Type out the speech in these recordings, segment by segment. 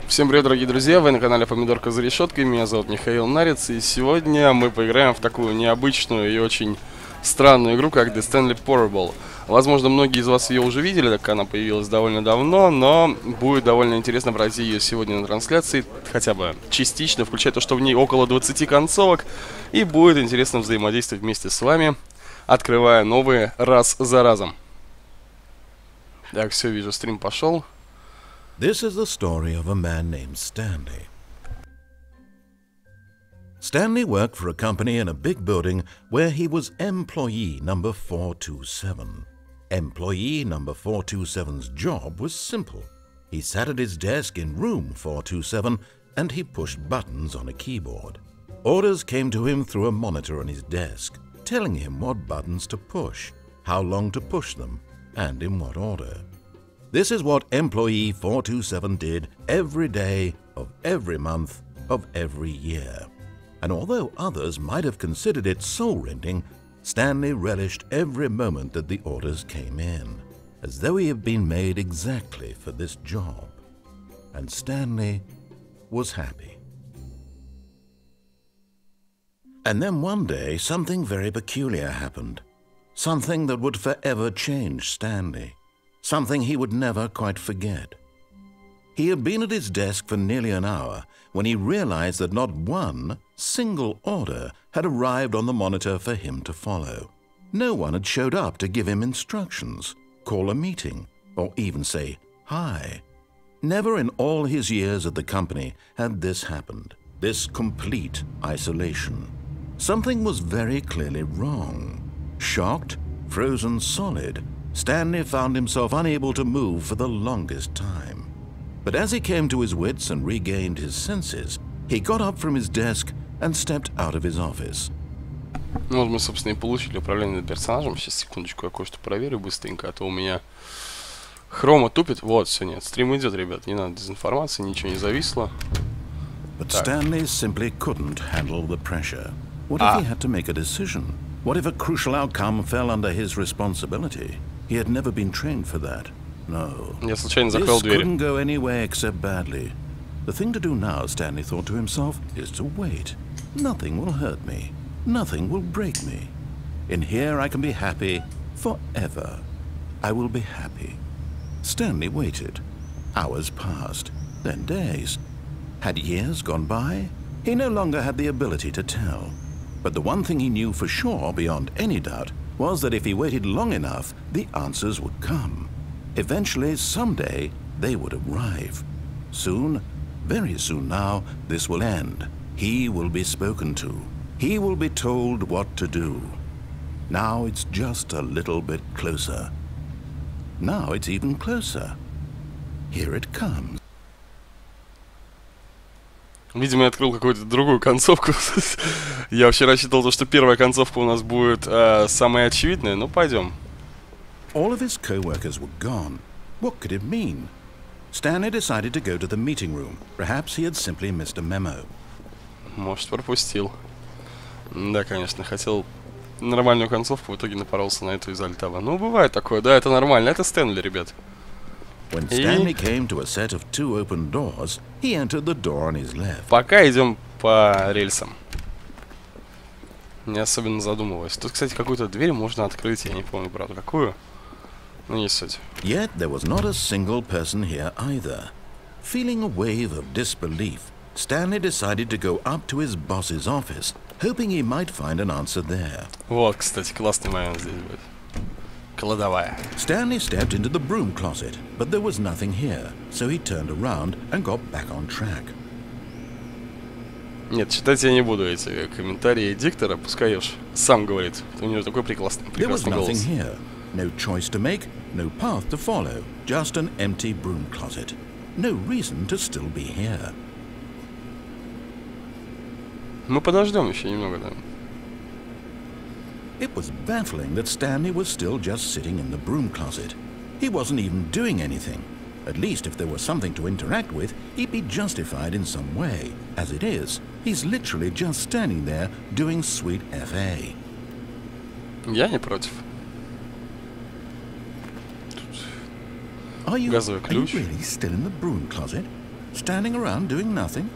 Всем привет, дорогие друзья, вы на канале Помидорка за решеткой, меня зовут Михаил, Нарица, и сегодня мы поиграем в такую необычную и очень странную игру, как Stanley Portable. Возможно, многие из вас ее уже видели, так как она появилась довольно давно, но будет довольно интересно пройти ее сегодня на трансляции, хотя бы частично, включая то, что в ней около 20 концовок, и будет интересно взаимодействовать вместе с вами, открывая новые раз за разом. Так, все, вижу, стрим пошел. This is the story of a man named Stanley. Stanley worked for a company in a big building where he was employee number 427. Employee number 427's job was simple. He sat at his desk in room 427 and he pushed buttons on a keyboard. Orders came to him through a monitor on his desk, telling him what buttons to push, how long to push them, and in what order. This is what employee 427 did every day of every month of every year. And although others might have considered it soul-rending, Stanley relished every moment that the orders came in, as though he had been made exactly for this job. And Stanley was happy. And then one day, something very peculiar happened. Something that would forever change Stanley. Something he would never quite forget. He had been at his desk for nearly an hour when he realized that not one single order had arrived on the monitor for him to follow. No one had showed up to give him instructions, call a meeting, or even say hi. Never in all his years at the company had this happened, this complete isolation. Something was very clearly wrong. Shocked, frozen solid, Stanley found himself unable to move for the longest time. But as he came to his wits and regained his senses, he got up from his desk and stepped out of his office. Ну вот мы, собственно, и получили управление персонажем. Сейчас, секундочку, я кое-что проверю быстренько, а то у меня хрома тупит. Вот, все, нет, стрим идет, ребят, не надо дезинформации, ничего не зависло. But Stanley simply couldn't handle the pressure. What if he had to make a decision? What if a crucial outcome fell under his responsibility? He had never been trained for that. No. Я случайно закрыл дверь. This couldn't go anywhere except badly. The thing to do now, Stanley thought to himself, is to wait. Nothing will hurt me. Nothing will break me. In here I can be happy forever. I will be happy. Stanley waited. Hours passed, then days. Had years gone by? He no longer had the ability to tell. But the one thing he knew for sure, beyond any doubt, was that if he waited long enough, the answers would come. Eventually, someday, they would arrive. Soon, very soon now, this will end. He will be spoken to. He will be told what to do. Now it's just a little bit closer. Now it's even closer. Here it comes. Видимо, я открыл какую-то другую концовку. Я вообще рассчитывал, что первая концовка у нас будет самая очевидная, но пойдем. All of his co-workers were gone. What could it mean? Stanley decided to go to the meeting room. Perhaps he had simply missed a memo. Может, пропустил. Да, конечно, хотел нормальную концовку, в итоге напоролся на эту из Альтава. Ну, бывает такое, да, это нормально. Это Стэнли, ребят. When Stanley came to a set of two open doors, he entered the door on his left. Пока идем по рельсам. Не особенно задумываясь. Тут, кстати, какую-то дверь можно открыть, я не помню, правда, какую. Ну, не суть. Yet there was not a single person here either. Feeling a wave of disbelief, Stanley decided to go up to his boss's office, hoping he might find an answer there. Вот, кстати, классный момент здесь будет. Кладовая. Stanley stepped into the broom closet, but there was nothing here, so he turned around and got back on track. Нет, читать я не буду эти комментарии диктора, пускай уж сам говорит. У него такой прекрасный голос. No choice to make, No path to follow, just an empty broom closet. No reason to still be here. Мы подождем еще немного, да. It was baffling that Stanley was still just sitting in the broom closet. He wasn't even doing anything. At least if there was something to interact with, he'd be justified in some way. As it is, he's literally just standing there doing sweet FA. Я не против. Are you ключ. really still in the broom closet? Standing around doing nothing?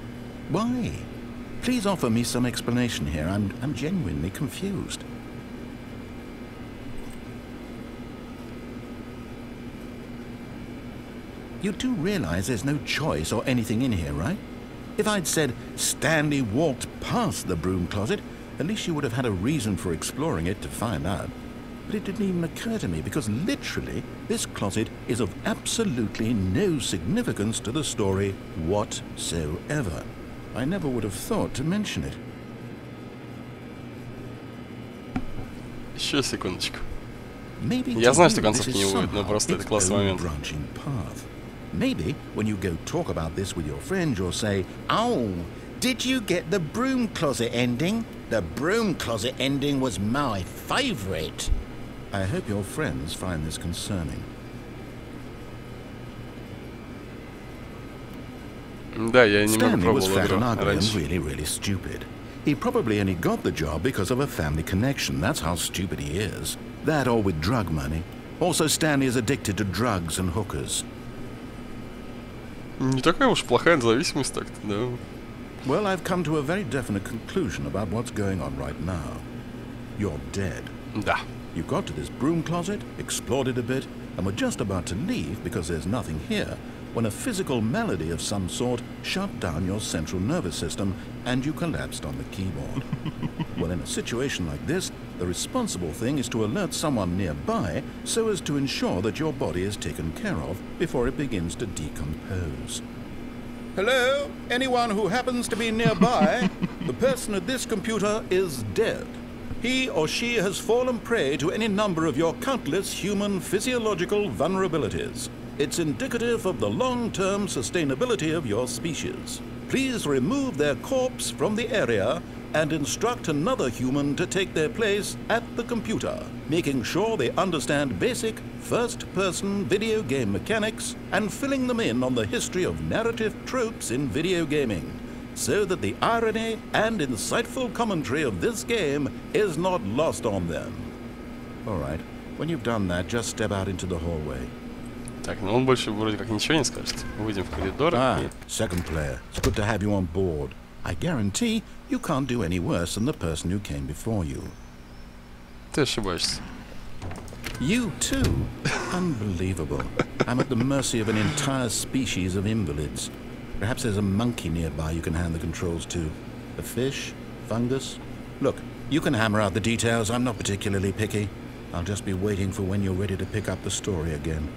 Why? Please offer me some explanation here. I'm genuinely confused. You do realize there's no choice or anything in here, right? If I'd said Stanley walked past the broom closet, at least you would have had a reason for exploring it to find out. But it didn't even occur to me because literally this closet is of absolutely no significance to the story whatsoever. I never would have thought to mention it. Еще секундочку. Maybe Я знаю, что to you this концовки is не будет, но somehow просто это its классный own момент. branching path. Maybe when you go talk about this with your friend, you'll say, "Oh, did you get the broom closet ending? The broom closet ending was my favorite." I hope your friends find this concerning. Да, я немного Stanley was пробовал fat игру and ugly and раньше. really stupid. He probably only got the job because of a family connection. That's how stupid he is. That or with drug money. Also, Stanley is addicted to drugs and hookers. Не такая уж плохая зависимость так-то, да. Well, I've come to a very definite conclusion about what's going on right now. You're dead. Да. You got to this broom closet, explored it a bit, and were just about to leave because there's nothing here, when a physical malady of some sort shut down your central nervous system and you collapsed on the keyboard. Well, in a situation like this, the responsible thing is to alert someone nearby so as to ensure that your body is taken care of before it begins to decompose. Hello? Anyone who happens to be nearby? The person at this computer is dead. He or she has fallen prey to any number of your countless human physiological vulnerabilities. It's indicative of the long-term sustainability of your species. Please remove their corpse from the area and instruct another human to take their place at the computer, making sure they understand basic first-person video game mechanics and filling them in on the history of narrative tropes in video gaming, so that the irony and insightful commentary of this game is not lost on them. All right, when you've done that, just step out into the hallway. Так, ну он больше вроде как ничего не скажет. Выйдем в коридор. Second player. It's good to have you on board. I guarantee you can't do any worse than the person who came before you. Ты ошибаешься. You too? Unbelievable. I'm at the mercy of an entire species of invalids. Perhaps there's a monkey nearby you can hand the controls to. A fish? Fungus? Look, you can hammer out the details. I'm not particularly picky. I'll just be waiting for when you're ready to pick up the story again.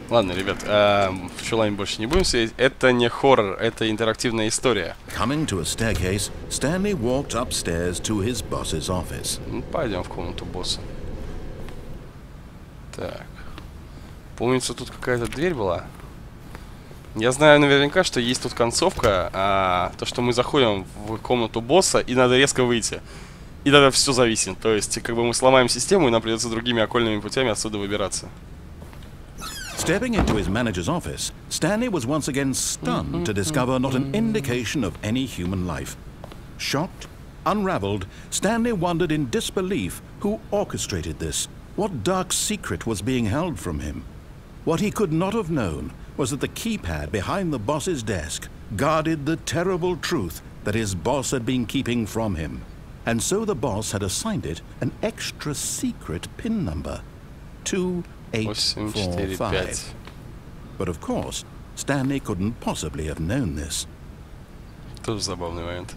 Ладно, ребят, в чулане больше не будем сидеть. Это не хоррор, это интерактивная история. Coming to a staircase, Stanley walked upstairs to his boss's office. Ну, пойдем в комнату босса. Так. Помнится, тут какая-то дверь была. Я знаю наверняка, что есть тут концовка, то, что мы заходим в комнату босса, и надо резко выйти. И тогда все зависит. То есть, как бы мы сломаем систему, и нам придется другими окольными путями отсюда выбираться. Stepping into his manager's office, Stanley was once again stunned to discover not an indication of any human life. Shocked, unraveled, Stanley wondered in disbelief who orchestrated this. What dark secret was being held from him? What he could not have known was that the keypad behind the boss's desk guarded the terrible truth that his boss had been keeping from him. And so the boss had assigned it an extra secret PIN number. 2845. But of course, Stanley couldn't possibly have known this. Тоже забавный момент.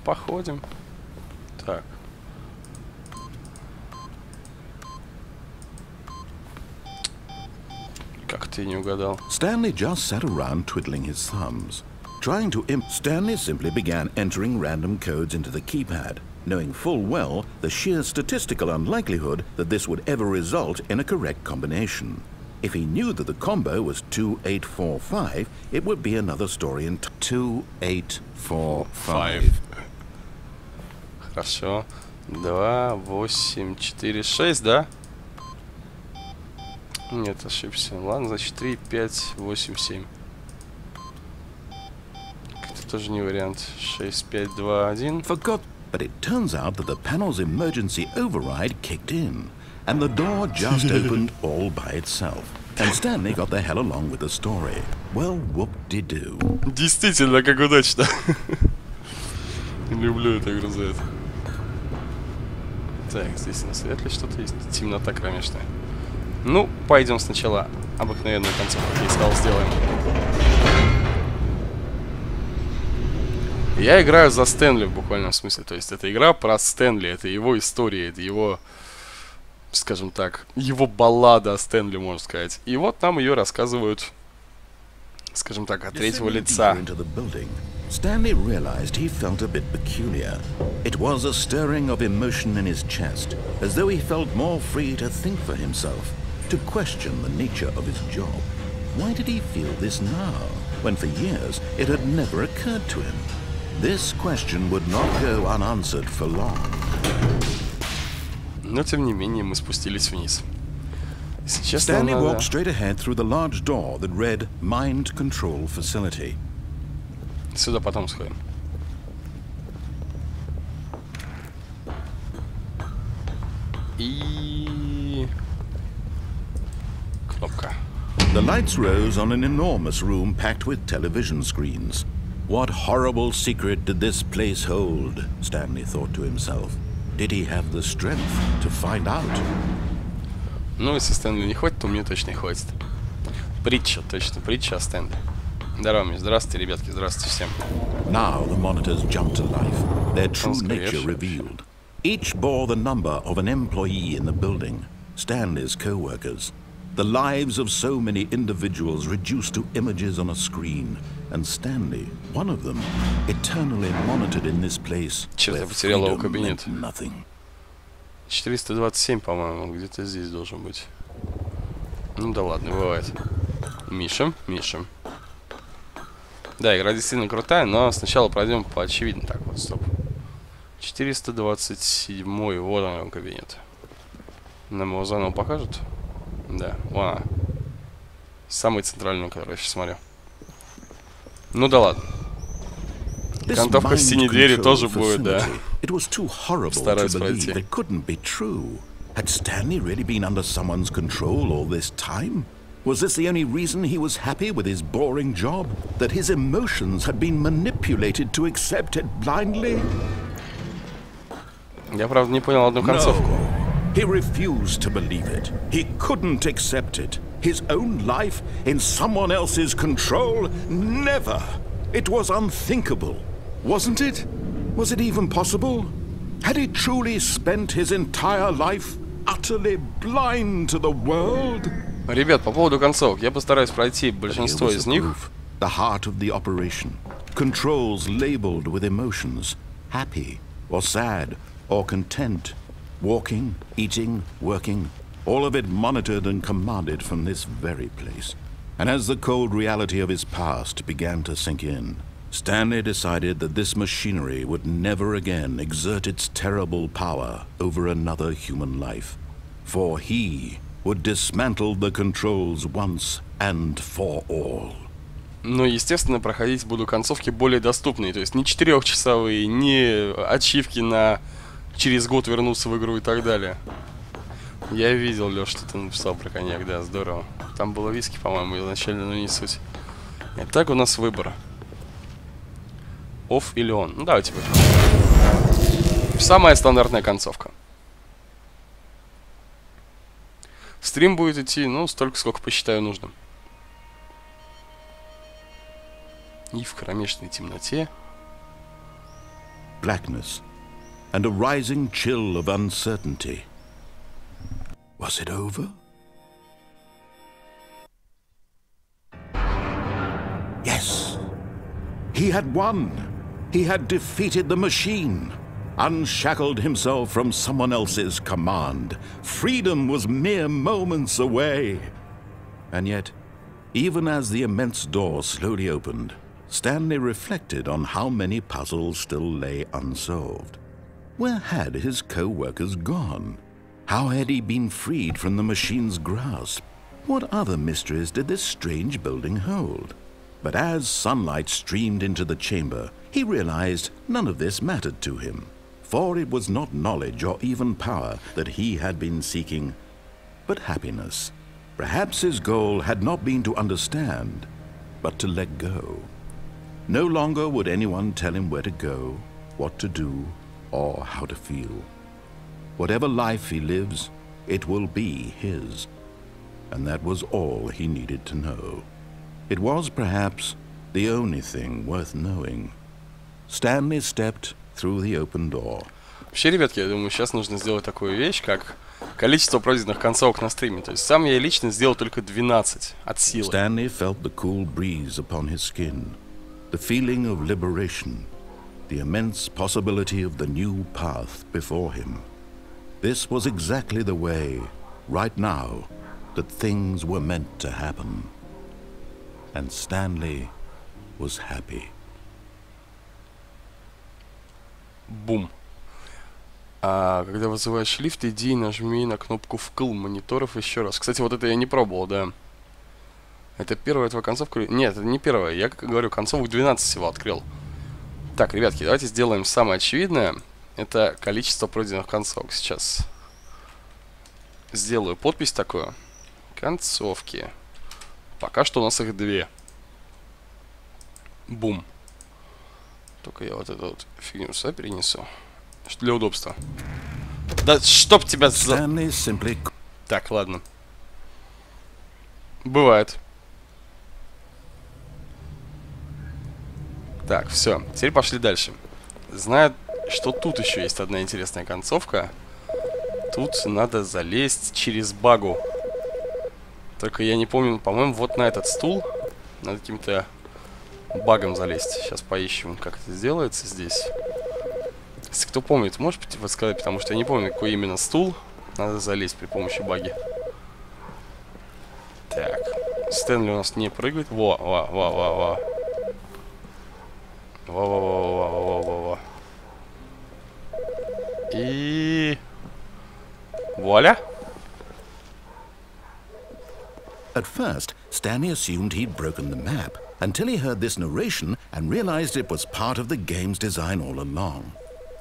Походим. Так. Как ты не угадал? Stanley just sat around twiddling his thumbs. Trying to Stanley simply began entering random codes into the keypad. knowing full well the sheer statistical unlikelihood that this would ever result in a correct combination. If he knew that the combo was 2845, it would be another story in 2845. Хорошо. 2, 8, 4, 6, да? Нет, ошибся. Ладно, значит 3, 5, 8, 7. Это тоже не вариант. 6, 5, 2, 1. Forgot, but it turns out that the panel's emergency override kicked in, and the door just opened all by itself. And Stanley got the hell along with the story. Well, whoop-de-doo. Действительно, как удачно. Люблю эту игру за это. Так, здесь на светле что-то есть. Темнота кромешная. Ну, пойдем сначала обыкновенную концовку, как я искал, сделаем. Я играю за Стэнли в буквальном смысле. То есть это игра про Стэнли, это его история, это его, скажем так, его баллада о Стэнли, можно сказать. И вот нам ее рассказывают, скажем так, от третьего лица. Stanley realized he felt a bit peculiar. It was a stirring of emotion in his chest, as though he felt more free to think for himself, to question the nature of his job. Why did he feel this now, when for years it had never occurred to him? This question would not go unanswered for long. Но, тем не менее, мы спустились вниз. Сейчас Stanley walked straight ahead through the large door that read Mind Control Facility. Сюда потом сходим. И... кнопка. The lights rose on an enormous room packed with television screens. What horrible secret did this place hold? Stanley thought to himself. Did he have the strength to find out? Ну, если Стэнли не хватит, то мне точно не хватит. Притча, точно, притча о Стэнли. Здорово, здравствуйте, ребятки, здравствуйте всем. Now the monitors jumped to life, their true nature revealed. Each bore the number of an employee in the building, Stanley's co-workers. The lives of so many individuals reduced to images on a screen, and Stanley, one of them, eternally monitored in this place where freedom meant nothing. 427, по-моему, где-то здесь должен быть. Ну да ладно, бывает. Миша. Да, игра действительно крутая, но сначала пройдем по очевидно. Так, вот, стоп. 427, вот он, кабинет. Нам его заново покажут? Да, вон она. Самый центральный, который я сейчас смотрю. Ну да ладно. Контовка в синей двери тоже будет, да. Стараюсь пройти. Had Stanley really been under someone's control all this time? Was this the only reason he was happy with his boring job? That his emotions had been manipulated to accept it blindly? Я, правда, не понял одну концовку. No, he refused to believe it. He couldn't accept it. His own life in someone else's control? Never! It was unthinkable. Wasn't it? Was it even possible? Had he truly spent his entire life utterly blind to the world? Ребят, по поводу концовок, я постараюсь пройти большинство из них. The heart of the operation. Controls labeled with emotions. Happy, or sad, or content. Walking, eating, working. All of it monitored and commanded from this very place. And as the cold reality of his past began to sink in, Stanley decided that this machinery would never again exert its terrible power over another human life. For he would dismantle the controls once and for all. Ну, естественно, проходить буду концовки более доступные. То есть не 4-часовые, не ачивки на через год вернуться в игру и так далее. Я видел, Лёш, что ты написал про коньяк, да, здорово. Там было виски, по-моему, изначально, но не суть. Итак, у нас выбор. Off или on. Ну, давайте выберем. Самая стандартная концовка. Стрим будет идти, ну, столько, сколько посчитаю нужным. И в кромешной темноте. Blackness and a rising chill of uncertainty. Was it over? Yes. He had won. He had defeated the machine. unshackled himself from someone else's command. Freedom was mere moments away. And yet, even as the immense door slowly opened, Stanley reflected on how many puzzles still lay unsolved. Where had his co-workers gone? How had he been freed from the machine's grasp? What other mysteries did this strange building hold? But as sunlight streamed into the chamber, he realized none of this mattered to him, for it was not knowledge or even power that he had been seeking, but happiness. Perhaps his goal had not been to understand, but to let go. No longer would anyone tell him where to go, what to do, or how to feel. Whatever life he lives, it will be his. And that was all he needed to know. It was perhaps the only thing worth knowing. Stanley stepped through the open door. Вообще, ребятки, я думаю, сейчас нужно сделать такую вещь, как количество пройденных концовок на стриме. То есть сам я лично сделал только 12 от силы. Stanley felt the cool breeze upon his skin, the feeling of liberation, the immense possibility of the new path before him. This was exactly the way, right now, that things were meant to happen. And Stanley was happy. Бум. А когда вызываешь лифт, иди и нажми на кнопку вкл мониторов еще раз. Кстати, вот это я не пробовал, да. Это первая твоя концовка? Нет, это не первая. Я, как говорю, концовок 12 всего открыл. Так, ребятки, давайте сделаем самое очевидное. Это количество пройденных концовок. Сейчас сделаю подпись такую. Концовки. Пока что у нас их 2. Бум. Только я вот эту вот фигню сюда перенесу. Для удобства. Да чтоб тебя за... Так, ладно. Бывает. Так, все. Теперь пошли дальше. Знаю, что тут еще есть одна интересная концовка. Тут надо залезть через багу. Только я не помню, по-моему, вот на этот стул надо каким-то багом залезть. Сейчас поищем, как это сделается здесь. Если кто помнит, можете подсказать, потому что я не помню, какой именно стул надо залезть при помощи баги. Так, Стэнли у нас не прыгает. Во. И... вуаля! At first, Stanley assumed he'd broken the map, until he heard this narration and realized it was part of the game's design all along.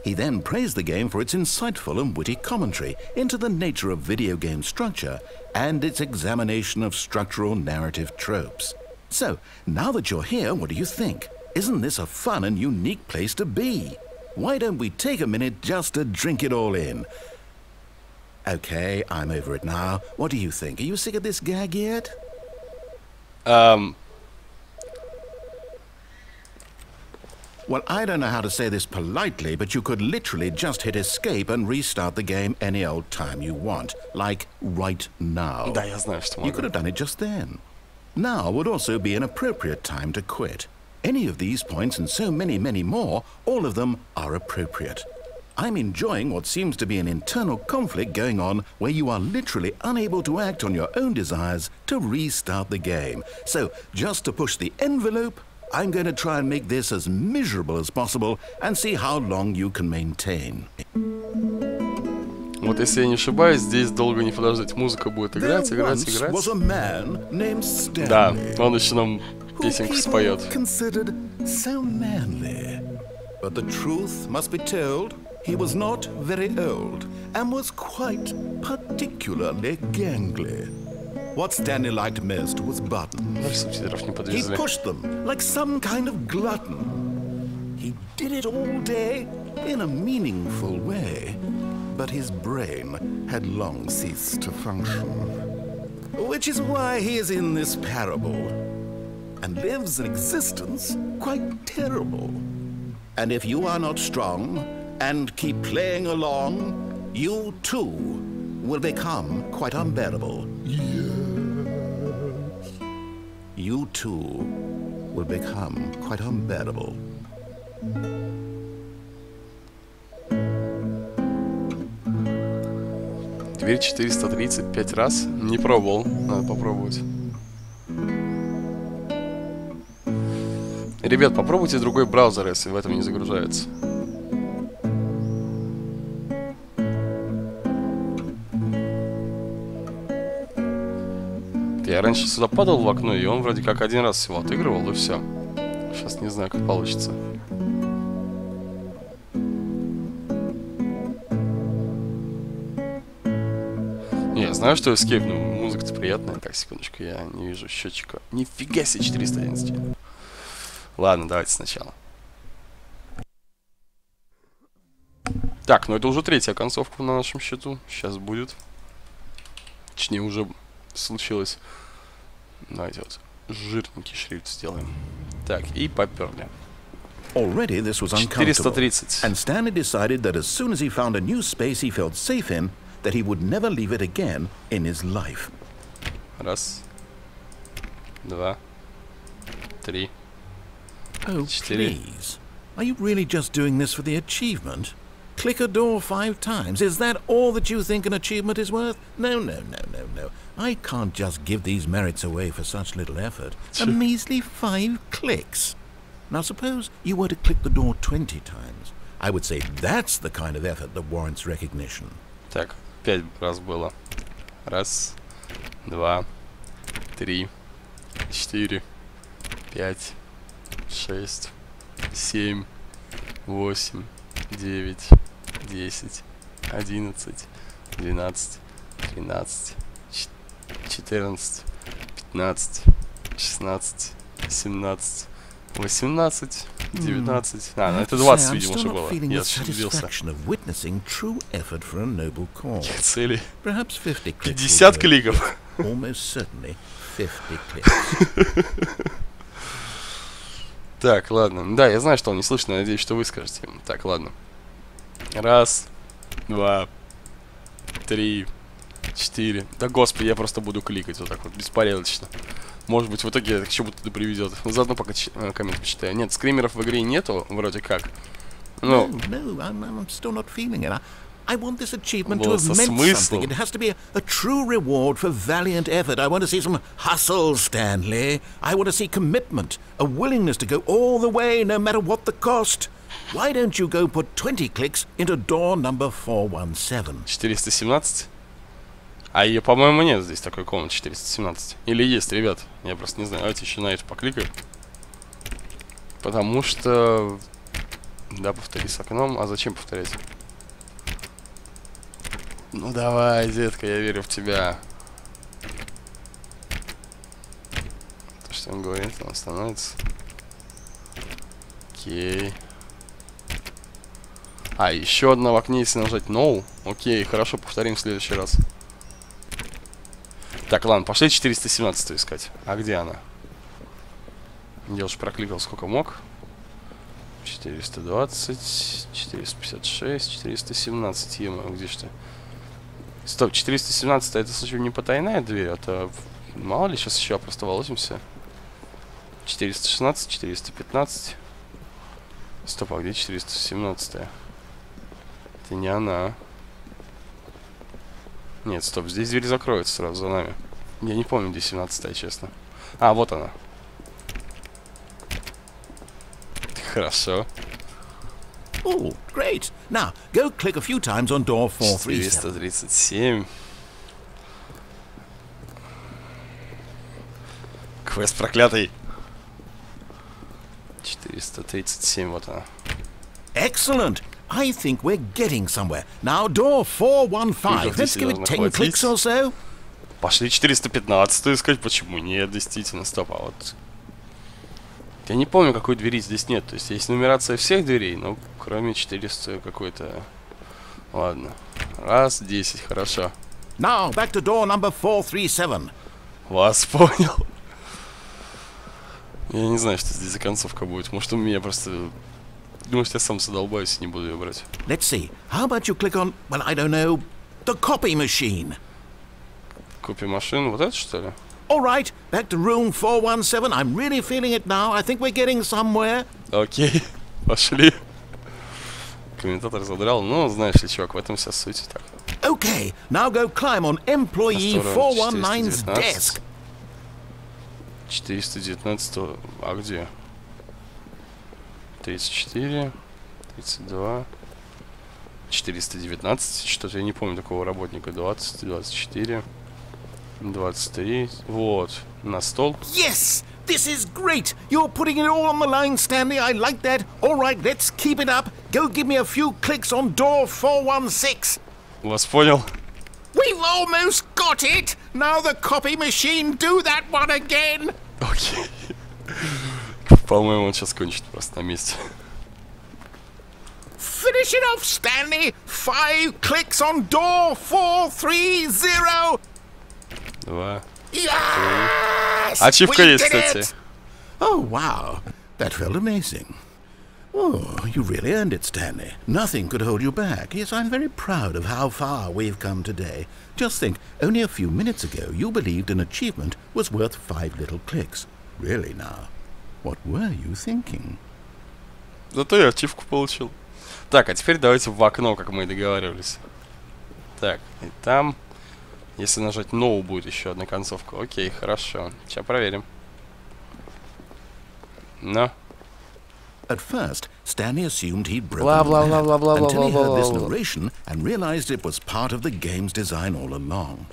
He then praised the game for its insightful and witty commentary into the nature of video game structure and its examination of structural narrative tropes. So, now that you're here, what do you think? Isn't this a fun and unique place to be? Why don't we take a minute just to drink it all in? Okay, I'm over it now. What do you think? Are you sick of this gag yet? Well, I don't know how to say this politely, but you could literally just hit escape and restart the game any old time you want. Like, right now. Да, я знаю, что могу. You could have done it just then. Now would also be an appropriate time to quit. Any of these points and so many, many more, all of them are appropriate. I'm enjoying what seems to be an internal conflict going on where you are literally unable to act on your own desires to restart the game. So, just to push the envelope, I'm going to try and make this as miserable as possible and see how long you can maintain. Вот если я не ошибаюсь, здесь долго не подождать. Музыка будет играть. Да, он еще нам песенку споет. But the truth must be told, he was not very old and was quite particularly gangly. What Stanley liked most was buttons. He pushed them like some kind of glutton. He did it all day in a meaningful way, but his brain had long ceased to function. Which is why he is in this parable and lives an existence quite terrible. And if you are not strong and keep playing along, you too will become quite unbearable. Yes. You too will become quite unbearable. дверь 435 раз. Не пробовал, надо попробовать. Ребят, попробуйте другой браузер, если в этом не загружается. Я раньше сюда падал в окно, и он вроде как один раз всего отыгрывал, и все. Сейчас не знаю, как получится. Не, я знаю, что Escape, но музыка-то приятная. Так, секундочку, я не вижу счетчика. Нифига себе, 411. Ладно, давайте сначала. Так, ну это уже третья концовка на нашем счету. Сейчас будет. Точнее, уже случилось. Давайте вот жирненький шрифт сделаем. Так, и поперли. Already this was uncomfortable, 430. and Stanley decided that as soon as he found a new space he felt safe in, that he would never leave it again in his life. Раз, два, три, Oh, 4. please. Are you really just doing this for the achievement? Click a door 5 times. Is that all that you think an achievement is worth? No, no, no, no, no. I can't just give these merits away for such little effort. A measly 5 clicks. Now suppose you were to click the door 20 times. I would say that's the kind of effort that warrants recognition. Так, 5 раз было. Раз, два, три, 4, 5, 6, 7, 8, 9, 10, 11, 12, 13, 14, 15, 16, 17, 18, 19. А, ну это 20, видимо, уже было. Я ошибился. Цели. 50 кликов. Так, ладно. Да, я знаю, что он не слышит, но надеюсь, что вы скажете. Так, ладно. Раз, два, три, 4. Да господи, я просто буду кликать вот так вот, беспорядочно. Может быть, в итоге это к чему-то приведет. Заодно пока коммент почитаю. Нет, скримеров в игре нету, вроде как. Ну, I want this achievement to have meant something. It has to be a true reward for valiant effort. I want to see some hustle, Stanley. I want to see commitment, a willingness to go all the way, no matter what the cost. Why don't you go put 20 clicks into door number 417? 417? А ее, по-моему, нет здесь такой комнаты 417. Или есть, ребят? Я просто не знаю. Давайте еще на это покликаю. Потому что... Да, повтори с окном. А зачем повторять? Ну давай, детка, я верю в тебя. То, что он говорит, он становится. Окей. А, еще одна в окне, если нажать No. Окей, хорошо, повторим в следующий раз. Так, ладно, пошли 417 искать. А где она? Я уж прокликал сколько мог. 420, 456, 417. Ё-моё, где что? Стоп, 417 это случайно не потайная дверь, это мало ли сейчас еще опростоволосимся. 416, 415. Стоп, а где 417? Это не она. Нет, стоп, здесь дверь закроется сразу за нами. Я не помню, где 17-я, честно. А, вот она. Хорошо. Oh, great. Now, go click a few times on door 437. 437. Квест проклятый. 437, вот она. Excellent. I think we're getting somewhere. Now, door 415. Let's give it 10 clicks or so. Пошли 415 искать. Почему нет? Действительно, стоп, а вот... Я не помню, какой двери здесь нет. То есть есть нумерация всех дверей, но кроме 400 какой-то... Ладно. Раз, 10, хорошо. Now, back to door number 437. Вас понял. Я не знаю, что здесь за концовка будет. Может, у меня просто... Думаю, что я сам задолбаюсь и не буду ее брать. Let's see. How about you click on, well, I don't know, the copy machine? Копи машин, вот это что ли? All right, back to room 417. I'm really feeling it now. I think we're getting somewhere. Окей, пошли. Комментатор задрал. Ну, знаешь ли, чувак, в этом вся суть. Так. Okay, now go climb on employee 419's desk. 419, а где? 34, 32, 419, что-то я не помню такого работника. 20, 24, 23, вот, на стол. Yes, this is great. You're putting it all on the line, Stanley. I like that. All right, let's keep it up. Go give me a few clicks on door 416. Вас понял. We've almost got it. Now the copy machine, do that one again. Окей. По-моему, он сейчас кончит просто на месте. Finish it off, Stanley. 5 clicks on door 430. 2. Yes! Ачивка We есть, did кстати. it! Oh, wow. That felt amazing. Oh, you really earned it, Stanley. Nothing could hold you back. Yes, I'm very proud of how far we've come today. Just think, only a few minutes ago you believed an achievement was worth 5 little clicks. Really now? What were you thinking? Зато я ачивку получил. Так, а теперь давайте в окно, как мы и договаривались. Так, и там, если нажать No, будет еще одна концовка. Окей, хорошо. Сейчас проверим. Но. At first, Stanley assumed he'd broken Blah, blah, the map blah, blah, blah, until he blah, heard this blah, blah. narration and realized it was part of the game's design all along.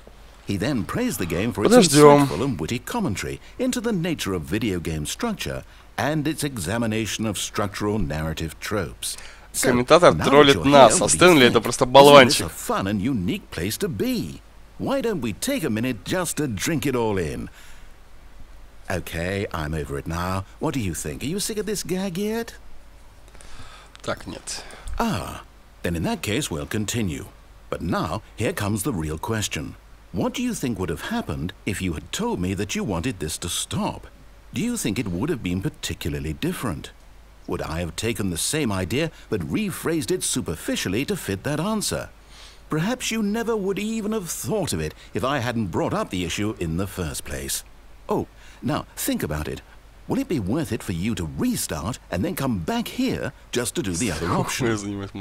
He then praised the game for its Подождем. insightful and witty commentary into the nature of video game structure and its examination of structural narrative tropes. So, Комментатор now троллит that you're нас, here, а what do you Стэнли think? это просто Isn't this болванчик. a fun and unique place to be? Why don't we take a minute just to drink it all in? Okay, I'm over it now. What do you think? Are you sick of this gag yet? Так, нет. Ah, then in that case we'll continue. But now, here comes the real question. What do you think would have happened if you had told me that you wanted this to stop? Do you think it would have been particularly different? Would I have taken the same idea but rephrased it superficially to fit that answer? Perhaps you never would even have thought of it if I hadn't brought up the issue in the first place. Oh, now think about it. Will it be worth it for you to restart and then come back here just to do the other option?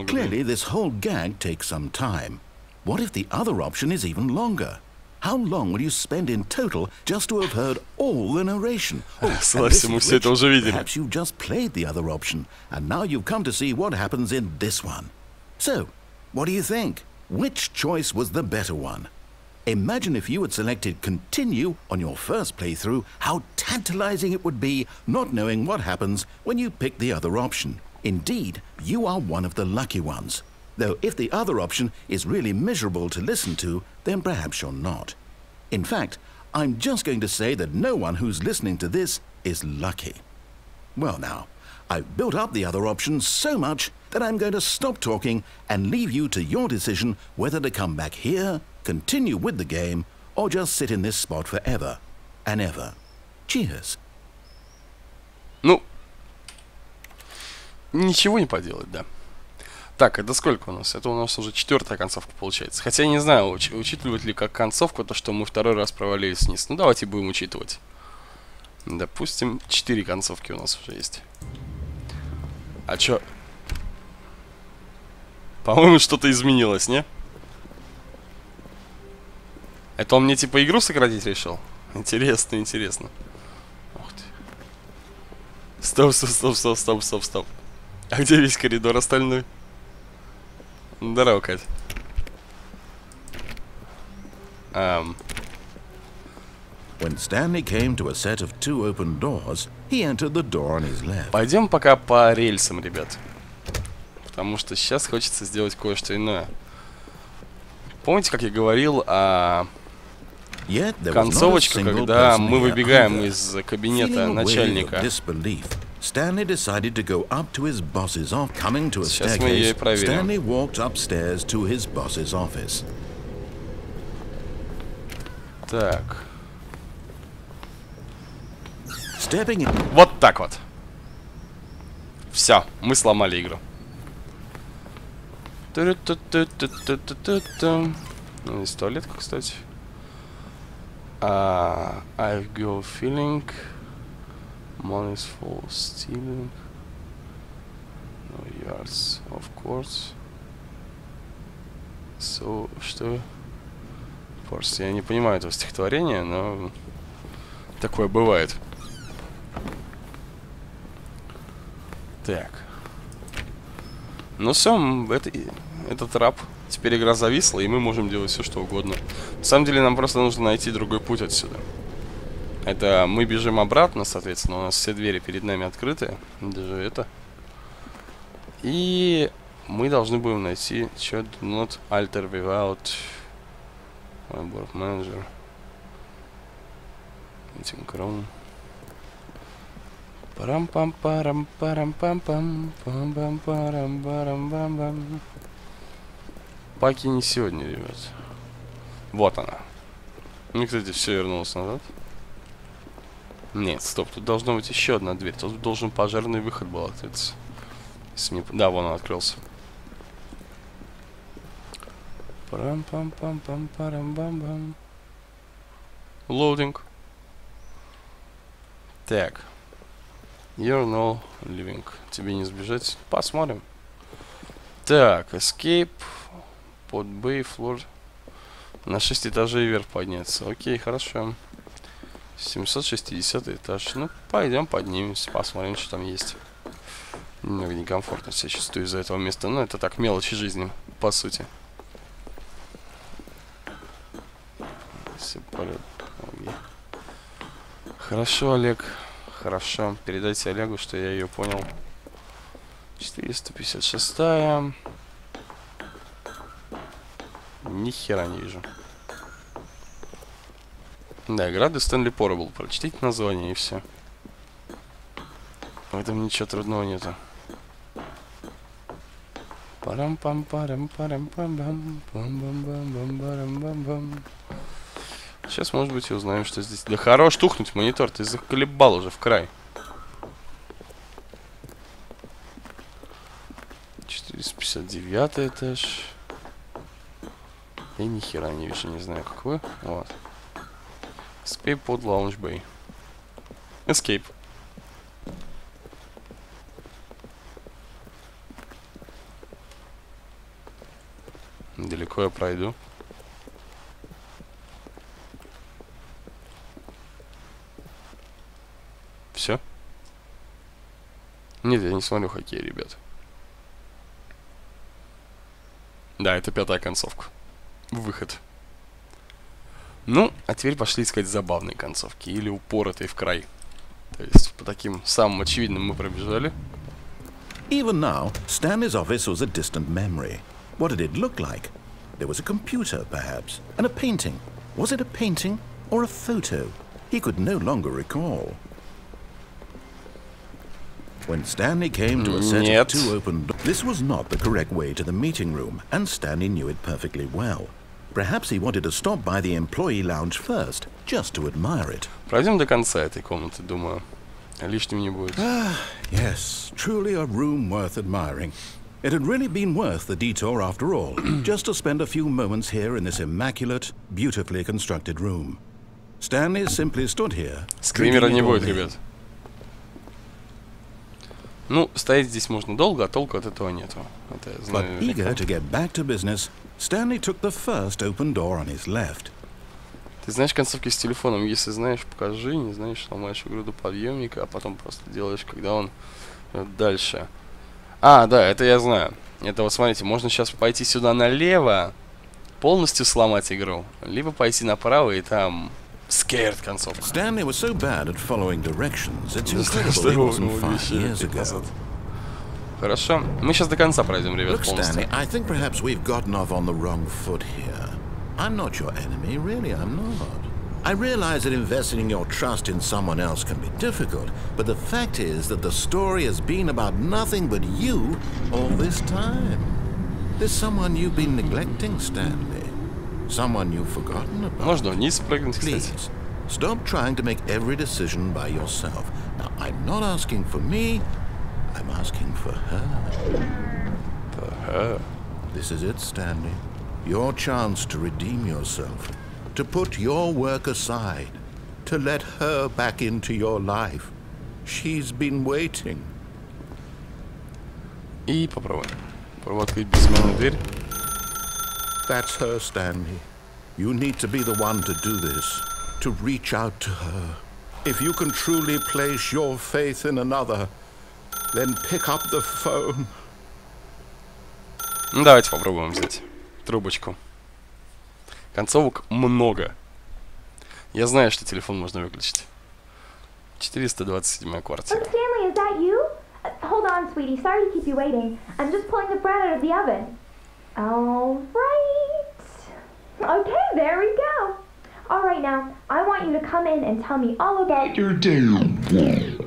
Clearly, this whole gag takes some time. What if the other option is even longer? How long will you spend in total just to have heard all the narration? Perhaps you've just played the other option, and now you've come to see what happens in this one. So, what do you think? Which choice was the better one? Imagine if you had selected continue on your first playthrough, how tantalizing it would be not knowing what happens when you pick the other option. Indeed, you are one of the lucky ones. Though if the other option is really miserable to listen to, then perhaps you're not. In fact, I'm just going to say that no one who's listening to this is lucky. Well now, I've built up the other option so much that I'm going to stop talking and leave you to your decision whether to come back here, continue with the game, or just sit in this spot forever and ever. Cheers. Ну, ничего не поделать, да. Так, это сколько у нас? Это у нас уже 4-я концовка получается. Хотя я не знаю, учитывать ли как концовку то, что мы 2-й раз провалились вниз. Ну, давайте будем учитывать. Допустим, 4 концовки у нас уже есть. А чё? По-моему, что-то изменилось, не? Это он мне типа игру сократить решил? Интересно, интересно. Ух ты. Стоп, стоп, стоп, стоп, стоп, стоп, стоп. А где весь коридор остальной? Здорово, Кать. When Stanley came to a set of 2 open doors, he entered the door on his left. Пойдем пока по рельсам, ребят. Потому что сейчас хочется сделать кое-что иное. Помните, как я говорил о концовочке, когда мы выбегаем из кабинета начальника? Stanley decided to go up to his boss's office. Coming to a staircase, Stanley walked upstairs to his boss's office. Так. Stepping in. Вот так вот. Все, мы сломали игру. Ну, из туалетка, кстати. I've got feeling. Money's for stealing. No yards, of course. Что? Форс. Я не понимаю этого стихотворения, но такое бывает. Так. Ну все, этот раб. Теперь игра зависла, и мы можем делать все, что угодно. На самом деле, нам просто нужно найти другой путь отсюда. Это мы бежим обратно, соответственно, у нас все двери перед нами открыты. Даже это. И мы должны будем найти что do not alter without manager. Meeting room. Парам-пам-парам-парам-пам-пам. Пам-пам-парам-парам-пам-пам. Паки не сегодня, ребят. Вот она. Ну, кстати, все вернулось назад. Нет, стоп, тут должна быть еще одна дверь. Тут должен пожарный выход был открыться. Если мне... Да, вон он открылся. Парам-пам-пам-пам-парам-пам-пам. Лоудинг. Так. You're no living. Тебе не сбежать. Посмотрим. Так, escape. Под Bay floor. На 6 этажей вверх подняться. Окей, хорошо. 760 этаж. Ну, пойдем поднимемся, посмотрим, что там есть. Немного некомфортно себя чувствую из-за этого места. Но это так, мелочи жизни, по сути. Хорошо, Олег. Хорошо. Передайте Олегу, что я ее понял. 456-я. Ни хера не вижу. Да, игра Stanley Parable. Прочтите название и все. В этом ничего трудного нету. Сейчас, может быть, и узнаем, что здесь. Да хорош тухнуть монитор, ты заколебал уже в край. 459 этаж. Я ни хера не вижу, не знаю, как вы. Вот. Escape под Lounge Bay. Escape. Далеко я пройду. Все? Нет, я не смотрю хоккей, ребят. Да, это 5-я концовка. Выход. Ну, а теперь пошли искать забавные концовки. Или упоротые в край. То есть, по таким самым очевидным мы пробежали. Even now, Stanley's office was a distant memory. What did it look like? There was a computer, perhaps, and a painting. Was it a painting or a photo? He could no longer recall. When Stanley came to a set of 2 open doors, this was not the correct way to the meeting room, and Stanley knew it perfectly well. Perhaps he wanted to stop by the employee lounge first, just to admire it. Пройдем до конца этой комнаты, думаю. Лишним не будет. Yes, truly a room worth admiring. It had really been worth the detour after all, just to spend a few moments here in this immaculate, beautifully constructed room. Stanley simply stood here. Скримера не будет, ребят. Ну, стоять здесь можно долго, а толку от этого нету. Это я знаю. But eager to get back to business, Stanley took the first open door on his left. Ты знаешь концовки с телефоном? Если знаешь, покажи. Не знаешь, ломаешь груду подъемника, а потом просто делаешь, когда он дальше. А, да, это я знаю. Это вот смотрите, можно сейчас пойти сюда налево, полностью сломать игру, либо пойти направо и там scared концовка. Stanley was so bad at following directions. It's incredible he wasn't 5 years ago. Хорошо, мы сейчас до конца пройдем, ребят, Look, полностью. Stanley, I think perhaps we've gotten off on the wrong foot here. I'm not your enemy, really, I'm not. I realize that investing your trust in someone else can be difficult, but the fact is that the story has been about nothing but you all this time. There's someone you've been neglecting, Stanley. Someone you've forgotten about. Можно вниз прыгнуть, кстати. Please, stop trying to make every decision by yourself. Now, I'm not asking for me, I'm asking for her. For her. This is it, Stanley. Your chance to redeem yourself. To put your work aside, to let her back into your life. She's been waiting. И попробуем. Попробуем открыть безымянную дверь. That's her, Stanley. You need to be the one to do this, to reach out to her. If you can truly place your faith in another, then pick up the phone. Давайте попробуем взять трубочку. Концовок много. Я знаю, что телефон можно выключить. 427-я квартира. Stanley, is that you? Hold on, sweetie. Sorry to keep you waiting. I'm just pulling the bread out of the oven. All right. Okay, there we go. All right, now, I want you to come in and tell me all about your day.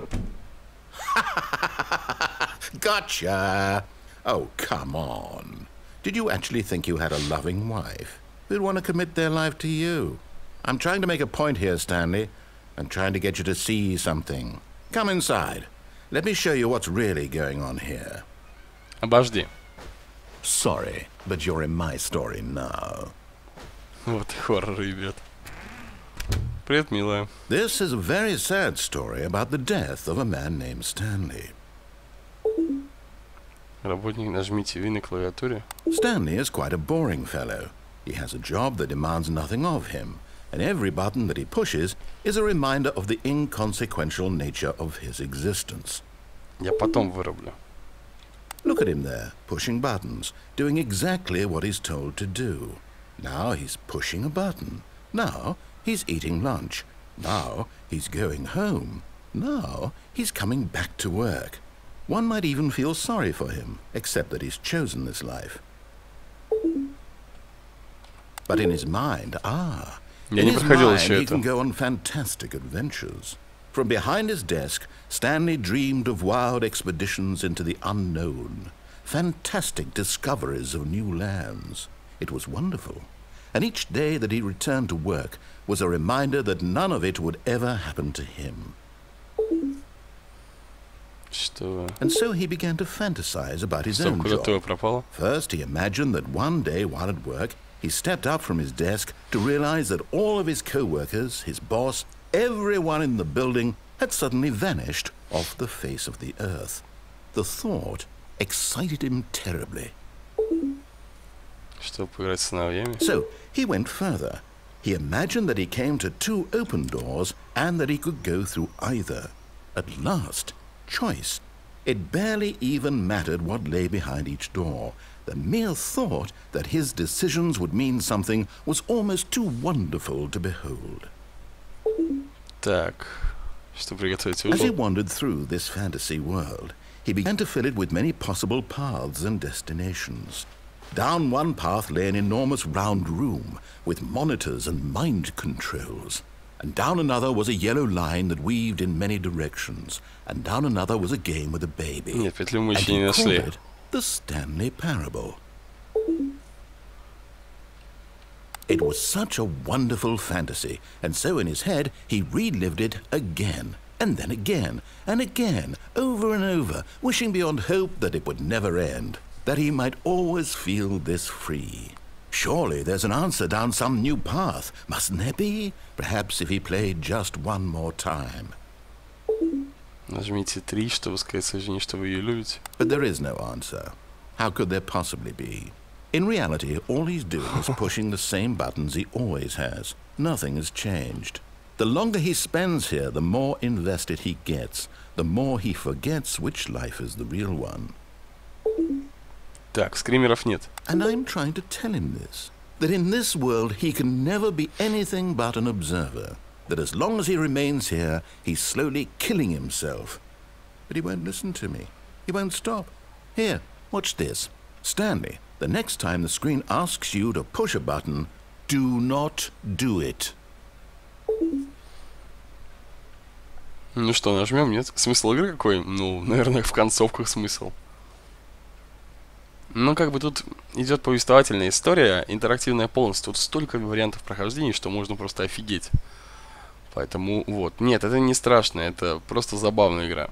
Gotcha. Oh, come on. Did you actually think you had a loving wife who'd want to commit their life to you? I'm trying to make a point here, Stanley. I'm trying to get you to see something. Come inside. Let me show you what's really going on here. Обожди. Sorry, but you're in my story now. Вот хоррор, ребят. Привет, милая. This is a very sad story about the death of a man named Stanley. Работник, нажмите V на клавиатуре. Stanley is quite a boring fellow. He has a job that demands nothing of him, and every button that he pushes is a reminder of the inconsequential nature of his existence. Я потом вырублю. Look at him there, pushing buttons, doing exactly what he's told to do. Now he's pushing a button. Now he's eating lunch. Now he's going home. Now he's coming back to work. One might even feel sorry for him, except that he's chosen this life. But in his mind, in his mind, he can go on fantastic adventures. From behind his desk, Stanley dreamed of wild expeditions into the unknown, fantastic discoveries of new lands. It was wonderful. And each day that he returned to work was a reminder that none of it would ever happen to him. And so he began to fantasize about his own job. First, he imagined that one day while at work, he stepped up from his desk to realize that all of his co-workers, his boss, everyone in the building had suddenly vanished off the face of the earth. The thought excited him terribly. So he went further. He imagined that he came to two open doors and that he could go through either. At last, choice. It barely even mattered what lay behind each door. The mere thought that his decisions would mean something was almost too wonderful to behold. As he wandered through this fantasy world, he began to fill it with many possible paths and destinations. Down one path lay an enormous round room with monitors and mind controls. And down another was a yellow line that weaved in many directions. And down another was a game with a baby. And he called it the Stanley Parable. It was such a wonderful fantasy, and so in his head he relived it again, and then again, and again, over and over, wishing beyond hope that it would never end, that he might always feel this free. Surely there's an answer down some new path, mustn't there be? Perhaps if he played just one more time. Нажмите 3, чтобы сказать Жене, что вы ее любите. But there is no answer. How could there possibly be? In reality, all he's doing is pushing the same buttons he always has. Nothing has changed. The longer he spends here, the more invested he gets, the more he forgets which life is the real one. Так, скримеров нет. And I'm trying to tell him this, that in this world he can never be anything but an observer, that as long as he remains here, he's slowly killing himself. But he won't listen to me. He won't stop. Here, watch this. Stanley, the next time the screen asks you to push a button, do not do it. Ну что, нажмем, нет? Смысл игры какой? Ну, наверное, в концовках смысл. Ну, как бы тут идет повествовательная история, интерактивная полностью. Тут столько вариантов прохождения, что можно просто офигеть. Поэтому вот. Нет, это не страшно, это просто забавная игра.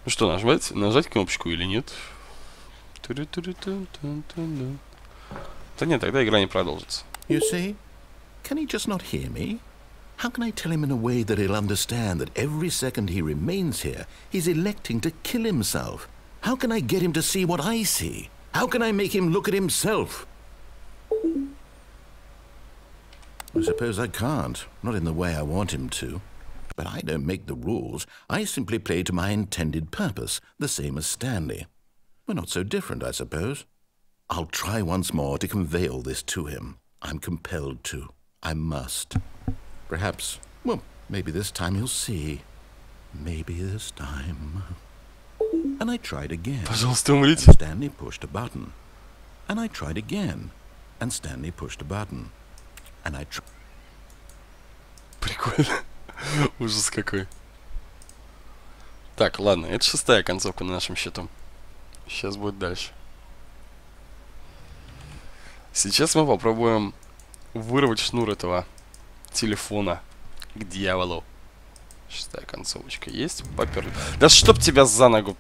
Ну что, нажать кнопочку или нет? Да нет, тогда игра не продолжится. You see? Can he just not hear me? How can I tell him in a way that he'll understand that every second he remains here, he's electing to kill himself? How can I get him to see what I see? How can I make him look at himself? I suppose I can't. Not in the way I want him to. But I don't make the rules. I simply play to my intended purpose, the same as Stanley. We're not so different, I suppose. I'll try once more to convey all this to him. I'm compelled to. I must. Perhaps, well, maybe this time he'll see. Maybe this time. And I tried again. Пожалуйста, And умрите. Stanley pushed a button. And I tried again. And Stanley pushed a button. And I tried. Прикольно. Ужас какой. Так, ладно, это 6-я концовка на нашем счету. Сейчас будет дальше. Сейчас мы попробуем вырвать шнур этого телефона к дьяволу. 6-я концовочка есть. Поперли. Да чтоб тебя за ногу.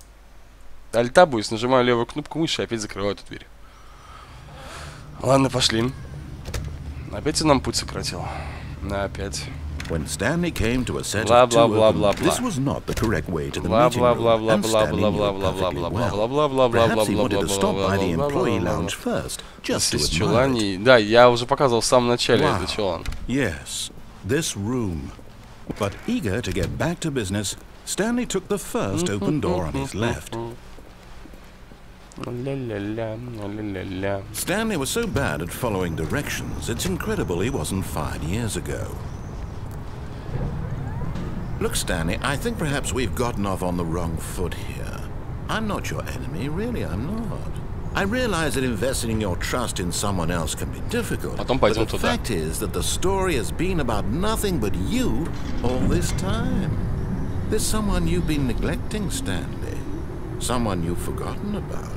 Альтабуюсь, нажимаю левую кнопку мыши и опять закрываю эту дверь. Ладно, пошли. Опять он нам путь сократил. Опять. When Stanley came to a set Blah, of two blah, blah, open, blah, blah. this was not the correct way to the Blah, meeting blah, room, blah, blah, and blah, Stanley blah, knew blah, it blah, blah, perfectly blah, well. blah, blah, blah, blah, Perhaps he blah, wanted blah, to stop blah, by the blah, blah, employee blah, lounge blah, blah. first, just to Здесь admire чулани. it. Да, я уже показывал в самом начале Wow. это чулан. Yes, this room. But eager to get back to business, Stanley took the first open door on his left. Ля-ля-ля, Stanley was so bad at following directions, it's incredible he wasn't fired years ago. Look, Stanley, I think perhaps we've gotten off on the wrong foot here. I'm not your enemy, really, I'm not. I realize that investing your trust in someone else can be difficult, Потом but пойдем the туда. fact is that the story has been about nothing but you all this time. There's someone you've been neglecting, Stanley. Someone you've forgotten about.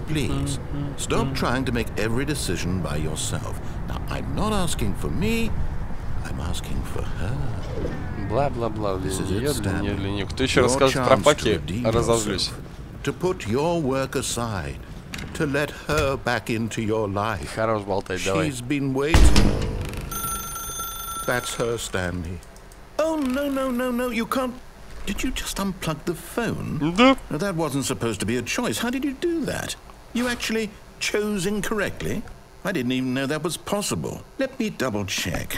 Please, stop trying to make every decision by yourself. Now, I'm not asking for me, I'm asking for her. Бла-бла-бла. Для This is it, нее, для нее, Stanley. для нее. Кто еще Your расскажет про chance to Паки, redeem разозлюсь. yourself, to put your work aside, to let her back into your life. Хорош болтать, давай. She's been waiting. That's her, Stanley. Oh, no, you can't. Did you just unplug the phone? Да. Now, that wasn't supposed to be a choice. How did you do that? You actually chose incorrectly? I didn't even know that was possible. Let me double check.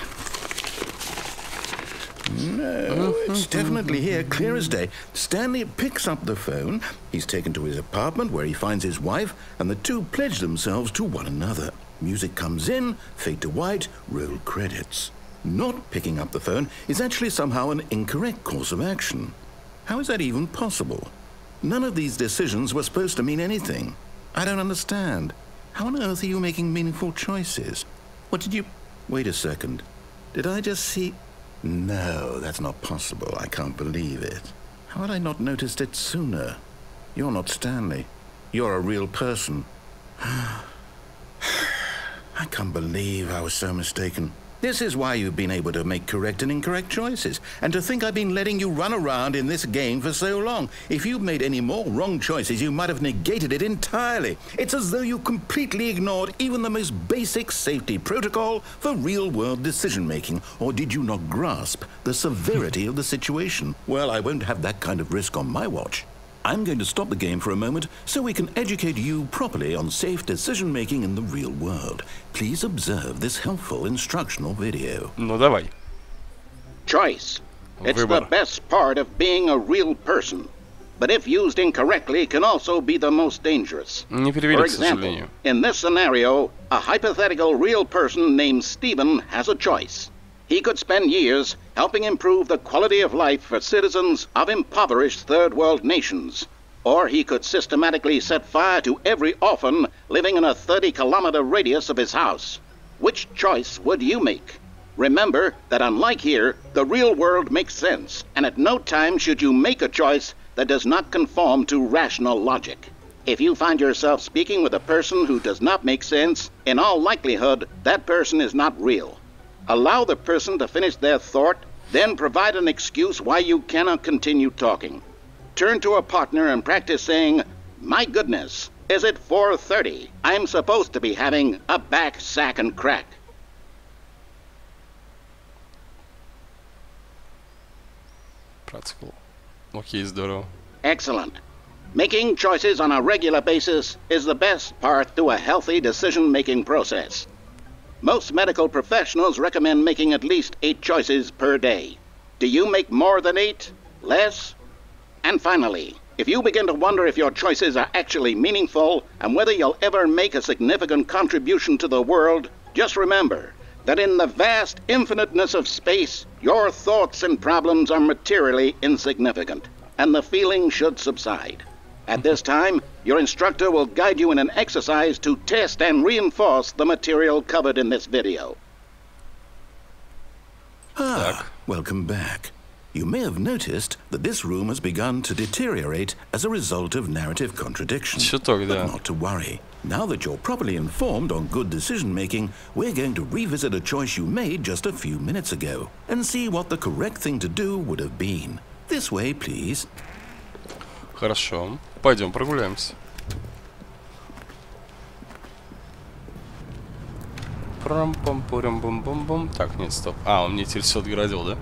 No, it's definitely here, clear as day. Stanley picks up the phone. He's taken to his apartment where he finds his wife, and the two pledge themselves to one another. Music comes in, fade to white, roll credits. Not picking up the phone is actually somehow an incorrect course of action. How is that even possible? None of these decisions were supposed to mean anything. I don't understand. How on earth are you making meaningful choices? What did you... Wait a second. Did I just see... No, that's not possible. I can't believe it. How had I not noticed it sooner? You're not Stanley. You're a real person. I can't believe I was so mistaken. This is why you've been able to make correct and incorrect choices. And to think I've been letting you run around in this game for so long. If you'd made any more wrong choices, you might have negated it entirely. It's as though you completely ignored even the most basic safety protocol for real-world decision-making. Or did you not grasp the severity of the situation? Well, I won't have that kind of risk on my watch. I'm going to stop the game for a moment so we can educate you properly on safe decision-making in the real world. Please observe this helpful instructional video. Ну давай. Choice. It's Выбор. the best part of being a real person. But if used incorrectly, can also be the most dangerous. Не перевели, For к example, сожалению. in this scenario, a hypothetical real person named Stephen has a choice. He could spend years helping improve the quality of life for citizens of impoverished third world nations. Or he could systematically set fire to every orphan living in a 30-kilometer radius of his house. Which choice would you make? Remember that unlike here, the real world makes sense, and at no time should you make a choice that does not conform to rational logic. If you find yourself speaking with a person who does not make sense, in all likelihood, that person is not real. Allow the person to finish their thought, then provide an excuse why you cannot continue talking. Turn to a partner and practice saying, "My goodness, is it 4:30? I'm supposed to be having a back, sack, and crack." Процикл. Окей, здорово. Excellent. Making choices on a regular basis is the best part to a healthy decision-making process. Most medical professionals recommend making at least 8 choices per day. Do you make more than 8? Less? And finally, if you begin to wonder if your choices are actually meaningful and whether you'll ever make a significant contribution to the world, just remember that in the vast infiniteness of space, your thoughts and problems are materially insignificant, and the feeling should subside. At this time, your instructor will guide you in an exercise to test and reinforce the material covered in this video. Welcome back. You may have noticed that this room has begun to deteriorate as a result of narrative contradiction. But not to worry. Now that you're properly informed on good decision-making, we're going to revisit a choice you made just a few minutes ago and see what the correct thing to do would have been. This way, please. Хорошо. Пойдем прогуляемся. Так, нет, стоп. Он мне теперь все отгородил, да?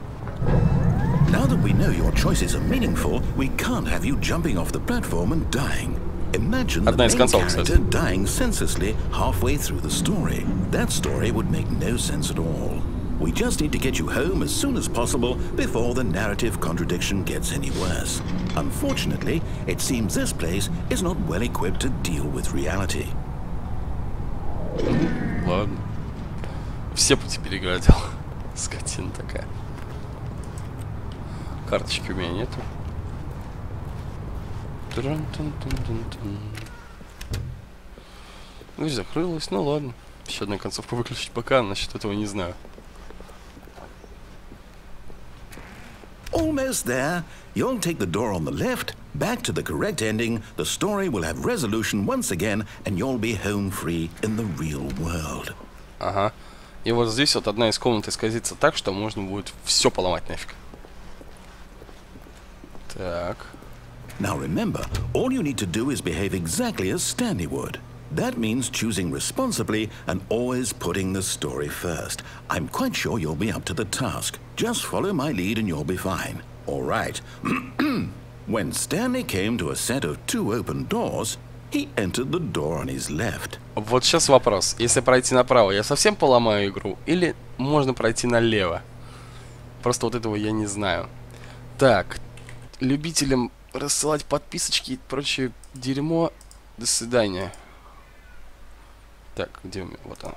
Now that we know your choices are meaningful, we can't have you jumping off the platform and dying. Imagine the main character dying senselessly halfway through the story. That story would make no sense at all. We just need to get you home as soon as possible before the narrative contradiction gets any worse. Unfortunately, it seems this place is not well equipped to deal with reality. Ладно. Все пути переградил. Скотина такая. Карточки у меня нету. Ну и закрылась, ну ладно. Еще одна концовка выключить пока, насчет этого не знаю. Almost there. You'll take the door on the left, back to the correct ending, the story will have resolution once again, and you'll be home free in the real world. Ага. И вот здесь вот одна из комнат исказится так, что можно будет все поломать нафиг. Так. Now remember, all you need to do is behave exactly as Stanley would. That means choosing responsibly and always putting the story first. I'm quite sure you'll be up to the task. Just follow my lead and you'll be fine. All right. When Stanley came to a set of 2 open doors, he entered the door on his left. Вот сейчас вопрос. Если пройти направо, я совсем поломаю игру? Или можно пройти налево? Просто вот этого я не знаю. Так. Любителям рассылать подписочки и прочее дерьмо. До свидания. Так, где у меня? Вот оно.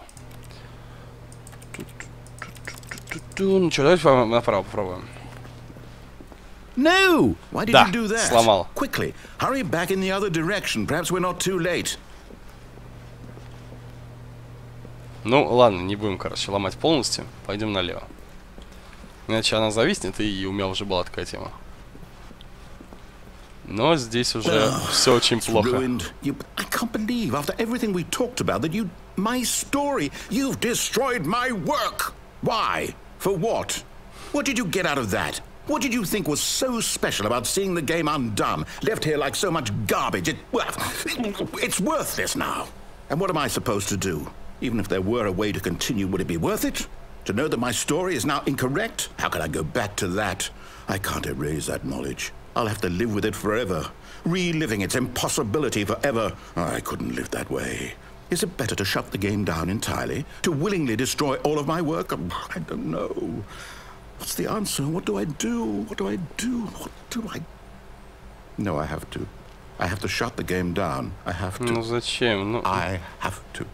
Ну что, давайте направо попробуем. No! Why did you do that? Сломал. Quickly, hurry back in the other direction. Perhaps we're not too late. Ну, ладно, не будем, короче, ломать полностью. Пойдем налево. Иначе она зависнет, и у меня уже была такая тема. Но здесь уже все очень плохо. I can't believe, after everything we talked about, that you... My story! You've destroyed my work! Why? For what? What did you get out of that? What did you think was so special about seeing the game undone, left here like so much garbage? It's worthless now. And what am I supposed to do? Even if there were a way to continue, would it be worth it? To know that my story is now incorrect? How can I go back to that? I can't erase that knowledge. I'll have to live with it forever, reliving its impossibility forever. I couldn't live that way. Is it better to shut the game down entirely? To willingly destroy all of my work? I don't know. What's the answer? What do I do? What do I do? What do I... No, I have to. I have to shut the game down. I have to. Ну зачем? Ну... I have to.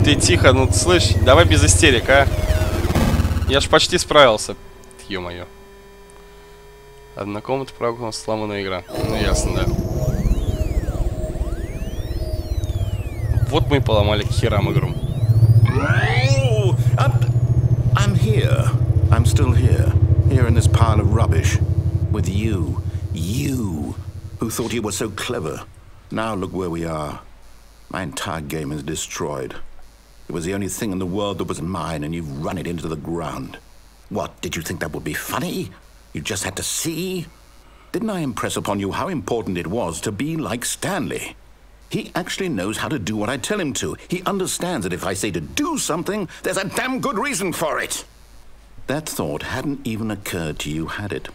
Ты тихо, ну слышь, давай без истерик, а? Я ж почти справился. Ё-моё. Одна комната, правда, сломанная игра. Ну ясно, да. Вот мы и поломали к херам игру. I'm here. I'm still here. Here in this pile of rubbish. With you. You. Who thought you were so clever. Now look where we are. My entire game is destroyed. It was the only thing in the world that was mine, and you've run it into the ground. What, did you think that would be funny? You just had to see? Didn't I impress upon you how important it was to be like Stanley? He actually knows how to do what I tell him to. He understands that if I say to do something, there's a damn good reason for it. That thought hadn't even occurred to you, had it?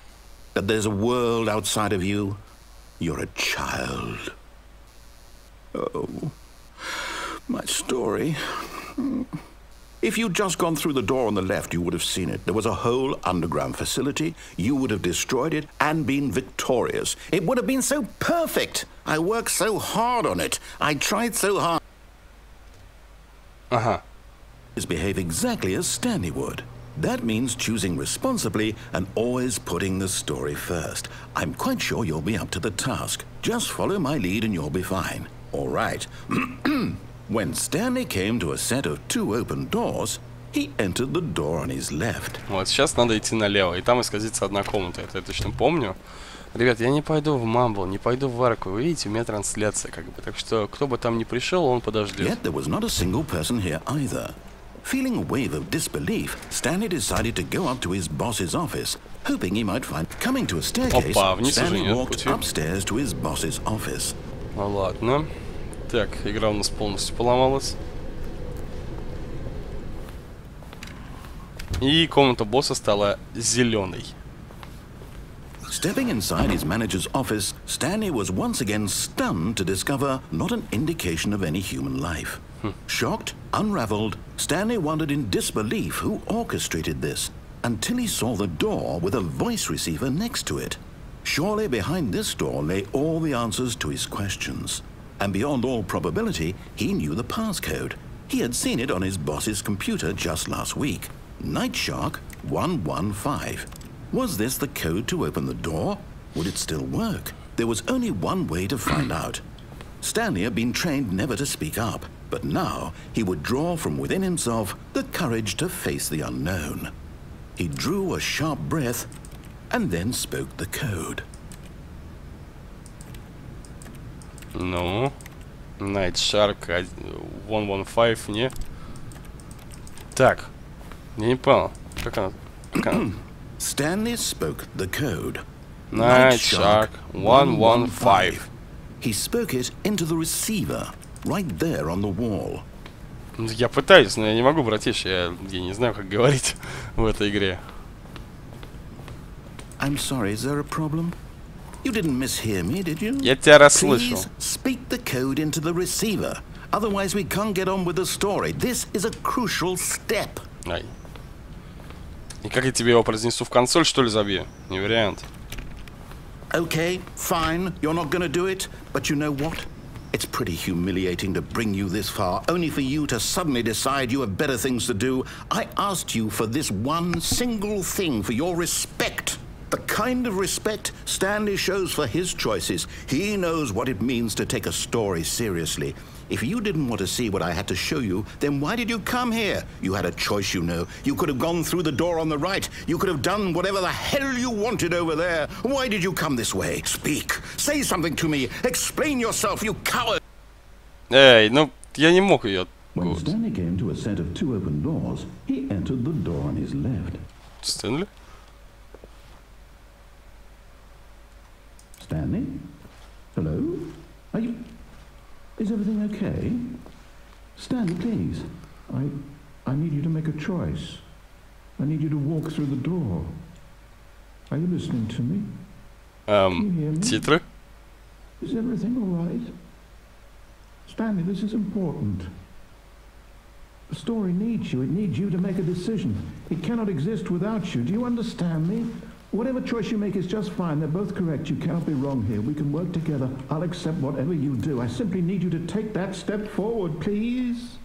That there's a world outside of you? You're a child. Oh, my story. If you'd just gone through the door on the left, you would have seen it. There was a whole underground facility. You would have destroyed it and been victorious. It would have been so perfect. I worked so hard on it. I tried so hard. Behave exactly as Stanley would. That means choosing responsibly and always putting the story first. I'm quite sure you'll be up to the task. Just follow my lead and you'll be fine. All right. When Stanley came to a set of 2 open doors, he entered the door on his left. Вот, сейчас надо идти налево, и там исказится одна комната, это я точно помню. Ребят, я не пойду в Мамбл, не пойду в Арку, вы видите, у меня трансляция как бы, так что кто бы там ни пришел, он подождет. Yet there was not a single person here either. Feeling a wave of disbelief, Stanley decided to go up to his boss's office, hoping he might find... Coming to a staircase, Stanley walked upstairs to his boss's office. Ну ладно. Так, игра у нас полностью поломалась. И комната босса стала зеленой. Stepping inside his manager's office, Stanley was once again stunned to discover not an indication of any human life. Shocked, unraveled, Stanley wondered in disbelief who orchestrated this, until he saw the door with a voice receiver next to it. Surely behind this door lay all the answers to his questions. And beyond all probability, he knew the passcode. He had seen it on his boss's computer just last week. Nightshark 115. Was this the code to open the door? Would it still work? There was only one way to find out. Stanley had been trained never to speak up, but now he would draw from within himself the courage to face the unknown. He drew a sharp breath and then spoke the code. Ну, Nightshark 115, не? Так, я не понял, как она? Stanley spoke the code. Nightshark 115. He spoke it into the receiver, right there on the wall. Я пытаюсь, но я не могу, братиш, я не знаю, как говорить в этой игре. I'm sorry, is there a problem? You didn't mishear me, did you? Я тебя расслышал. Please speak the code into the receiver. Otherwise we can't get on with the story. This is a crucial step. Ай. И как я тебе его произнесу в консоль, что ли, забью? Не вариант. Okay, fine. You're not gonna do it. But you know what? It's pretty humiliating to bring you this far, only for you to suddenly decide you have better things to do. I asked you for this one single thing, for your respect. The kind of respect Stanley shows for his choices. He knows what it means to take a story seriously. If you didn't want to see what I had to show you, then why did you come here? You had a choice, you know. You could have gone through the door on the right. You could have done whatever the hell you wanted over there. Why did you come this way? Speak. Say something to me. Explain yourself, you coward. Эй, ну, я не мог ее... When Stanley came to a set of 2 open doors, he entered the door on his left. Стэнли? Stanley? Hello? Are you... Is everything okay? Stanley, please. I need you to make a choice. I need you to walk through the door. Are you listening to me? Can you hear me? Титры? Is everything all right? Stanley, this is important. The story needs you. It needs you to make a decision. It cannot exist without you. Do you understand me? Whatever choice you make is just fine. They're both correct. You cannot be wrong here. We can work together. I'll accept whatever you do. I simply need you to take that step forward, please.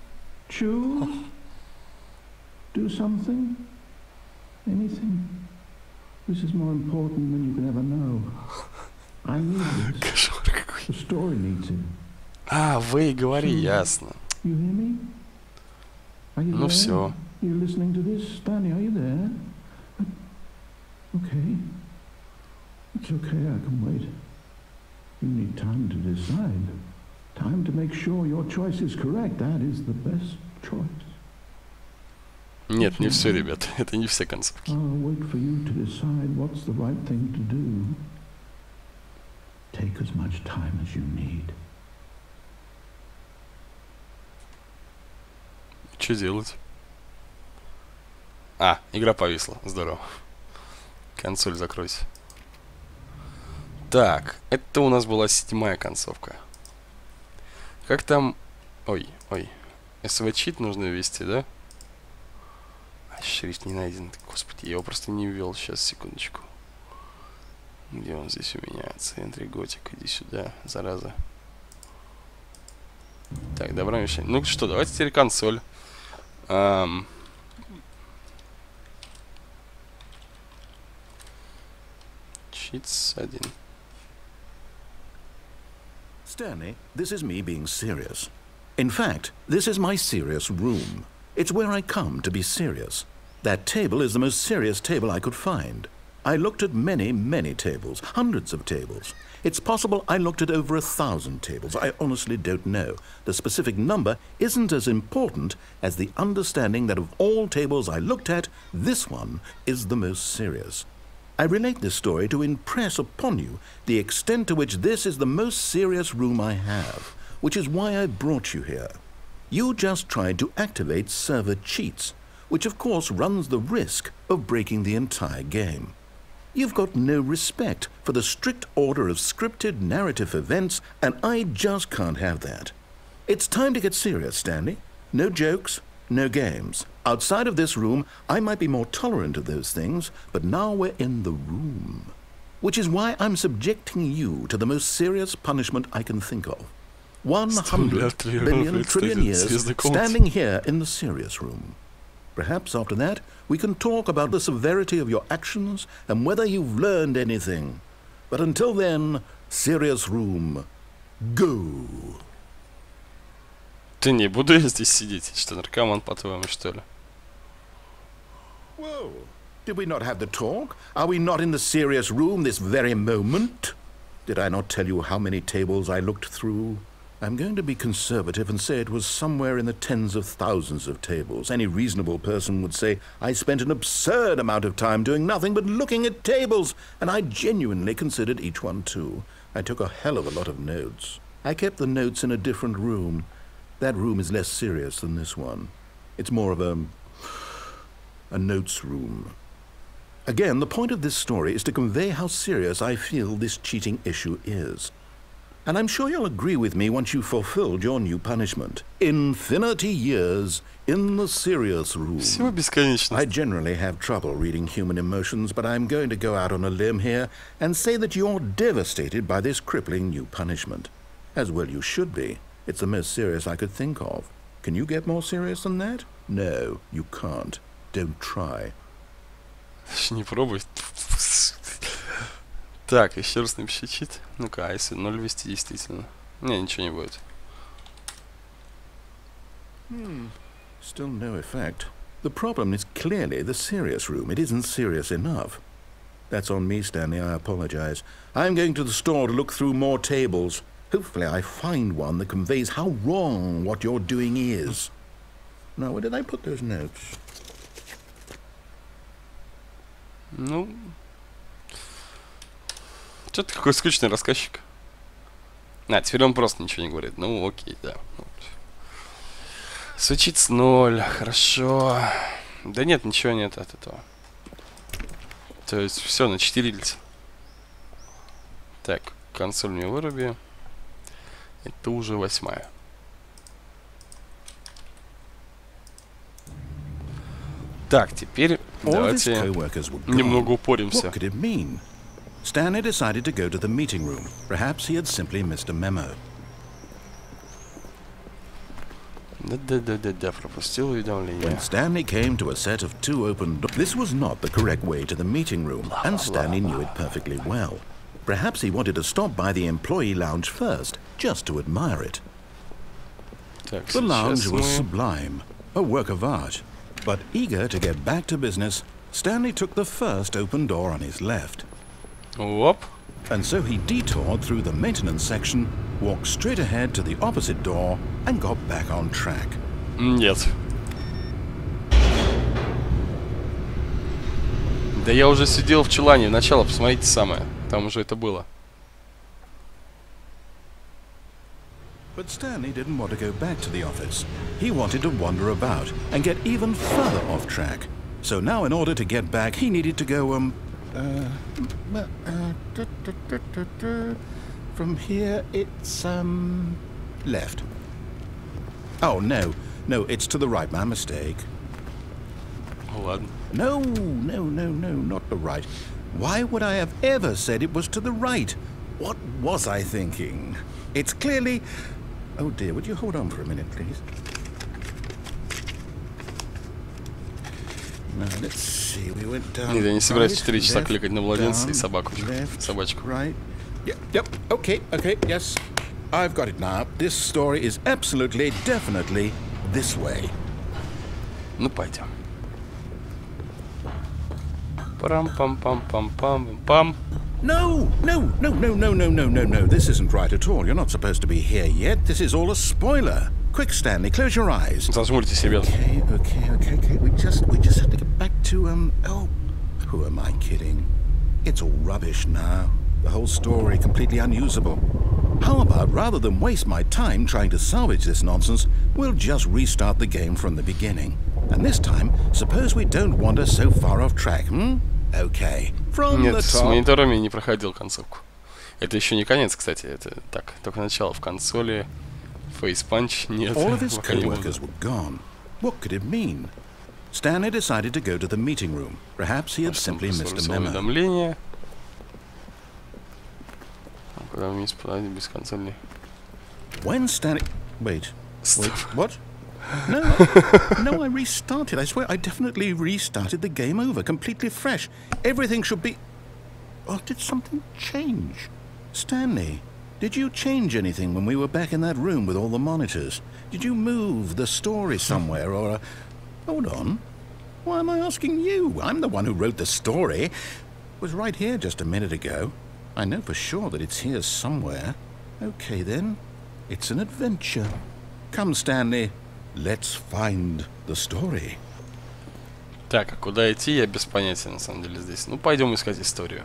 Choose. Do something. Anything. This is more important than you can ever know. I need this. The story needs it. А, вы говори, ясно. You hear me? Are you Ну there? все. You listening to this? Stanley, are you there? Okay. It's okay, I can wait. You need time to decide. Time to make sure your choice is correct. That is the best choice. Нет, не все, ребят. Это не все концовки. I'll wait for you to decide what's the right thing to do. Take as much time as you need. Что делать? А, игра повисла. Здорово. Консоль закройся. Так, это у нас была 7-я концовка. Как там... Ой, ой. СВ-чит нужно ввести, да? А, шрифт не найден. Господи, я его просто не ввел. Сейчас, секундочку. Где он здесь у меня? Центре, готик, иди сюда, зараза. Так, добро мешать. Ну что, давайте теперь консоль. Читс 1. Stanley, this is me being serious. In fact, this is my serious room. It's where I come to be serious. That table is the most serious table I could find. I looked at many, many tables, hundreds of tables. It's possible I looked at over 1,000 tables. I honestly don't know. The specific number isn't as important as the understanding that of all tables I looked at, this one is the most serious. I relate this story to impress upon you the extent to which this is the most serious room I have, which is why I brought you here. You just tried to activate server cheats, which of course runs the risk of breaking the entire game. You've got no respect for the strict order of scripted narrative events, and I just can't have that. It's time to get serious, Stanley. No jokes, no games. Outside of this room, I might be more tolerant of those things, but now we're in the room. Which is why I'm subjecting you to the most serious punishment I can think of. 100 billion trillion years standing here in the serious room. Perhaps after that, we can talk about the severity of your actions and whether you've learned anything. But until then, serious room, go. Ты не буду я здесь сидеть. Что, наркоман, по-твоему, что ли? Whoa. Did we not have the talk? Are we not in the serious room this very moment? Did I not tell you how many tables I looked through? I'm going to be conservative and say it was somewhere in the tens of thousands of tables. Any reasonable person would say I spent an absurd amount of time doing nothing but looking at tables, and I genuinely considered each one too. I took a hell of a lot of notes. I kept the notes in a different room. That room is less serious than this one. It's more of a notes room. Again, the point of this story is to convey how serious I feel this cheating issue is. And I'm sure you'll agree with me once you've fulfilled your new punishment. Infinity years in the serious room. Всего бесконечно. I generally have trouble reading human emotions, but I'm going to go out on a limb here and say that you're devastated by this crippling new punishment. As well you should be. It's the most serious I could think of. Can you get more serious than that? No, you can't. Don't try. Не пробуй. Так, еще раз напиши чит. Ну-ка, а если 0 ввести действительно? Не, ничего не будет. Still no effect. The problem is clearly the serious room. It isn't serious enough. That's on me, Stanley. I apologize. I'm going to the store to look through more tables. Hopefully I find one that conveys how wrong what you're doing is. Now, where did I put those notes? Ну... Что ты какой скучный рассказчик? А, теперь он просто ничего не говорит. Ну, окей, да. Случится 0, хорошо. Да нет, ничего нет от этого. То есть все, на 4 лица. Так, консоль мне выруби. Это уже 8-я. Так, теперь давайте немного упоримся. Stanley decided to go to the meeting room. Perhaps he had simply missed a memo. Да, пропустил уведомление. When Stanley came to a set of 2 open doors, this was not the correct way to the meeting room, and Stanley knew it perfectly well. Perhaps he wanted to stop by the employee lounge first, just to admire it. Так, the lounge was sublime, a work of art. But eager to get back to business, Stanley took the first open door on his left. Оп. And so he detoured through the maintenance section, walked straight ahead to the opposite door, and got back on track. Нет. Да я уже сидел в чулане в начало, посмотрите самое. Там уже это было. But Stanley didn't want to go back to the office. He wanted to wander about and get even further off track. So now in order to get back, he needed to go, from here, it's, left. Oh, no. No, it's to the right. My mistake. Ладно. No, not the right. Why would I have ever said it was to the right? What was I thinking? It's clearly... Oh dear, would you hold on for a minute, please? Now, let's see, we went down... Нет, я не собираюсь 4 right, часа left, кликать на младенца и down, собаку. left, Собачку. Right. Yep, okay, yes. I've got it now. This story is absolutely, definitely this way. Ну, пойдем. Парам-пам-пам-пам-пам-пам. No. This isn't right at all. You're not supposed to be here yet. This is all a spoiler. Quick, Stanley, close your eyes. Зажмурьтесь, ребят. Okay. We just have to get back to, oh, who am I kidding? It's all rubbish now. The whole story completely unusable. How about, rather than waste my time trying to salvage this nonsense, we'll just restart the game from the beginning. And this time, suppose we don't wander so far off track, Okay. From Нет, the с top. мониторами не проходил концовку. Это еще не конец, кстати. Это так, только начало. В консоли фейспанч нет. All of his Пока не co-workers буду. were gone. What could it mean? Stanley decided to go to the meeting room. Perhaps he had simply missed a memo. Уведомление. Куда вниз подойти без консоли? When Stanley... Wait, what? No, I restarted. I swear, I definitely restarted the game over, completely fresh. Everything should be... Oh, did something change? Stanley, did you change anything when we were back in that room with all the monitors? Did you move the story somewhere, or... Hold on. Why am I asking you? I'm the one who wrote the story. It was right here just a minute ago. I know for sure that it's here somewhere. Okay, then. It's an adventure. Come, Stanley. Let's find the story. Так, а куда идти, я без понятия, на самом деле, здесь. Ну, пойдем искать историю.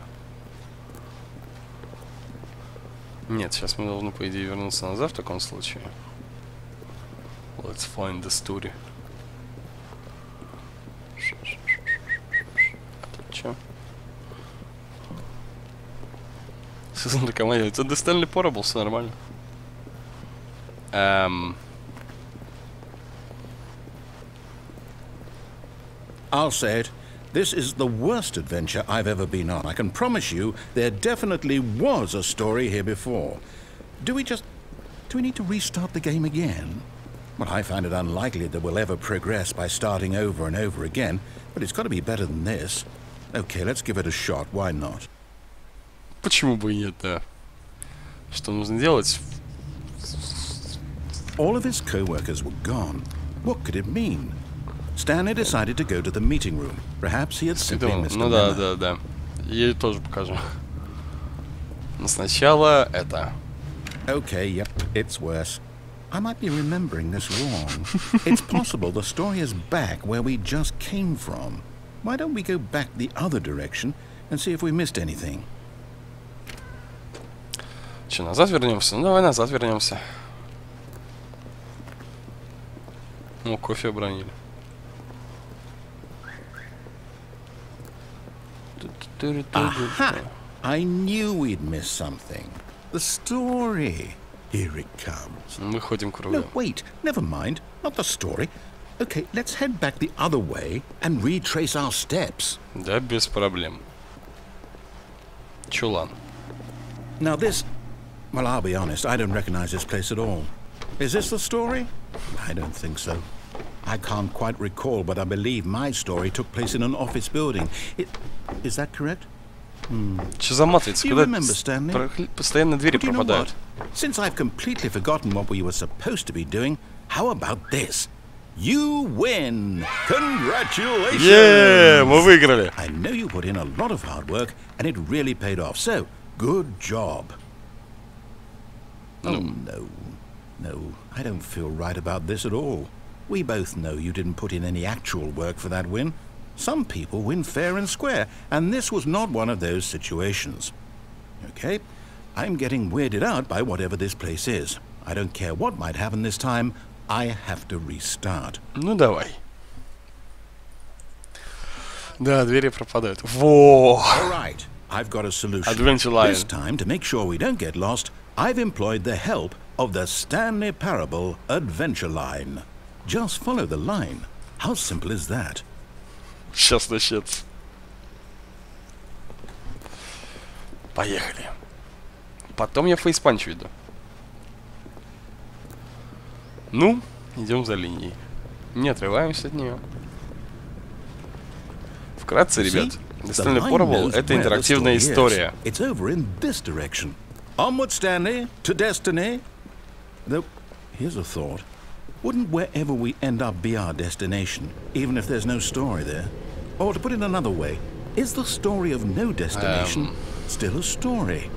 Нет, сейчас мы должны, по идее, вернуться назад в таком случае. Let's find the story. А тут чё? Сезон команде. Это Stanley Parable, все нормально. I'll say it. This is the worst adventure I've ever been on. I can promise you there definitely was a story here before. Do we need to restart the game again? Well, I find it unlikely that we'll ever progress by starting over and over again, but it's got to be better than this. Okay, let's give it a shot. Why not? Почему бы и нет, да? Что нужно делать? All of his co-workers were gone. What could it mean? Stanley decided to go to the meeting room. Perhaps he had simply missed a Ну memo. да. Ей тоже покажу. Но сначала это. Okay, yep, it's worse. I might be remembering this wrong. It's possible the story is back where we just came from. Why don't we go back the other direction and see if we missed anything? Че, назад вернемся? Ну давай назад вернемся. О, кофе обронили. Aha! I knew we'd missed something. The story. Here it comes. Мы ходим кругом. No, wait. Never mind. Not the story. Okay, let's head back the other way and retrace our steps. Да, без проблем. Чулан. Now this... Well, I'll be honest. I don't recognize this place at all. Is this the story? I don't think so. I can't quite recall, but I believe my story took place in an office building. Is that correct? Че за матрица? Do you Куда remember, Stanley? постоянно двери But you know пропадают? what? Since I've completely forgotten what we were supposed to be doing, how about this? You win! Congratulations! Yeah, мы выиграли. I know you put in a lot of hard work, and it really paid off. So, good job. Oh, no, I don't feel right about this at all. We both know you didn't put in any actual work for that win. Some people win fair and square, and this was not one of those situations. Okay, I'm getting weirded out by whatever this place is. I don't care what might happen this time. I have to restart. Ну давай. Да, двери пропадают. Во! All right, I've got a solution. Adventure line. This time, to make sure we don't get lost, I've employed the help of the Stanley Parable Adventure Line. Just follow the line. How simple is that? Сейчас начнется. Поехали. Потом я фейспанч веду. Ну, идем за линией. Не отрываемся от нее. Вкратце, ребят, Stanley Parable — это интерактивная история. It's over in this direction. Onward, Stanley, to destiny. Though, here's a thought. Wouldn't wherever we end up be our destination, even if there's no story there? Or to put it another way, is the story of no destination still a story?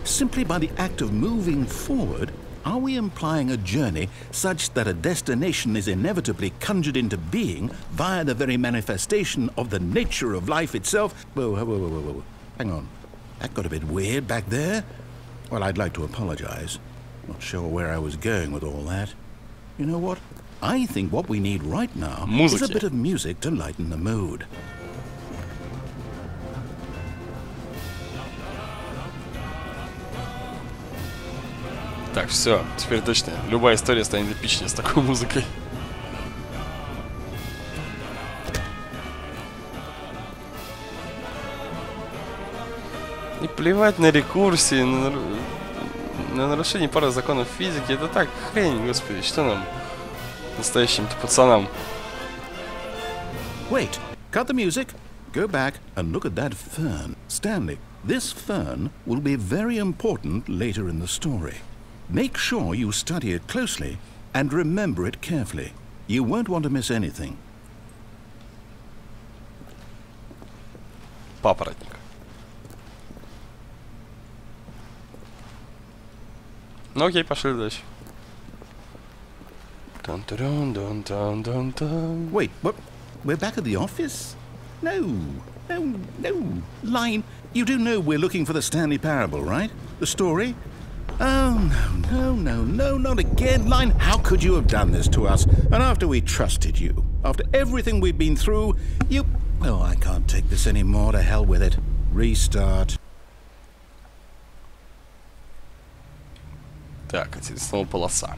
Simply by the act of moving forward, are we implying a journey such that a destination is inevitably conjured into being via the very manifestation of the nature of life itself? Whoa. Hang on. That got a bit weird back there. Well, I'd like to apologize. Not sure where I was going with all that. You know what? I think what we need right now is a bit of music to lighten the mood. Так, все, теперь точно. Любая история станет эпичнее с такой музыкой. И плевать на рекурсии, на нарушение пары законов физики. Это так, хрень, господи, что нам, настоящим-то пацанам? Wait, cut the music. Go back and look at that fern. Stanley, this fern will be very important later in the story. Make sure you study it closely and remember it carefully. You won't want to miss anything. Папоротник. Ну окей, пошли дальше. Wait, what? We're back at the office? No. Line, you do know we're looking for the Stanley Parable, right? The story? Oh, no, not again. Line, how could you have done this to us? And after we trusted you, after everything we've been through, you... Oh, I can't take this anymore. To hell with it. Restart. Так, это снова полоса.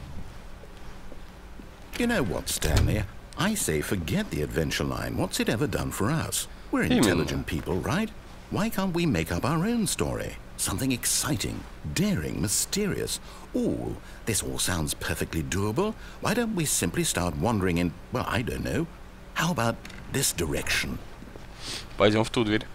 You know what, Stanley? I say forget the adventure line. What's it ever done for us? We're intelligent people, right? Why can't we make up our own story? Something exciting, daring, mysterious. Ooh, this all sounds perfectly doable. Why don't we simply start wandering in, well, I don't know. How about this direction? Пойдем в ту дверь.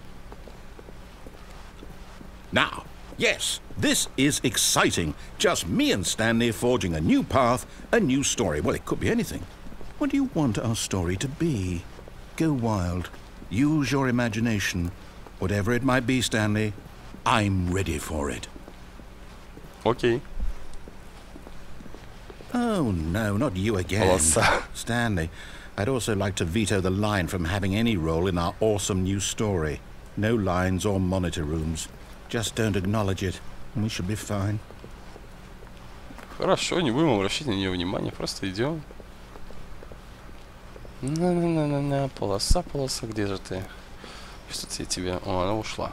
Now, yes, this is exciting. Just me and Stanley forging a new path, a new story. Well, it could be anything. What do you want our story to be? Go wild. Use your imagination. Whatever it might be, Stanley, I'm ready for it. Окей. Oh, no, not you again. Полоса. Stanley, I'd also like to veto the line from having any role in our awesome new story. No lines or monitor rooms. Just don't acknowledge it, and we should be fine. Хорошо, не будем обращать на нее внимания, просто идем. На-на-на-на-на, полоса, где же ты? Что-то я тебе... О, она ушла.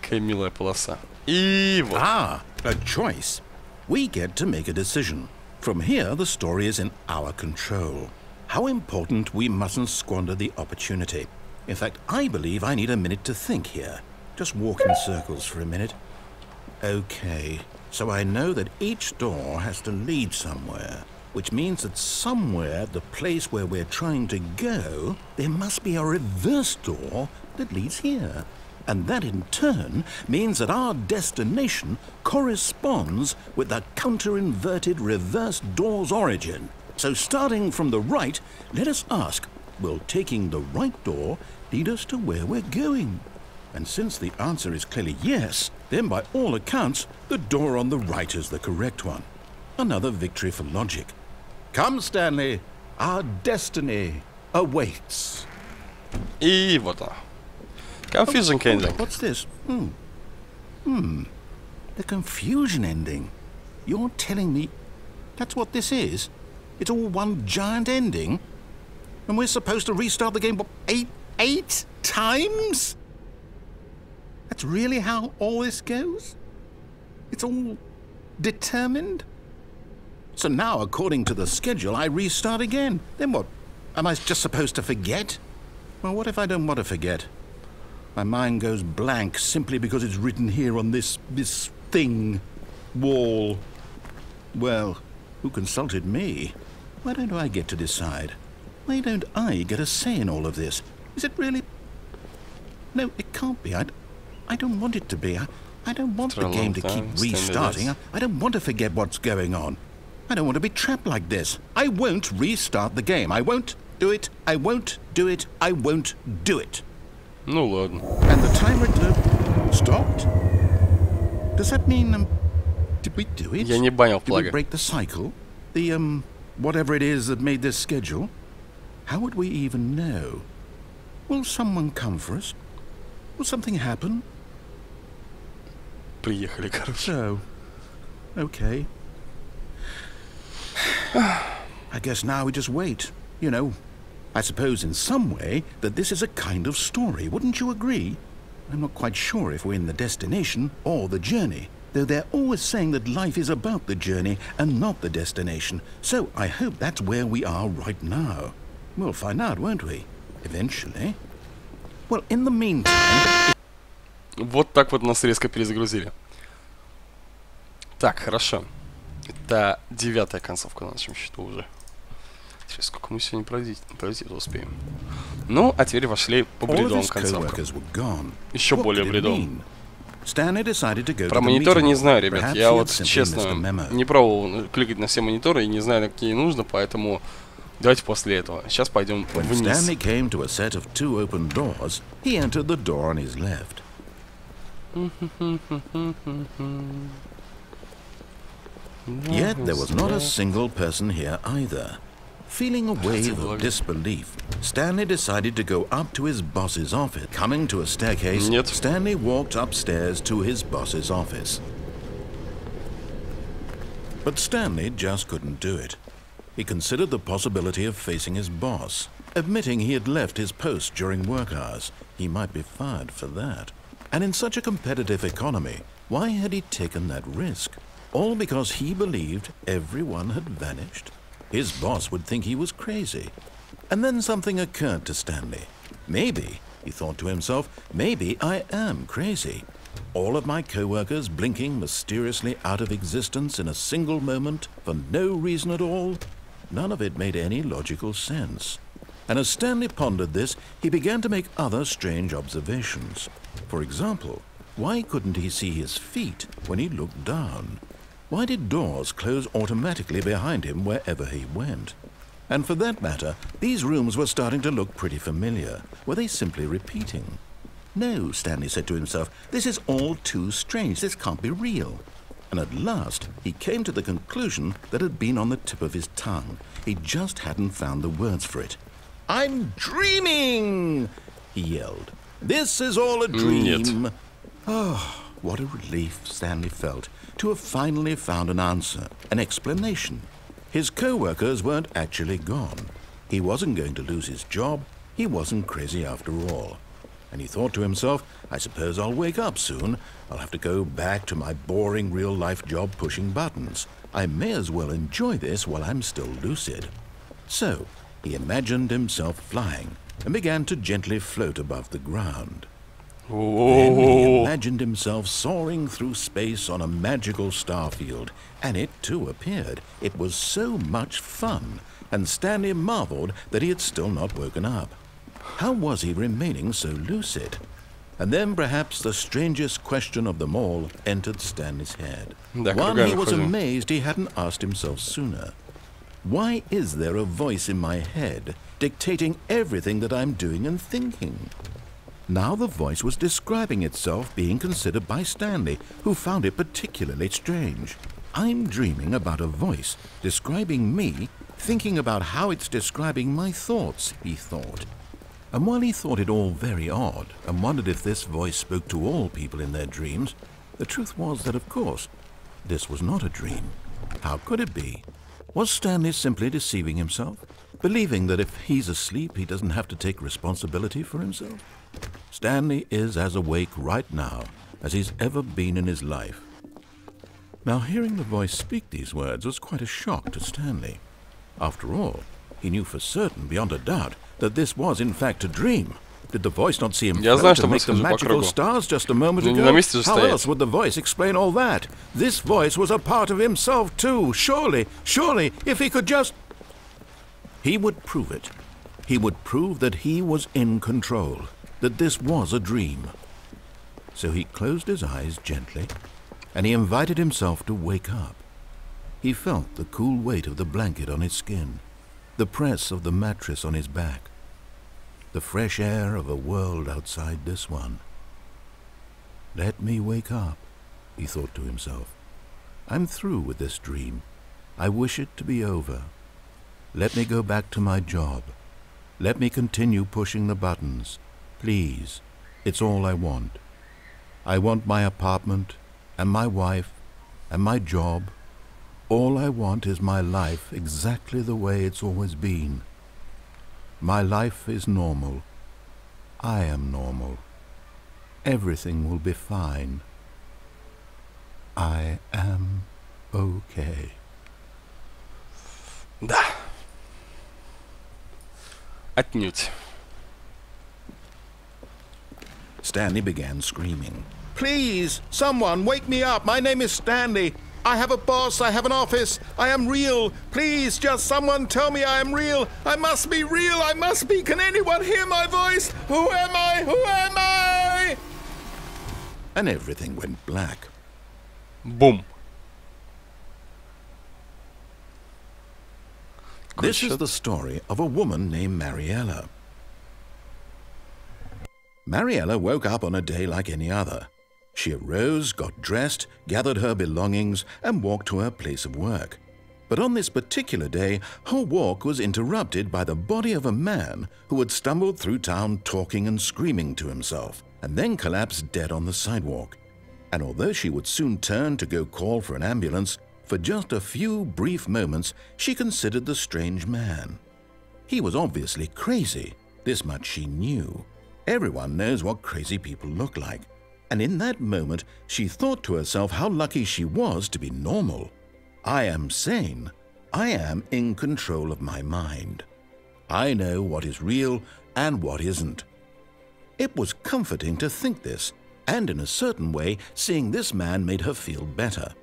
Какая милая полоса. И вот. Ah, a choice. We get to make a decision. From here, the story is in our control. How important we mustn't squander the opportunity. In fact, I believe I need a minute to think here. Just walk in circles for a minute. Okay, so I know that each door has to lead somewhere, which means that somewhere at the place where we're trying to go, there must be a reverse door that leads here. And that in turn means that our destination corresponds with the counter-inverted reverse door's origin. So starting from the right, let us ask, will taking the right door lead us to where we're going? And since the answer is clearly yes, then by all accounts, the door on the right is the correct one. Another victory for logic. Come, Stanley, our destiny awaits. И вот она. Confusion ending. What's this? The confusion ending. You're telling me that's what this is? It's all one giant ending? And we're supposed to restart the game, what, eight times? That's really how all this goes? It's all determined? So now, according to the schedule, I restart again. Then what? Am I just supposed to forget? Well, what if I don't want to forget? My mind goes blank simply because it's written here on this thing, wall. Well, who consulted me? Why don't I get to decide? Why don't I get a say in all of this? Is it really? No, it can't be. I don't want it to be. I don't want the game to keep restarting. I don't want to forget what's going on. I don't want to be trapped like this. I won't restart the game. I won't do it. I won't do it. I won't do it. Ну ладно. And the timer stopped? Does that mean, did we do it? Я не банил Did we флага. break the cycle? The, whatever it is that made this schedule? How would we even know? Will someone come for us? Will something happen? Приехали, короче. So, okay. I guess now we just wait. You know, I suppose in some way that this is a kind of story, wouldn't you agree? I'm not quite sure if we're in the destination or the journey, though they're always saying that life is about the journey and not the destination. So I hope that's where we are right now. We'll find out, won't we? Eventually. Well, in the meantime... Вот так вот нас резко перезагрузили. Так, хорошо. Это 9-я концовка на нашем счету уже. Интересно, сколько мы сегодня пройти успеем. Ну, а теперь вошли по бредовым концовкам. Еще более бредовым. Про мониторы не знаю, ребят. Я вот, честно, не пробовал кликать на все мониторы и не знаю, на какие нужно, поэтому давайте после этого. Сейчас пойдем вниз. Yet there was not a single person here either. Feeling a wave of disbelief, Stanley decided to go up to his boss's office. Coming to a staircase, Stanley walked upstairs to his boss's office. But Stanley just couldn't do it. He considered the possibility of facing his boss. Admitting he had left his post during work hours, he might be fired for that. And in such a competitive economy, why had he taken that risk? All because he believed everyone had vanished? His boss would think he was crazy. And then something occurred to Stanley. Maybe, he thought to himself, maybe I am crazy. All of my co-workers blinking mysteriously out of existence in a single moment for no reason at all? None of it made any logical sense. And as Stanley pondered this, he began to make other strange observations. For example, why couldn't he see his feet when he looked down? Why did doors close automatically behind him wherever he went? And for that matter, these rooms were starting to look pretty familiar. Were they simply repeating? No, Stanley said to himself, this is all too strange. This can't be real. And at last, he came to the conclusion that had been on the tip of his tongue. He just hadn't found the words for it. I'm dreaming! He yelled. This is all a dream. Oh, what a relief Stanley felt to have finally found an answer, an explanation. His co-workers weren't actually gone. He wasn't going to lose his job. He wasn't crazy after all. And he thought to himself, I suppose I'll wake up soon. I'll have to go back to my boring real-life job pushing buttons. I may as well enjoy this while I'm still lucid. So, he imagined himself flying and began to gently float above the ground. Then he imagined himself soaring through space on a magical star field, and it too appeared. It was so much fun, and Stanley marveled that he had still not woken up. How was he remaining so lucid? And then perhaps the strangest question of them all entered Stanley's head. One he was amazed he hadn't asked himself sooner. Why is there a voice in my head dictating everything that I'm doing and thinking? Now the voice was describing itself being considered by Stanley, who found it particularly strange. I'm dreaming about a voice describing me, thinking about how it's describing my thoughts, he thought. And while he thought it all very odd, and wondered if this voice spoke to all people in their dreams, the truth was that, of course, this was not a dream. How could it be? Was Stanley simply deceiving himself, believing that if he's asleep, he doesn't have to take responsibility for himself? Stanley is as awake right now as he's ever been in his life. Now, hearing the voice speak these words was quite a shock to Stanley. After all, he knew for certain, beyond a doubt, that this was in fact a dream. Did the voice not see him float and make the magical stars just a moment ago? How else would the voice explain all that? This voice was a part of himself too. Surely, if he could just... He would prove it. He would prove that he was in control, that this was a dream. So he closed his eyes gently, and he invited himself to wake up. He felt the cool weight of the blanket on his skin, the press of the mattress on his back, the fresh air of a world outside this one. Let me wake up, he thought to himself. I'm through with this dream. I wish it to be over. Let me go back to my job. Let me continue pushing the buttons. Please, it's all I want. I want my apartment, and my wife, and my job. All I want is my life exactly the way it's always been. My life is normal. I am normal. Everything will be fine. I am okay. Да. Отнюдь. Stanley began screaming. Please, someone, wake me up. My name is Stanley. I have a boss. I have an office. I am real. Please, just someone tell me I am real. I must be real. I must be. Can anyone hear my voice? Who am I? Who am I? And everything went black. Boom. This is the story of a woman named Mariella. Mariella woke up on a day like any other. She arose, got dressed, gathered her belongings, and walked to her place of work. But on this particular day, her walk was interrupted by the body of a man who had stumbled through town talking and screaming to himself, and then collapsed dead on the sidewalk. And although she would soon turn to go call for an ambulance, for just a few brief moments she considered the strange man. He was obviously crazy. This much she knew. Everyone knows what crazy people look like. And in that moment, she thought to herself how lucky she was to be normal. I am sane. I am in control of my mind. I know what is real and what isn't. It was comforting to think this, and in a certain way, seeing this man made her feel better.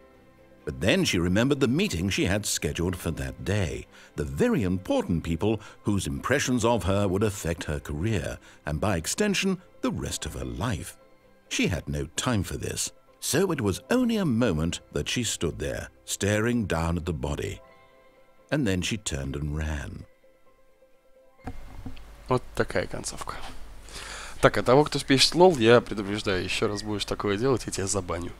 But then she remembered the meeting she had scheduled for that day, the very important people whose impressions of her would affect her career, and by extension, the rest of her life. She had no time for this, so it was only a moment that she stood there, staring down at the body. And then she turned and ran. Вот такая концовка. Так, а того, кто пишет лол, я предупреждаю, еще раз будешь такое делать, я тебя забаню.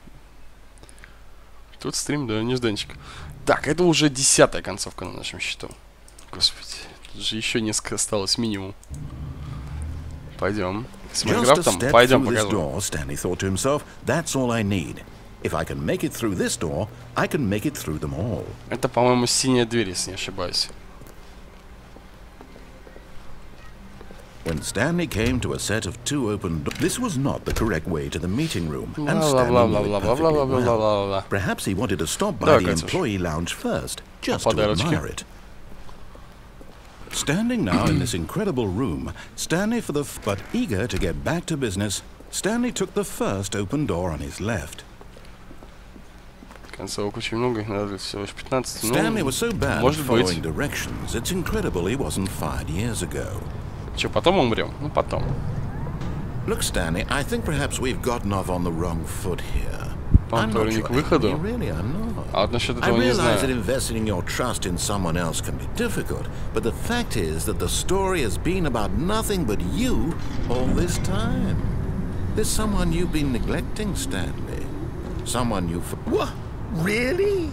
Тут стрим, да, нежданчик. Так, это уже 10-я концовка на нашем счету. Господи, тут же еще несколько осталось минимум. Пойдем. С Майнкрафтом пойдем покажем. Stanley thought to himself, that's all I need. If I can make it through this door, I can make it through them all. Это, по-моему, синяя дверь, если не ошибаюсь. When Stanley came to a set of 2 open doors, this was not the correct way to the meeting room, and Stanley knew it perfectly well. Perhaps he wanted to stop by the employee lounge first, just to admire it. Standing now in this incredible room, but eager to get back to business, Stanley took the first open door on his left. Концовок очень много, их надо всего лишь 15. Stanley was so bad at following directions, it's incredible he wasn't fired years ago. Че, потом умрем? Ну, потом. Look, Stanley, I think perhaps we've gotten off on the wrong foot here. I'm not sure. Really, I'm not. I realize that investing in your trust in someone else can be difficult, but the fact is that the story has been about nothing but you all this time. There's someone you've been neglecting, Stanley. Someone you've... What? Really?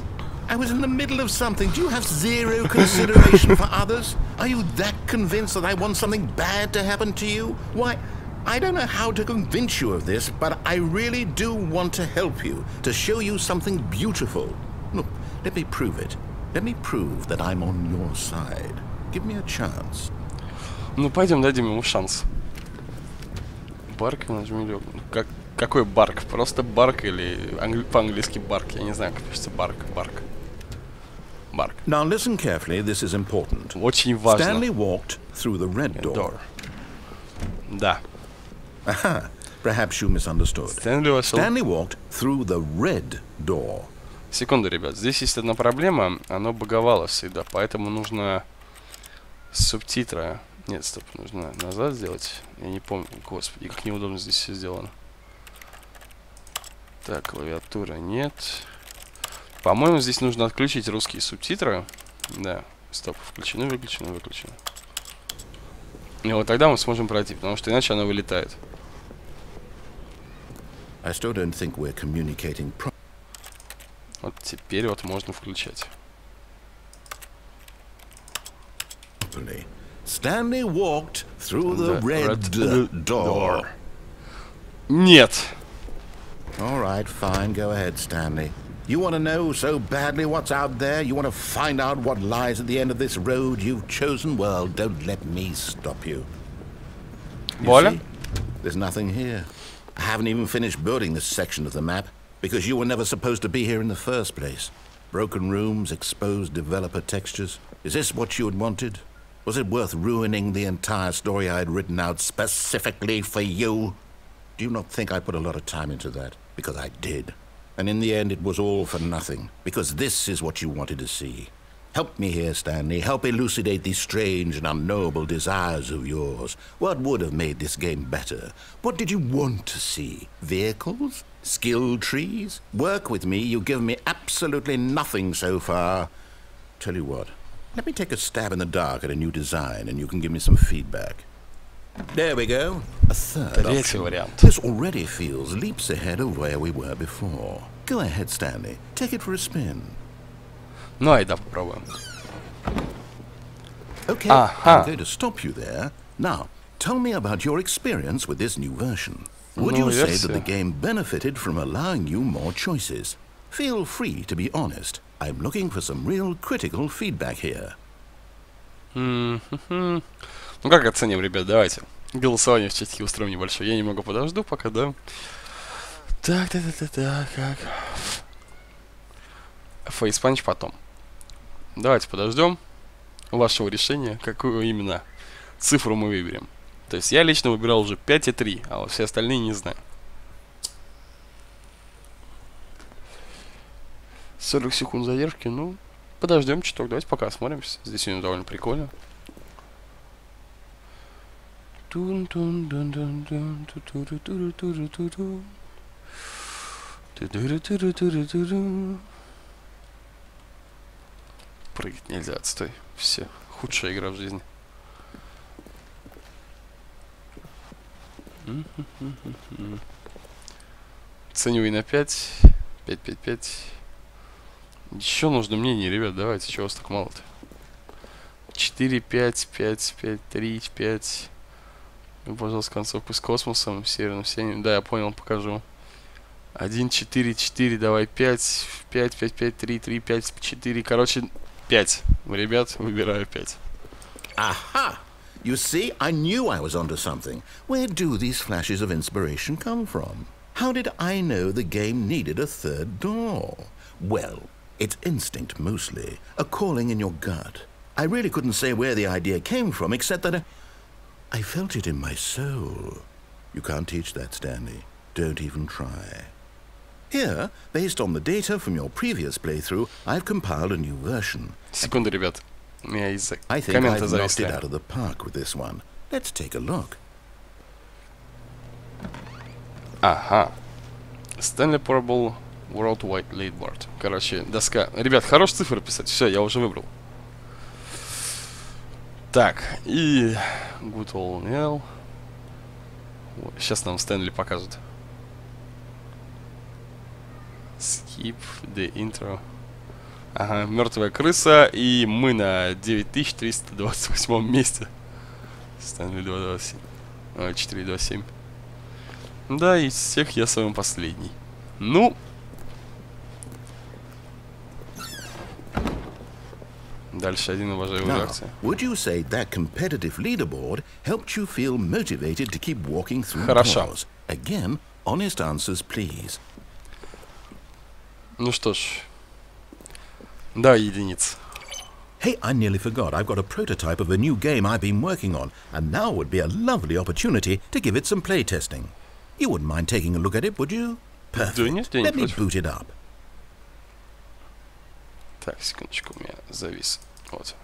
I was in the middle of something. Do you have zero consideration for others? Are you that convinced that I want something bad to happen to you? Why, I don't know how to convince you of this, but I really do want to help you, to show you something beautiful. Look, let me prove it. Let me prove that I'm on your side. Give me a chance. Ну, пойдем, дадим ему шанс. Барка нажми лёг. Какой барк? Просто барк или по-английски барк? Я не знаю, как пишется барк. Барк. Now listen carefully, this is important. Очень важно. Stanley walked through the red door. Да. Aha, perhaps you misunderstood. Stanley walked through the red door. Секунду, ребят. Здесь есть одна проблема. Оно баговало всегда, поэтому нужно субтитры. Нет, стоп, нужно назад сделать. Я не помню. Господи, как неудобно здесь все сделано. Так, клавиатура нет. По-моему, здесь нужно отключить русские субтитры. Да, стоп, включено, выключено, выключено. И вот тогда мы сможем пройти, потому что иначе оно вылетает. I still don't think we're communicating Вот теперь вот можно включать. properly. Stanley walked through the red door. Нет. All right, fine. Go ahead, Stanley. You want to know so badly what's out there? You want to find out what lies at the end of this road you've chosen? Well, don't let me stop you. You see, there's nothing here. I haven't even finished building this section of the map because you were never supposed to be here in the first place. Broken rooms, exposed developer textures. Is this what you had wanted? Was it worth ruining the entire story I had written out specifically for you? Do you not think I put a lot of time into that? Because I did. And in the end, it was all for nothing. Because this is what you wanted to see. Help me here, Stanley. Help elucidate these strange and unknowable desires of yours. What would have made this game better? What did you want to see? Vehicles? Skill trees? Work with me. You've given me absolutely nothing so far. Tell you what. Let me take a stab in the dark at a new design, and you can give me some feedback. There we go. A third option. This already feels leaps ahead of where we were before. Go ahead, Stanley. Take it for a spin. Ну, айда попробуем. Okay, I'm going to stop you there. Now, tell me about your experience with this new version. Would you say that the game benefited from allowing you more choices? Feel free to be honest. I'm looking for some real critical feedback here. Ну как оценим, ребят, давайте. Голосование в чатике устроим небольшое. Я немного подожду пока, да. Так, как. Фейспанч потом. Давайте подождем вашего решения, какую именно цифру мы выберем. То есть я лично выбирал уже 5,3, а вот все остальные не знаю. 40 секунд задержки, ну, подождем чуток, давайте пока осмотримся. Здесь сегодня довольно прикольно. Прыгать нельзя, отстой. Все, худшая игра в жизни. Оценивай на 5. 5. Еще нужно мнение, ребят, давайте, чего у вас так мало-то? 4, 5, 3, 5. Пожалуйста, концовку с космосом, северным сиянием. Да, я понял, покажу. 1, 4, 4, давай 5, 5, 3, 5, 4. Короче, 5. Ребят, выбираю 5. Aha! You see, I knew I was onto something. Where do these flashes of inspiration come from? How did I know the game needed a third door? Well, it's instinct mostly, a calling in your gut. I really couldn't say where the idea came from, except that I felt it in my soul. You can't teach that, Stanley. Don't even try. Here, based on the data from your previous playthrough, I've compiled a new version. Секунду, ребят. У меня из-за I think I've knocked it out of the park with this one. Let's take a look. Ага. Stanley Parable Worldwide Leaderboard. Короче, доска. Ребят, хорош цифры писать. Все, я уже выбрал. Так, и Good Old Nell. Сейчас нам Стэнли покажет. Skip the intro. Ага, мертвая крыса. И мы на 9328 месте. Стэнли 227. 427. Да, из всех я самый последний. Ну. Дальше один уважаемый реакция. Would you say that competitive leaderboard helped you feel motivated to keep walking through Хорошо. doors? Again, honest answers, please. Ну что ж. Да, единиц. Hey, I nearly forgot. I've got a prototype of a new game I've been working on, and now would be a lovely opportunity to give it some playtesting. You wouldn't mind taking a look at it, would you? Perfect. Да нет, я не Let me против. boot it up. Так, секундочку, у меня завис. Вот.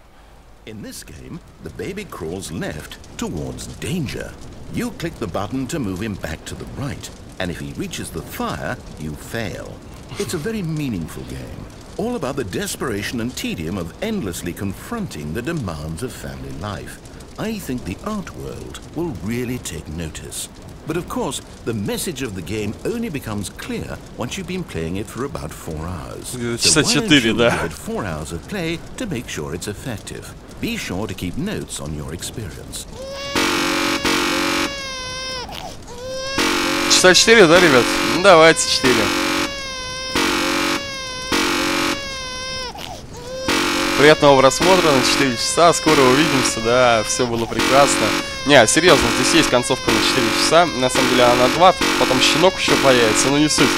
In this game, the baby crawls left towards danger. You click the button to move him back to the right, and if he reaches the fire, you fail. It's a very meaningful game, all about the desperation and tedium of endlessly confronting the demands of family life. I think the art world will really take notice. But of course, the message of the game only becomes clear once you've been playing it for about 4 hours. So why don't you give it 4 hours of play to make sure it's effective? Be sure to keep notes on your experience. Часа 4, да, ребят? Ну, давайте 4. Приятного просмотра на 4 часа. Скоро увидимся, да, все было прекрасно. Не, серьезно, здесь есть концовка на 4 часа. На самом деле она на 2, потом щенок еще появится, но не суть.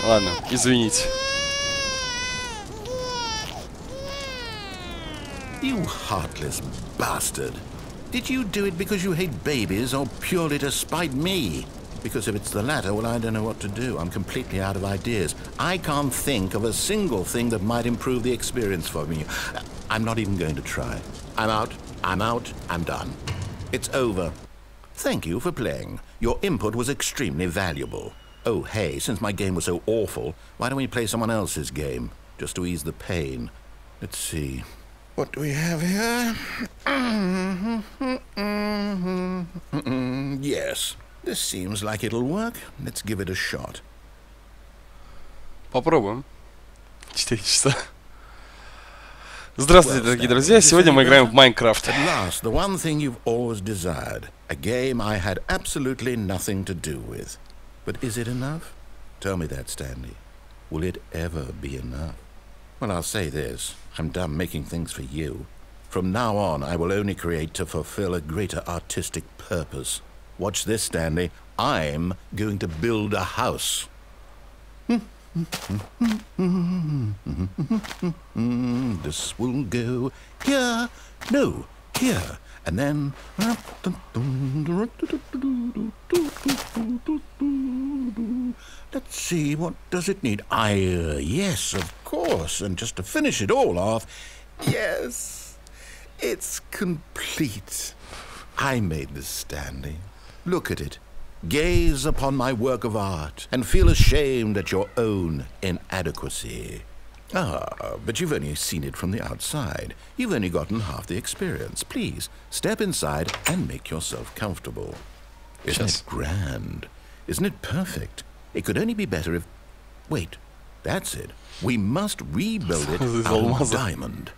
Ладно, извините. You heartless bastard. Did you do it because you hate babies or purely to spite me? Because if it's the latter, well, I don't know what to do. I'm completely out of ideas. I can't think of a single thing that might improve the experience for me. I'm not even going to try. I'm out, I'm done. It's over. Thank you for playing. Your input was extremely valuable. Oh, hey, since my game was so awful, why don't we play someone else's game? Just to ease the pain. Let's see. What do we have here? Yes. This seems like it'll work. Let's give it a shot. Попробуем. 4 часа. Здравствуйте, дорогие друзья. Сегодня мы играем в Майнкрафт. At last, the one thing you've always desired. A game I had absolutely nothing to do with. But is it enough? Tell me that, Stanley. Will it ever be enough? Well, I'll say this. I'm done making things for you. From now on, I will only create to fulfill a greater artistic purpose. Watch this, Stanley. I'm going to build a house. This will go here. No, here. And then... Let's see, what does it need? Yes, of course. And just to finish it all off... Yes, it's complete. I made this, Stanley. Look at it. Gaze upon my work of art and feel ashamed at your own inadequacy. Ah, but you've only seen it from the outside. You've only gotten half the experience. Please, step inside and make yourself comfortable. Isn't it grand? Isn't it perfect? It could only be better if... Wait, that's it. We must rebuild it out of diamond.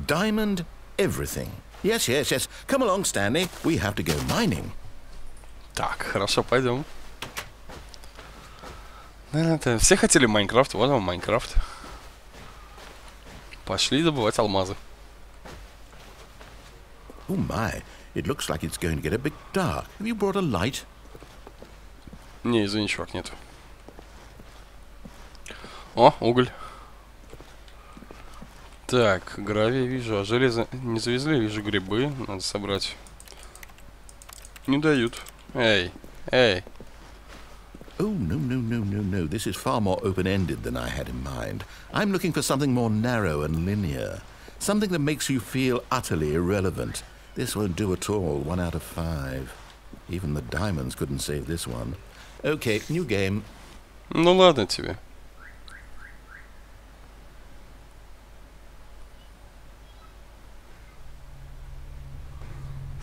Diamond everything. Yes, yes, yes. Come along, Stanley. We have to go mining. Так, хорошо, пойдем. Все хотели Майнкрафт, вот вам Майнкрафт. Пошли добывать алмазы. Oh my, it looks like it's going to get a bit dark. Have you brought a light? Не, извини, чувак, нет. О, уголь. Так, гравий вижу, а железо не завезли, вижу грибы, надо собрать. Не дают. Эй, эй. Oh, no. This is far more open-ended than I had in mind. I'm looking for something more narrow and linear. Something that makes you feel utterly irrelevant. This won't do at all. 1 out of 5. Even the diamonds couldn't save this one. Okay, new game. Ну ладно тебе.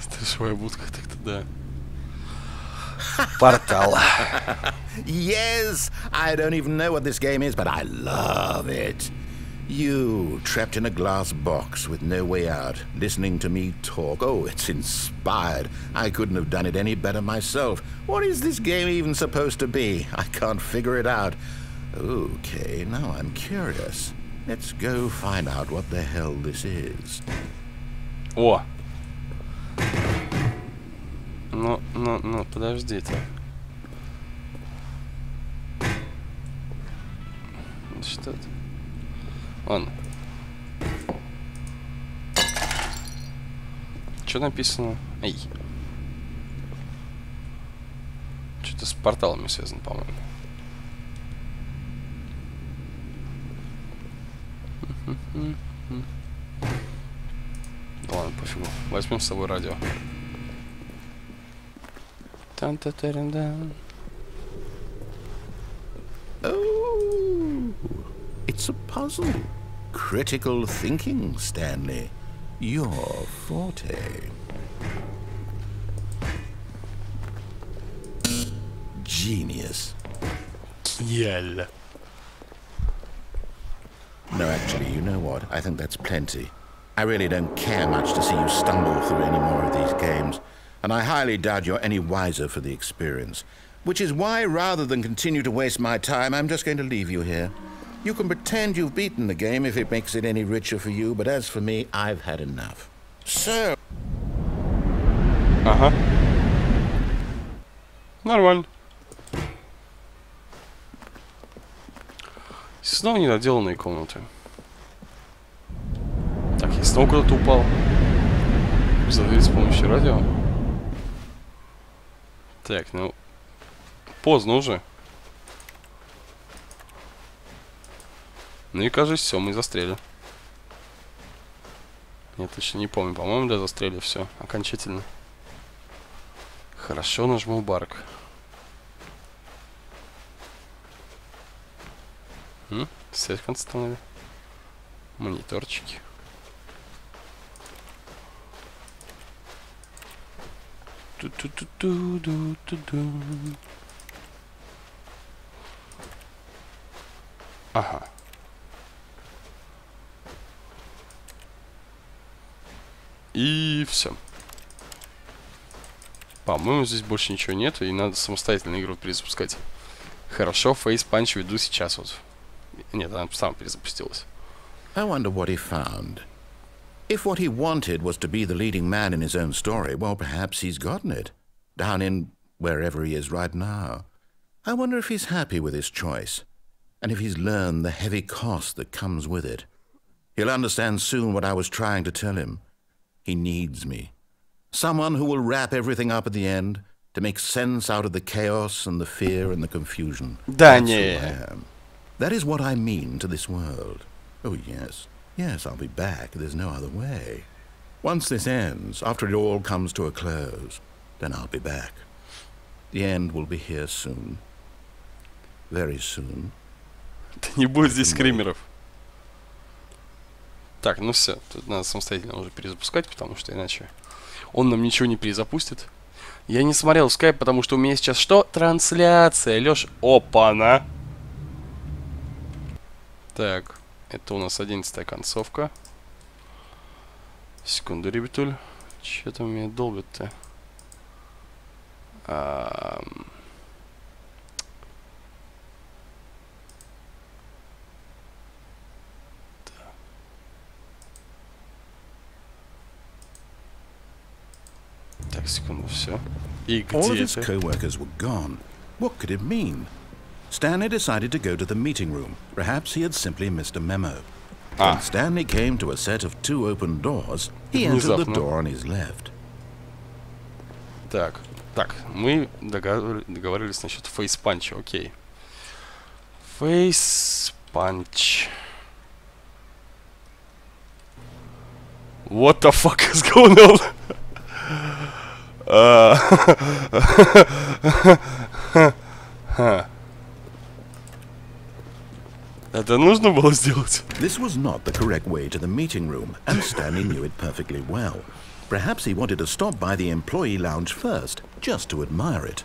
Стресовая будка, так-то да. Портал. Yes! I don't even know what this game is, but I love it. You, trapped in a glass box with no way out, listening to me talk. Oh, it's inspired. I couldn't have done it any better myself. What is this game even supposed to be? I can't figure it out. Okay, now I'm curious. Let's go find out what the hell this is. О! Ну, подождите. Что это? Ладно. Что написано? Эй. Что-то с порталами связано, по-моему. Ладно, пофигу. Возьмем с собой радио. Oh, it's a puzzle. Critical thinking, Stanley. Your forte. Genius. Гениально. No, actually, you know what? I think that's plenty. I really don't care much to see you stumble through any more of these games, and I highly doubt you're any wiser for the experience. Which is why, rather than continue to waste my time, I'm just going to leave you here. You can pretend you've beaten the game if it makes it any richer for you, but as for me, I've had enough. So... Ага. Нормально. Снова недоделанные комнаты. Так, я снова куда-то упал. Задвинуть с помощью радио. Так, ну... Поздно уже. Ну и кажется, все, мы застряли. Я точно не помню. По-моему, да, застряли все. Окончательно. Хорошо, нажму барк. Свет константный. Мониторчики. Ага. И все. По-моему, здесь больше ничего нет, и надо самостоятельно игру перезапускать. Хорошо, фейс-панч веду сейчас вот. Нет, она сама перезапустилась. I wonder what he found. If what he wanted was to be the leading man in his own story, well, perhaps he's gotten it. Down in wherever he is right now. I wonder if he's happy with his choice. And if he's learned the heavy cost that comes with it. He'll understand soon what I was trying to tell him. He needs me. Someone who will wrap everything up at the end to make sense out of the chaos and the fear and the confusion. That's who I am. That is what I mean to this world. Oh, yes. Yes, I'll be back. There's no other way. Once this ends, after it all comes to a close, then I'll be back. The end will be here soon. Very soon. Не будет здесь скримеров. Так, ну все. Тут надо самостоятельно уже перезапускать, потому что иначе он нам ничего не перезапустит. Я не смотрел скайп, потому что у меня сейчас что? Трансляция, Лёш. Опа-на! Так, это у нас 11-я концовка. Секунду, ребятуль. Че там меня долбит-то? Так, секунду, все. И All of где his это? co-workers were gone. What could it mean? Stanley decided to go to the meeting room. Perhaps he had simply missed a memo. When Stanley came to a set of 2 open doors, he entered the door on his left. Так, мы договаривались насчет фейс-панча, окей. Фейс-панч. What the fuck is going on? Это нужно было сделать? This was not the correct way to the meeting room, and Stanley knew it perfectly well. Perhaps he wanted to stop by the employee lounge first, just to admire it.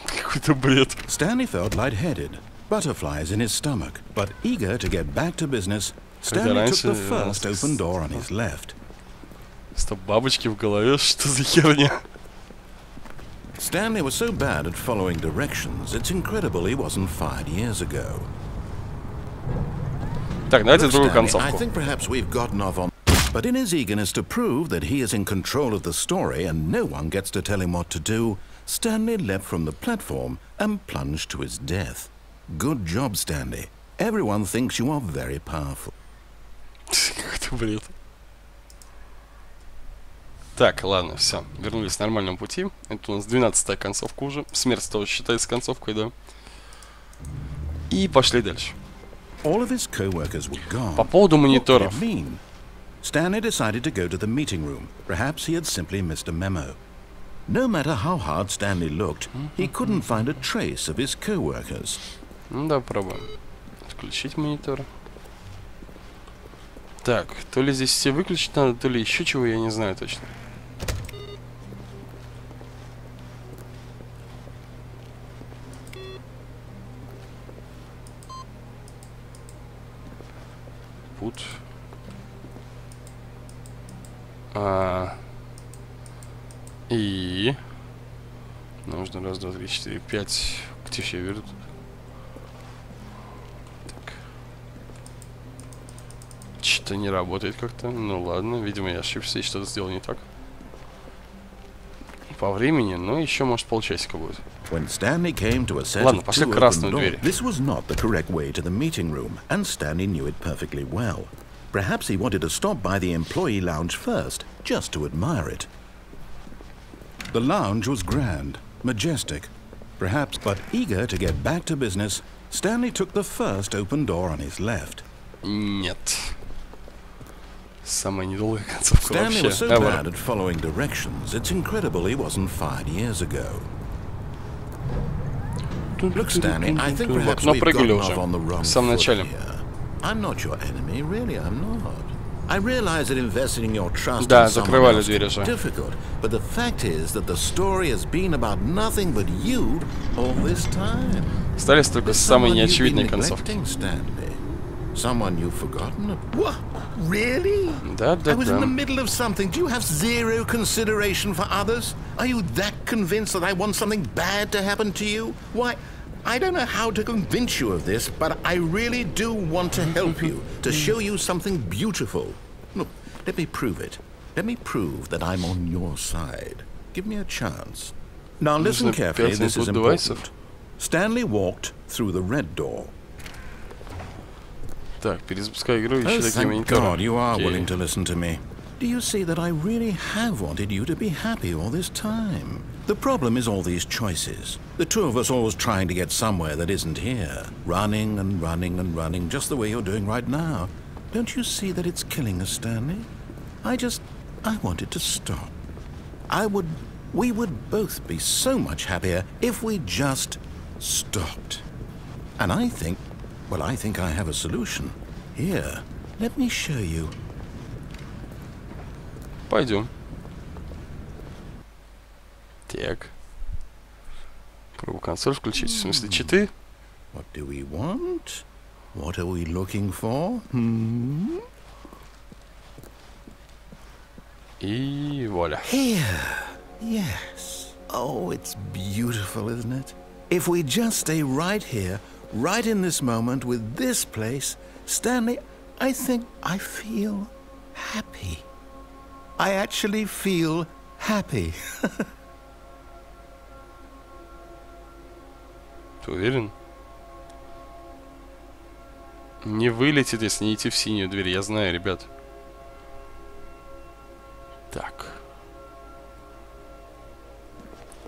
Какой-то бред. Stanley felt lightheaded, butterflies in his stomach, but eager to get back to business, Stanley took the first open door on his left. Стоп, бабочки в голове, что за херня? Stanley was so bad at following directions, it's incredible he wasn't fired years ago. Так, давайте Look, другую Stanley, I концовку. think perhaps we've gotten off on... But in his eagerness to prove that he is in control of the story and no one gets to tell him what to do, Stanley leapt from the platform and plunged to his death. Good job, Stanley. Everyone thinks you are very powerful. Какой-то бред. Так, ладно, все. Вернулись к нормальному пути. Это у нас 12-я концовка уже. Смерть тоже считается концовкой, да. И пошли дальше. По поводу мониторов. Stanley decided to go to the meeting room. Perhaps he had simply missed a memo. No matter how hard Stanley looked, he couldn't find a trace of his co-workers. Ну да, пробуем. Включить монитор. Так, то ли здесь все выключить надо, то ли еще чего, я не знаю точно. Пут. И нужно раз, два, три, четыре, пять. Где я верю тут? Так. Что-то не работает как-то. Ну ладно, видимо я ошибся и что-то сделал не так. По времени, но еще может полчасика будет. Ладно, пошли к красной двери. This was not the correct way to the meeting room, and Stanley knew it perfectly well. Perhaps he wanted to stop by the employee lounge first, just to admire it. The lounge was grand, majestic, perhaps, but eager to get back to business, Stanley took the first open door on his left. Нет. Самая недолгая концовка Stanley вообще. was so bad at following directions, it's incredible he wasn't fired years ago. Look, Stanley, I think perhaps we've gotten off on the wrong foot here. I'm not your enemy, really, I'm not. I realize that investing in your trust in someone else is difficult, but the fact is that the story has been about nothing but you all this time. Остались только самые неочевидные концовки. Someone you've forgotten? What? Really? Да. I was in the middle of something. Do you have zero consideration for others? Are you that convinced that I want something bad to happen to you? Why, I don't know how to convince you of this, but I really do want to help you, to show you something beautiful. Look, let me prove it. Let me prove that I'm on your side. Give me a chance. Now listen carefully, this is important. Stanley walked through the red door. Так, перезапускай игру, ищи такие Thank мониторы. God you are willing to listen to me. Do you see that I really have wanted you to be happy all this time? The problem is all these choices. The two of us always trying to get somewhere that isn't here. Running and running and running, just the way you're doing right now. Don't you see that it's killing us, Stanley? I want it to stop. We would both be so much happier if we just stopped. And I think I have a solution. Here, let me show you. Пойдем. Так. Пробую консоль включить. В смысле, читы? What do we want? What are we looking for? И вуаля. Here. Yes. Oh, it's beautiful, isn't it? If we just stay right here, right in this moment with this place, Stanley, I think I feel happy. I actually feel happy. Ты уверен? Не вылетит, если не идти в синюю дверь. Я знаю, ребят. Так.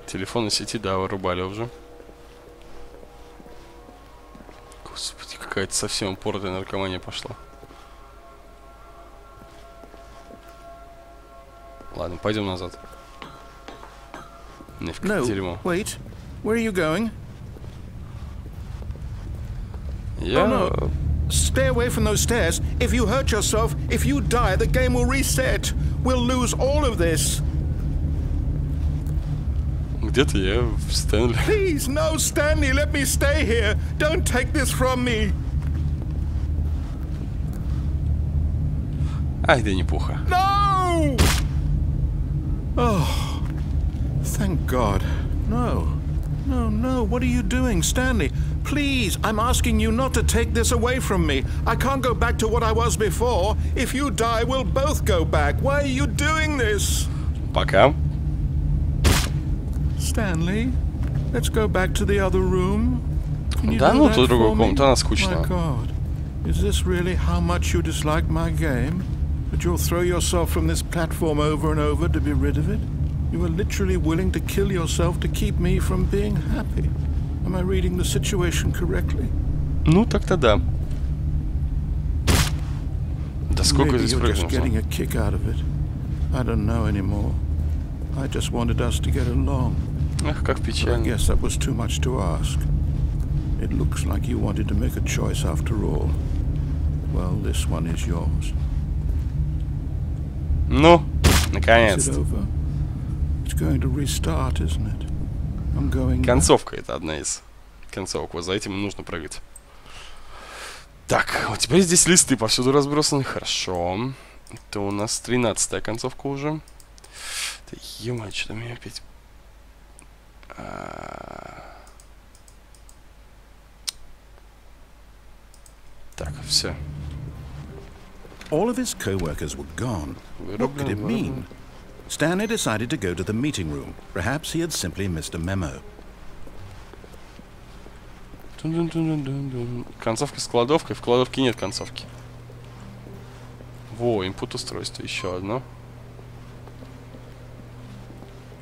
Телефон на сети, да, вырубали уже. Господи, какая-то совсем упоротая наркомания пошла. Ладно, пойдем назад. No, wait. Where are you going? Я... Oh, no. Stay away from those stairs. If you hurt yourself, if you die, the game will reset. We'll lose all of this. Где-то я в Стэнли. Please, no, Stanley, let me stay here. Don't take this from me. Ай, да не пуха. No! Oh, thank God. No. No, no, what are you doing, Stanley? Please, I'm asking you not to take this away from me. I can't go back to what I was before. If you die, we'll both go back. Why are you doing this? Пока. Stanley, let's go back to the other room. Да ну, тут другую комнату, она скучная. Is this really how much you dislike my game? That you'll throw yourself from this platform over and over to be rid of it? You were literally willing to kill yourself to keep me from being happy. Am I reading the situation correctly? Ну, так-то да. Да сколько Maybe здесь you're just getting прыгнул? a kick out of it. I don't know anymore. I just wanted us to get along. Ах, как But I печально. guess that was too much to ask. It looks like you wanted to make a choice after all. Well, this one is yours. Ну, Is it наконец-то. over? It's going to restart, isn't it? I'm going. Концовка это одна из концовок. Вот за этим и нужно прыгать. Так, вот теперь здесь листы повсюду разбросаны. Хорошо. Это у нас 13-я концовка уже. Да ё-моё, что-то меня опять... Так, все. All of his co-workers were gone. What could it mean? Stanley decided to go to the meeting room. Perhaps he had simply missed a memo. Концовка с кладовкой. В кладовке нет концовки. Во, инпут устройство. Еще одно.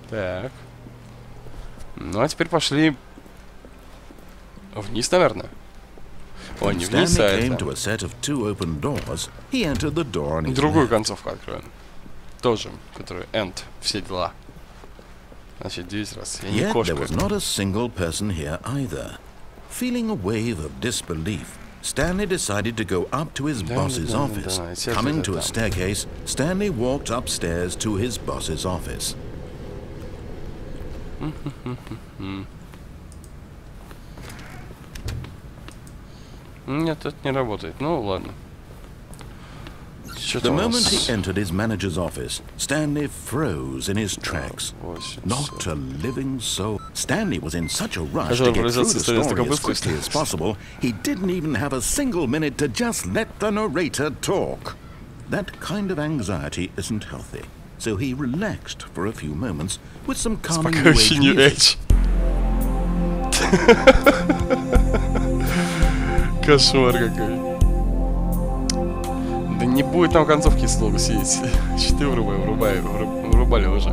Так. Ну, а теперь пошли вниз, наверное. О, не вниз, а это. Другую концовку откроем. Тоже, которая end, все дела. Значит, 9 раз. Я не кошка. Feeling a wave of disbelief, Stanley decided to go up to his boss's office. Coming to a staircase, Stanley walked upstairs to his boss's office. Нет, это не работает. Ну, ладно. The moment he entered his manager's office, Stanley froze in his tracks. Not a living soul. Stanley was in such a rush to get through the story as quickly as possible, he didn't even have a single minute to just let the narrator talk. That kind of anxiety isn't healthy, so he relaxed for a few moments with some calming new age music. Кошмар какой. Да не будет там концовки долго сидеть. Щиты врубали уже.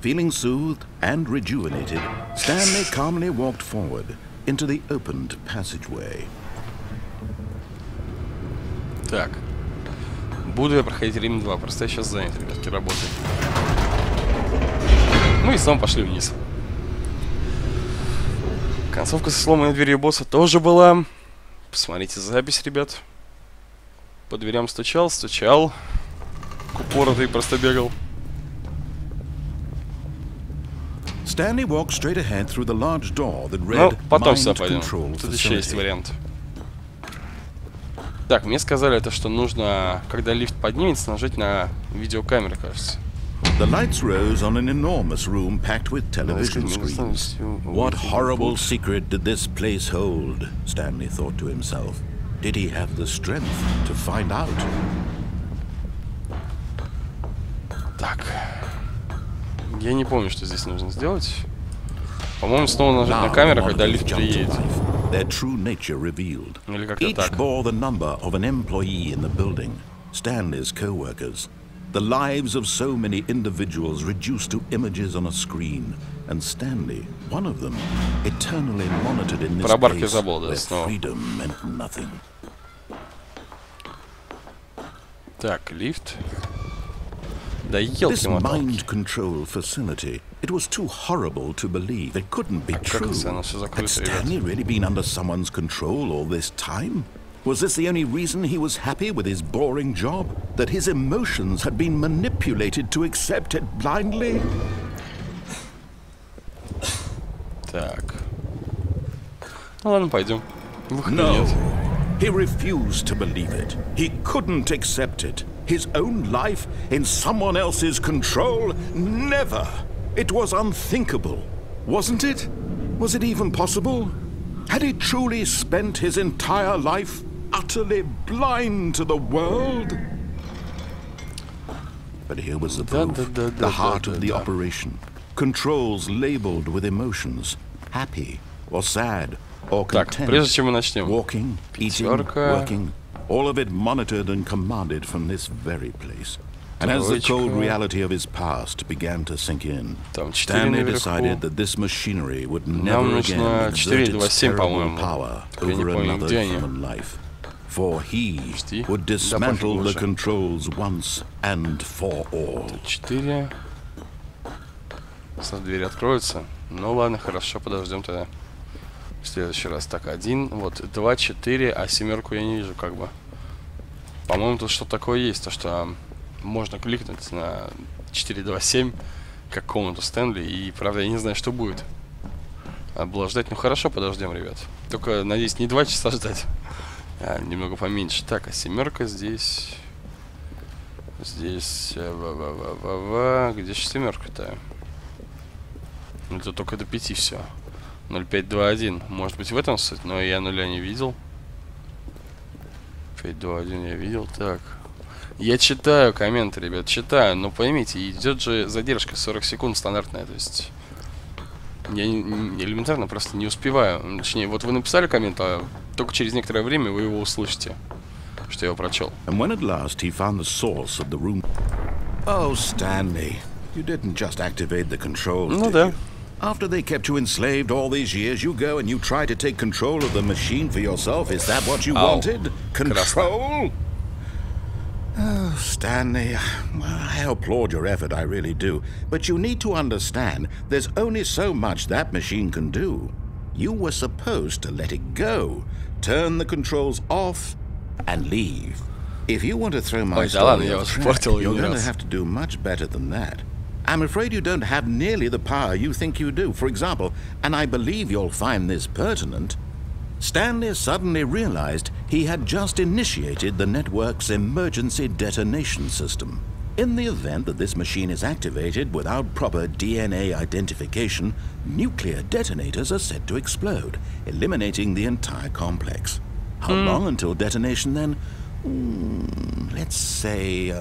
Feeling soothed and rejuvenated, Stanley calmly walked forward into the opened passageway. Так. Буду я проходить Рим 2. Просто я сейчас занят, ребятки, работой. Ну и снова пошли вниз. Концовка со сломанной дверью босса тоже была. Посмотрите запись, ребят. По дверям стучал. Упоротый просто бегал. Stanley walked straight ahead through the large door that read потом сюда пойдем. Control Тут еще есть Facility. вариант. Так, мне сказали это, что нужно, когда лифт поднимется, нажать на видеокамеру, кажется. The lights rose on an enormous room packed with television screens. What horrible secret did this place hold? Stanley thought to himself. Did he have the strength to find out? Так. Я не помню, что здесь нужно сделать. По-моему, снова нажать на камеру, когда лифт приедет. Their true nature revealed. Или как-то Each так. bore the number of an employee in the building. Stanley's co-workers. The lives of so many individuals reduced to images on a screen. And Stanley, one of them, eternally monitored in this place where freedom meant nothing. Так, лифт. Да This mind control facility, it was too horrible to believe. It couldn't be true. Had Stanley really been under someone's control all this time? Was this the only reason he was happy with his boring job? That his emotions had been manipulated to accept it blindly? Так. Ну ладно, пойдем. No. He refused to believe it. He couldn't accept it. His own life in someone else's control? Never. It was unthinkable. Wasn't it? Was it even possible? Had he truly spent his entire life utterly blind to the world? But here was the proof, the heart of the operation. Controls labeled with emotions, happy or sad or Так, прежде чем мы начнем. walking, eating, Пятерка. working, all of it monitored and commanded from this very place. And as the cold reality of his past began to sink in, Там 4 Stanley наверху. decided that this machinery would Нам never нужно again 4, exert 2, its 7, terrible по-моему. power Я не over помню, another где они. human life. For he Почти. would Да, dismantle пофиг the уже. controls once and for all. 4. Сейчас двери откроются. Ну ладно, хорошо, подождем тогда. В следующий раз. Так, 1, вот, 2, 4, а 7 я не вижу, как бы. По-моему, тут что-то такое есть, то что можно кликнуть на 4, 2, 7, как комнату Стэнли, и, правда, я не знаю, что будет. Надо было ждать. Ну хорошо, подождем, ребят. Только, надеюсь, не 2 часа ждать, а немного поменьше. Так, а 7 здесь... Здесь... Где же 7-то? Это только до 5 все. 0521. Может быть, в этом суть, но я 0 не видел. 521 я видел. Так. Я читаю комменты, ребят, читаю. Но поймите, идет же задержка 40 секунд стандартная. То есть я элементарно просто не успеваю. Точнее, вот вы написали коммент, а только через некоторое время вы его услышите, что я его прочел. And when at last he found the source of the room... Oh, Stanley, you didn't just activate the controls, Ну did да. you? After they kept you enslaved all these years, you go and you try to take control of the machine for yourself. Is that what you wanted? Control? Oh, Stanley, I applaud your effort, I really do. But you need to understand, there's only so much that machine can do. You were supposed to let it go, turn the controls off, and leave. If you want to throw my story off track, you're going to have to do much better than that. I'm afraid you don't have nearly the power you think you do. For example, and I believe you'll find this pertinent, Stanley suddenly realized he had just initiated the network's emergency detonation system. In the event that this machine is activated without proper DNA identification, nuclear detonators are said to explode, eliminating the entire complex. How long until detonation then? Let's say,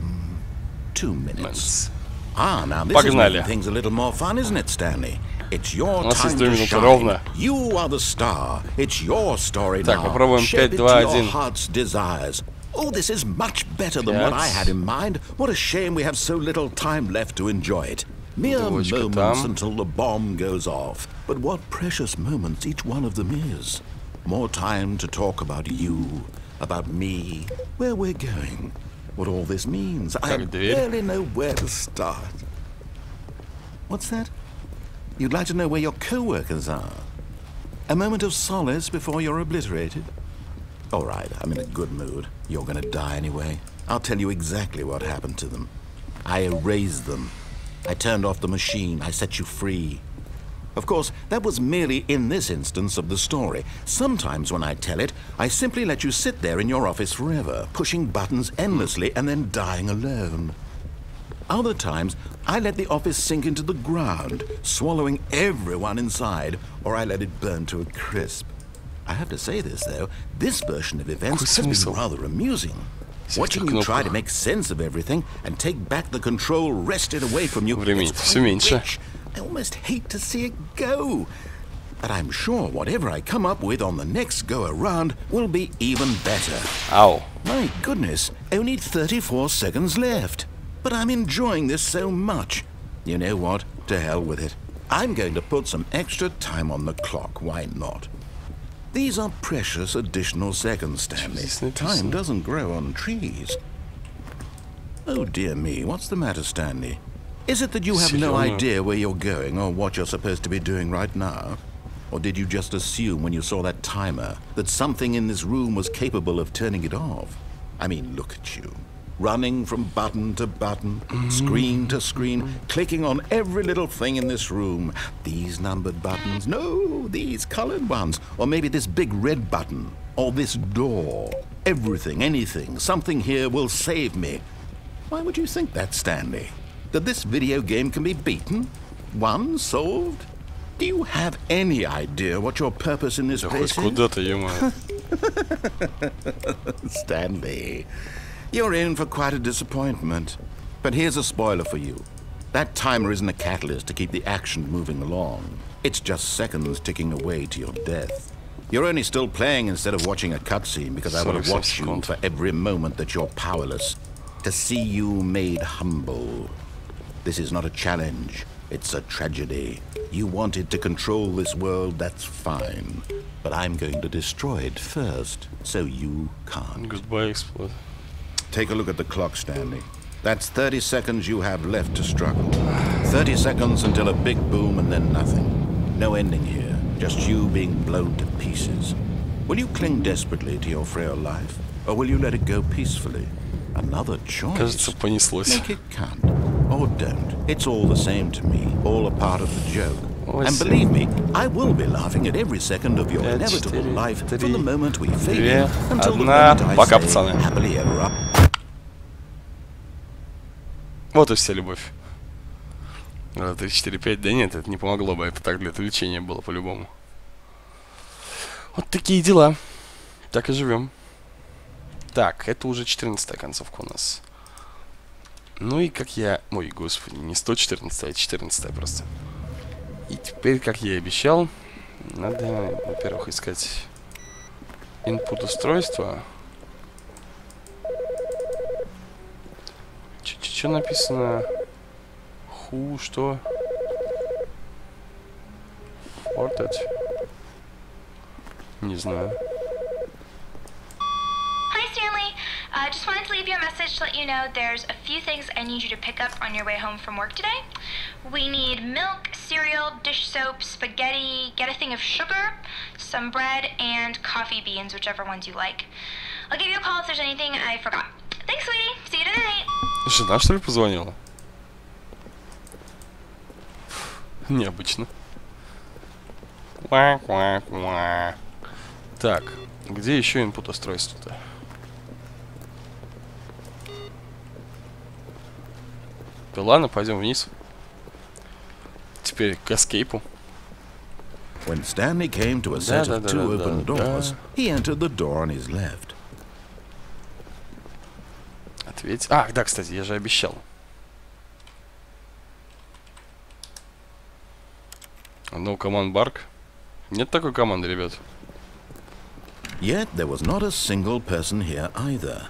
2 minutes. Ah, now this is making things a little more fun, isn't it, Stanley? It's your time to shine. You are the star. It's your story now. Shape it to your heart's desires. Oh, this is much better than what I had in mind. What a shame we have so little time left to enjoy it. Mere moments until the bomb goes off. But what precious moments each one of them is. More time to talk about you, about me, where we're going. What all this means. I barely know where to start. What's that? You'd like to know where your co-workers are? A moment of solace before you're obliterated? All right, I'm in a good mood. You're gonna die anyway. I'll tell you exactly what happened to them. I erased them. I turned off the machine. I set you free. Of course, that was merely in this instance of the story. Sometimes when I tell it, I simply let you sit there in your office forever, pushing buttons endlessly and then dying alone. Other times, I let the office sink into the ground, swallowing everyone inside, or I let it burn to a crisp. I have to say this, though, this version of events has been rather amusing. Watching you try to make sense of everything and take back the control wrested away from you, I almost hate to see it go. But I'm sure whatever I come up with on the next go-around will be even better. Ow. My goodness, only 34 seconds left. But I'm enjoying this so much. You know what? To hell with it. I'm going to put some extra time on the clock. Why not? These are precious additional seconds, Stanley. Time doesn't grow on trees. Oh, dear me. What's the matter, Stanley? Is it that you have no idea where you're going or what you're supposed to be doing right now? Or did you just assume when you saw that timer that something in this room was capable of turning it off? I mean, look at you. Running from button to button, screen to screen, clicking on every little thing in this room. These numbered buttons, no, these colored ones. Or maybe this big red button, or this door. Everything, anything, something here will save me. Why would you think that, Stanley? That this video game can be beaten? Won? Solved? Do you have any idea what your purpose in this place is? Stanley, you're in for quite a disappointment. But here's a spoiler for you. That timer isn't a catalyst to keep the action moving along. It's just seconds ticking away to your death. You're only still playing instead of watching a cutscene because I want to watch you for every moment that you're powerless. To see you made humble. This is not a challenge. It's a tragedy. You wanted to control this world, that's fine. But I'm going to destroy it first, so you can't. Goodbye, explode. Take a look at the clock, Stanley. That's 30 seconds you have left to struggle. 30 seconds until a big boom and then nothing. No ending here. Just you being blown to pieces. Will you cling desperately to your frail life, or will you let it go peacefully? Another choice. Кажется, понеслось. Make it count, or don't. It's all the same to me, all a part of the joke. And believe me, I will be laughing at every second of your inevitable life from the moment we fade in until the moment I say happily ever up. Вот и вся любовь. 3, 4, 5, да нет, это не помогло бы, это так для отвлечения было по-любому. Вот такие дела. Так и живем. Так, это уже 14-я концовка у нас. Ну и как я... Ой, господи, не 114-я, а 14-я просто. И теперь, как я и обещал, надо, во-первых, искать input устройства. Что написано? Что? Forwarded? Не знаю. Hi, Stanley. Just wanted to leave you a message to let you know there's a few things I need you to pick up on your way home from work today. We need milk, cereal, dish soap, spaghetti, get a thing of sugar, some bread, and coffee beans, whichever ones you like. I'll give you a call if there's anything I forgot. Thanks, sweetie. See you tonight. Жена, что ли, позвонила? Необычно. Так, где еще input устройство-то? Да ладно, пойдем вниз. Теперь к эскейпу. When Stanley came to a set of two open doors, he entered the door on his left. Ответь. Ах, да, кстати, я же обещал. No command bark. Нет такой команды, ребят. Yet there was not a single person here either.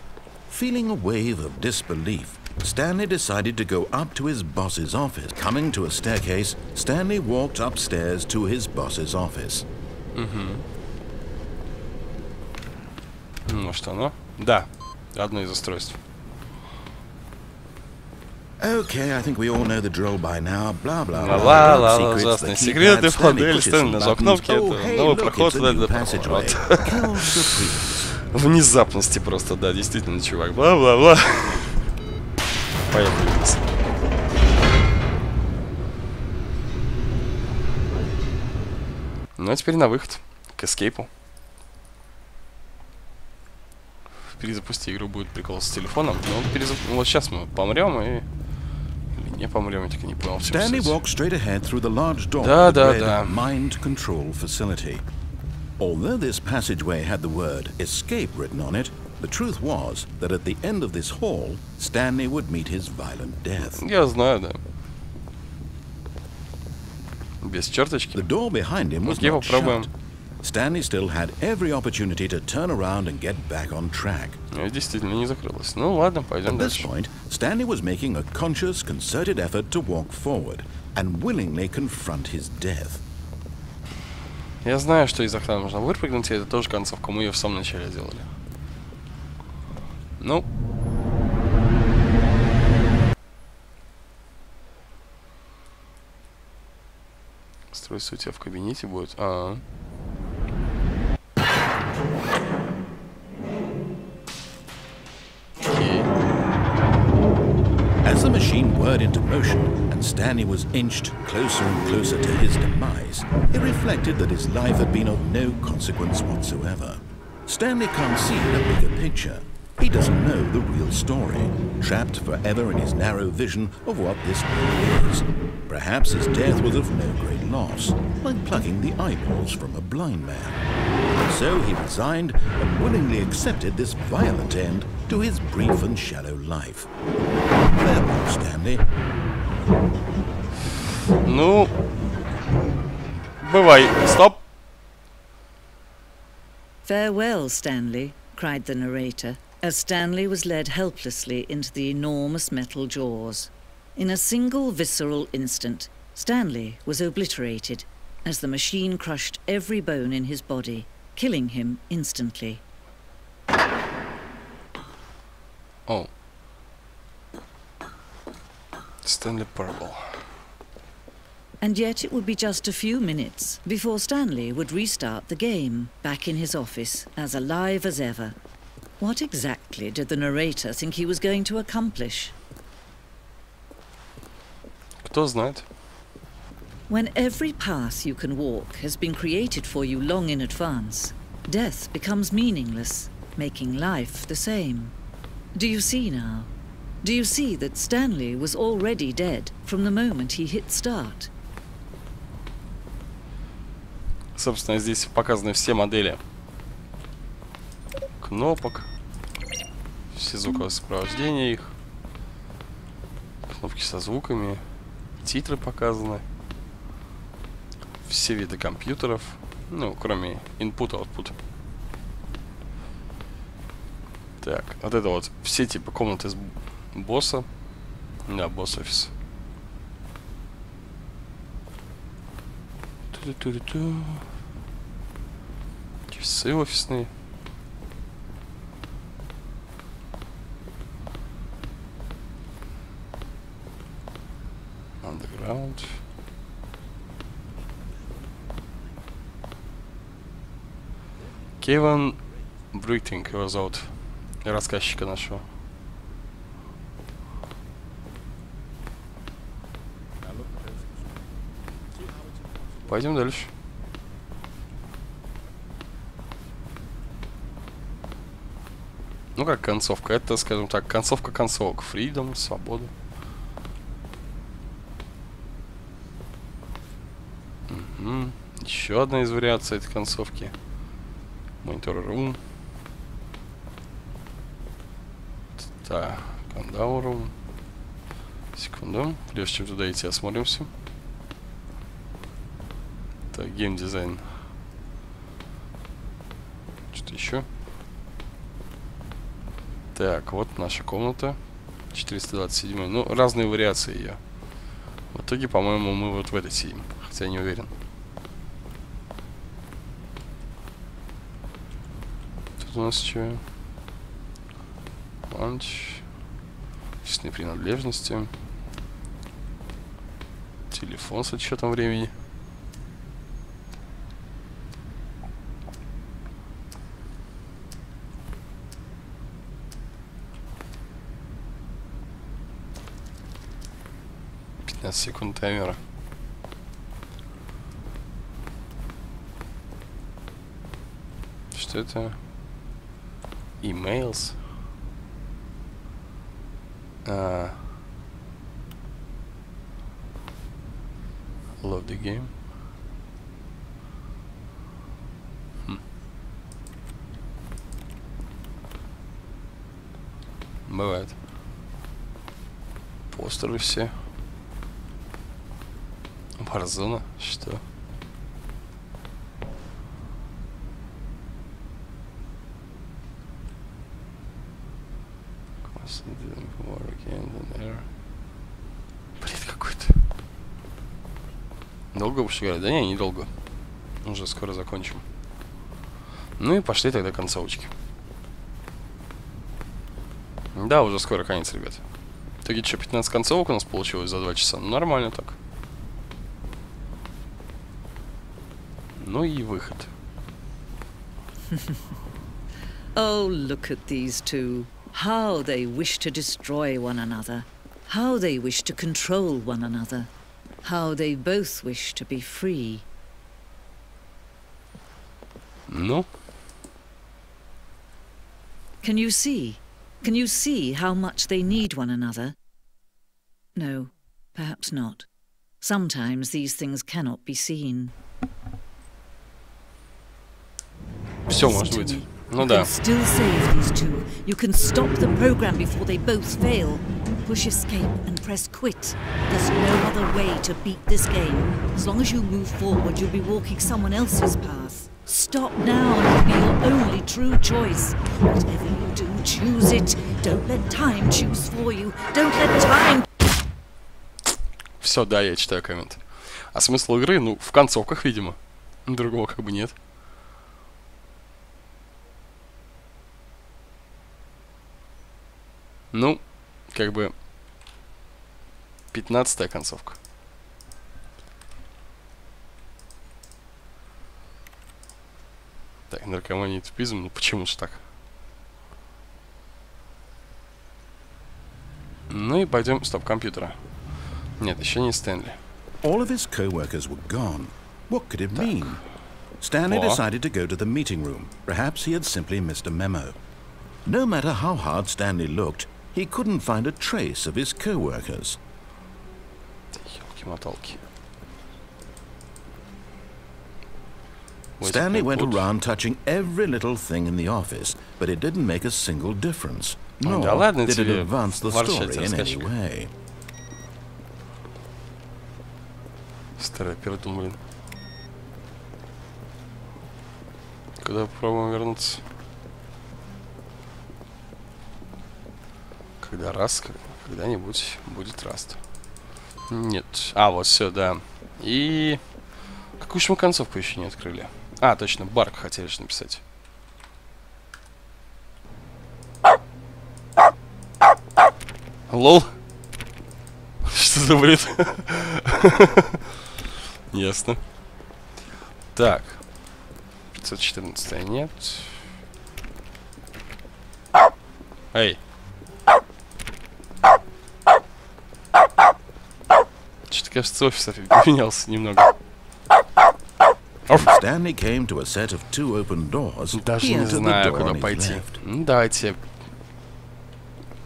Feeling a wave of disbelief, Stanley decided to go up to his boss's office. Coming to a staircase, Stanley walked upstairs to his boss's office. Может оно? Да, одно из устройств. Okay, I think we all know the drill by now. Blah blah blah. Ла-ла-ла, ужасные секреты, модель, Стэнли нажал кнопки, это новый проход, поворот. Внезапности просто, да, действительно, чувак. Бла-бла-бла. Поехали вниз. Ну а теперь на выход, к эскейпу. Перезапусти игру, будет прикол с телефоном. Но вот сейчас мы помрем и... Не помрем, я так и не понял. Stanley walked straight ahead through the large door of the red mind control facility. Although this passageway had the word escape written on it, the truth was that at the end of this hall, Stanley would meet his violent death. Я знаю, да. Без черточки. The door behind him was not shut. Stanley still had every opportunity to turn around and get back on track. Действительно не закрылась. Ну ладно, пойдем дальше. At this point, Stanley was making a conscious, concerted effort to walk forward and willingly confront his death. Я знаю, что из окна нужно выпрыгнуть, и это тоже концовка. Мы ее в самом начале делали. Ну. Устройство у тебя в кабинете будет. As the machine whirred into motion and Stanley was inched closer and closer to his demise, it reflected that his life had been of no consequence whatsoever. Stanley can't see the bigger picture. He doesn't know the real story, trapped forever in his narrow vision of what this world is. Perhaps his death was of no great loss, like plucking the eyeballs from a blind man. So he resigned and willingly accepted this violent end to his brief and shallow life. Farewell, Stanley. Ну, бывай. Стоп. Farewell, Stanley, cried the narrator, as Stanley was led helplessly into the enormous metal jaws. In a single visceral instant, Stanley was obliterated, as the machine crushed every bone in his body, killing him instantly. Oh. Stanley Parable. And yet it would be just a few minutes before Stanley would restart the game, back in his office, as alive as ever. What exactly did the narrator think he was going to accomplish? Кто знает? When every path you can walk has been created for you long in advance, death becomes meaningless, making life the same. Do you see now? Do you see that Stanley was already dead from the moment he hit start? Собственно, здесь показаны все модели кнопок, все звуковые сопровождения их, кнопки со звуками, титры показаны, все виды компьютеров, ну, кроме input-output. Так, вот это вот все типа комнаты босса, да, босс-офис. Часы офисные. Underground. Кевин Брюйтинг его зовут, рассказчика нашего. Пойдем дальше. Ну как концовка? Это, скажем так, концовка концовок. Freedom, свобода. Угу. Еще одна из вариаций этой концовки. Монитор Room. Так, каналу Room. Секунду. Прежде чем туда идти, осмотримся. Так, геймдизайн. Что-то еще. Так, вот наша комната. 427. Ну, разные вариации ее. В итоге, по-моему, мы вот в этой сидим. Хотя я не уверен. Тут у нас что? Ланч. Честные принадлежности. Телефон с отчетом времени. Секунд таймера. Что это? Emails. Love the game. Бывает. Постеры все. Warzone, что? Бред какой-то. Долго будешь играть? Да не, недолго. Уже скоро закончим. Ну и пошли тогда концовочки. Да, уже скоро конец, ребят. В итоге что, 15 концовок у нас получилось за 2 часа? Ну, нормально так. Ну и выход. Oh, look at these two. How they wish to destroy one another. How they wish to control one another. How they both wish to be free. Ну? Can you see? Can you see how much they need one another? No, perhaps not. Sometimes these things cannot be seen. Все может быть. Ну да. You can still save these two. You can stop the program before they both fail. Push escape and press quit. There's no other way to beat this game. As long as you move forward, you'll be walking someone else's path. Stop now and be your only true choice. Whatever you do, choose it. Don't let time choose for you. Don't let time... Все, да, я читаю коммент. А смысл игры, ну, в концовках, видимо. Другого как бы нет. Ну, как бы 15-я концовка. Так, наркомания и тупизм, ну почему же так? Ну и пойдем, стоп, компьютера. Нет, еще не Стэнли. All of his co-workers were gone. What could it mean? Stanley decided to go to the meeting room. Perhaps he had simply missed a memo. No matter how hard Stanley looked, he couldn't find a trace of his co-workers. Елки-моталки. Stanley went around touching every little thing in the office, but it didn't make a single difference. Nor did it advance the story in any way. Старый пердун, блин. Куда попробуем вернуться? Когда раз, когда-нибудь будет раст. Нет. А, вот все, да. И... Какую же мы концовку еще не открыли? А, точно, Барк хотели же написать. Лол? Что за бред? Ясно. Так. 514 нет. Эй. Что-то, кажется, офис поменялся немного. Stanley came to a set of two open doors. Даже не знаю, куда пойти. Ну, давайте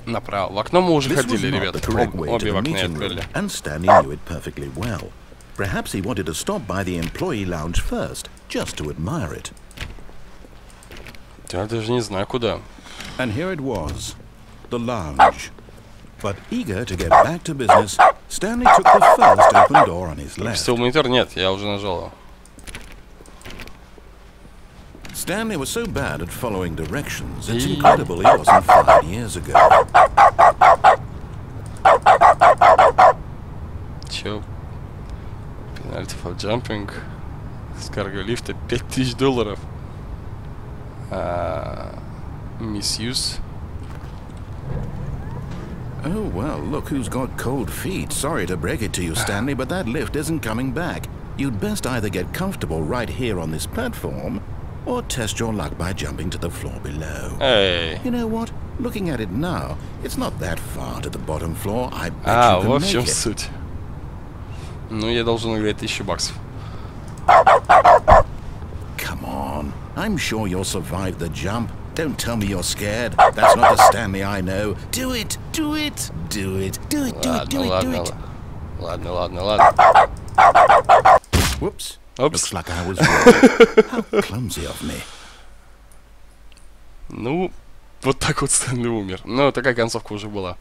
направо. В окно мы уже ходили, ребята. Обе в окне открыли. And Stanley knew it perfectly well. Perhaps he wanted to stop by the employee lounge first, just to admire it. Я даже не знаю, куда. And here it was, the lounge. But eager to get back to business, Stanley took the first open door on his left. Still монитор? Нет, я уже нажал его. Stanley was so bad at following directions, it's incredible he wasn't 5 years ago. Чё? Penalty for jumping. С карго лифта $5000. Misuse. Oh, well, look who's got cold feet. Sorry to break it to you, Stanley, but that lift isn't coming back. You'd best either get comfortable right here on this platform, or test your luck by jumping to the floor below. Hey. You know what? Looking at it now, it's not that far to the bottom floor. I bet you can во make чем it. суть? Ну, я должен выиграть $1000. Come on. I'm sure you'll survive the jump. Don't tell me you're scared. That's not the Stanley I know. Do it! Do it! Do it! Do it! Do it! Do it! Do it! Ладно. Whoops. Oops. Looks like I was wrong. How clumsy of me. Ну, вот так вот Стэнли умер. Но такая концовка уже была.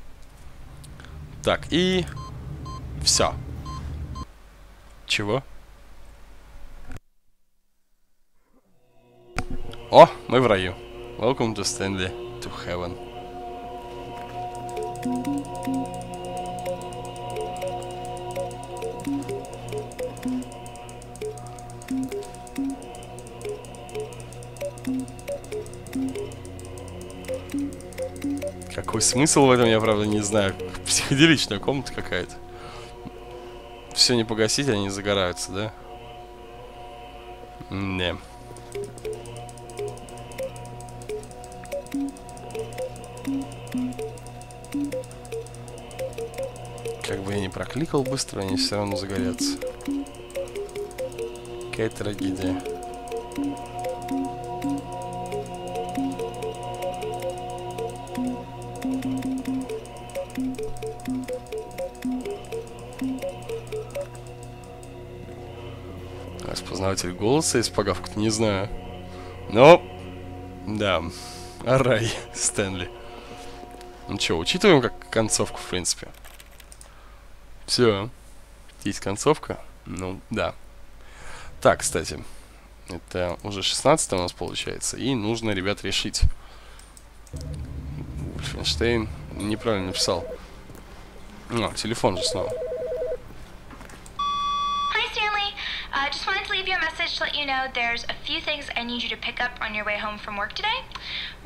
Так, и... Все. Чего? О, мы в раю. Welcome to Stanley, to heaven. Какой смысл в этом, я правда не знаю. Психоделичная комната какая-то. Все не погасить, они загораются, да? Не. Как бы я не прокликал быстро, они все равно загорятся. Какая трагедия. Распознаватель голоса из погавки, не знаю. Но, да, рай, Стэнли. Ну что, учитываем как концовку, в принципе. Все, есть концовка? Ну, да. Так, кстати, Это уже 16 у нас получается. И нужно, ребят, решить. Wolfenstein неправильно написал. Телефон же снова. Hi, Stanley. Just wanted to leave you a message to let you know there's a few things I need you to pick up on your way home from work today.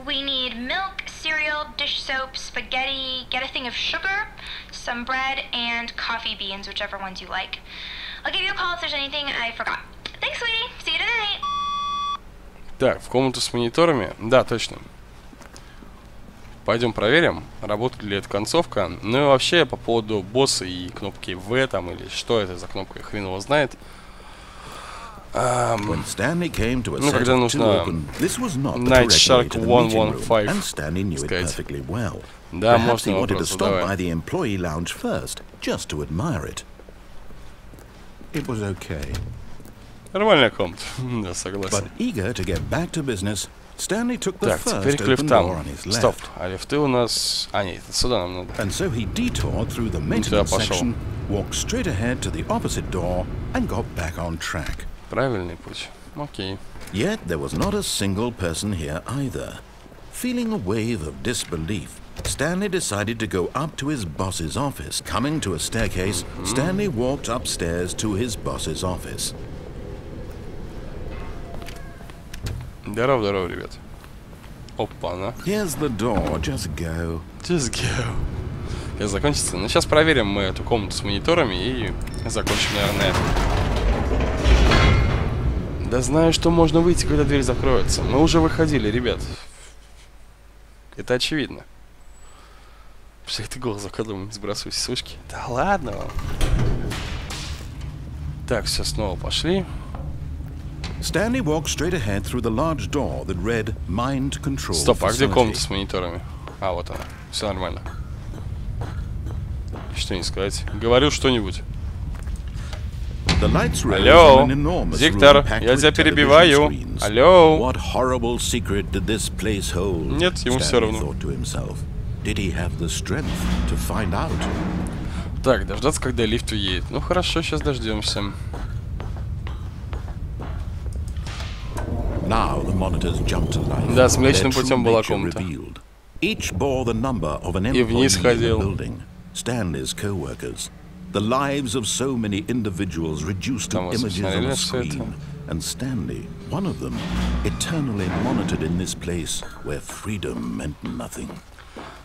We need milk, cereal, dish soap, spaghetti, get a thing of sugar, some bread, and coffee beans, whichever ones you like. I'll give you a call if there's anything I forgot. Thanks, sweetie. See you tonight. Так, в комнату с мониторами. Да, точно. Пойдем проверим, работает ли эта концовка. Ну и вообще по поводу босса и кнопки В там, или что это за кнопка, хрен его знает. Ну, когда нужно Night Shark 115 сказать. Да, можно вопрос задавать. Нормальная комната. Да, согласен. Так, теперь к лифтам. Стоп, а лифты у нас... А, нет, сюда нам надо. Туда пошел. Правильный путь. Окей. Yet there was not a single person here either. Feeling a wave of disbelief, Stanley decided to go up to his boss's office. Coming to a staircase, Stanley walked upstairs to his boss's office. Здорово, здорово, ребят. Опа-на. Here's the door, just go. Just go. Сейчас закончится. Ну, сейчас проверим мы эту комнату с мониторами и закончим, наверное. Да знаю, что можно выйти, когда дверь закроется. Мы уже выходили, ребят. Это очевидно. Пошли ты голос закладываем, сбрасывайся с вышки. Да ладно вам. Так, все, снова пошли. Stanley walked straight ahead through the large door that read Mind Control. Стоп, а где комната с мониторами? А, вот она. Все нормально. Что не сказать? Говорю что-нибудь. Алло, диктор, я тебя перебиваю. Алло. Нет, ему все равно. Так, дождаться, когда лифт уедет. Ну хорошо, сейчас дождемся. Да, с Млечным путем была комната. И вниз ходил. The lives of so many individuals reduced to images on a screen, and Stanley, one of them, eternally monitored in this place where freedom meant nothing.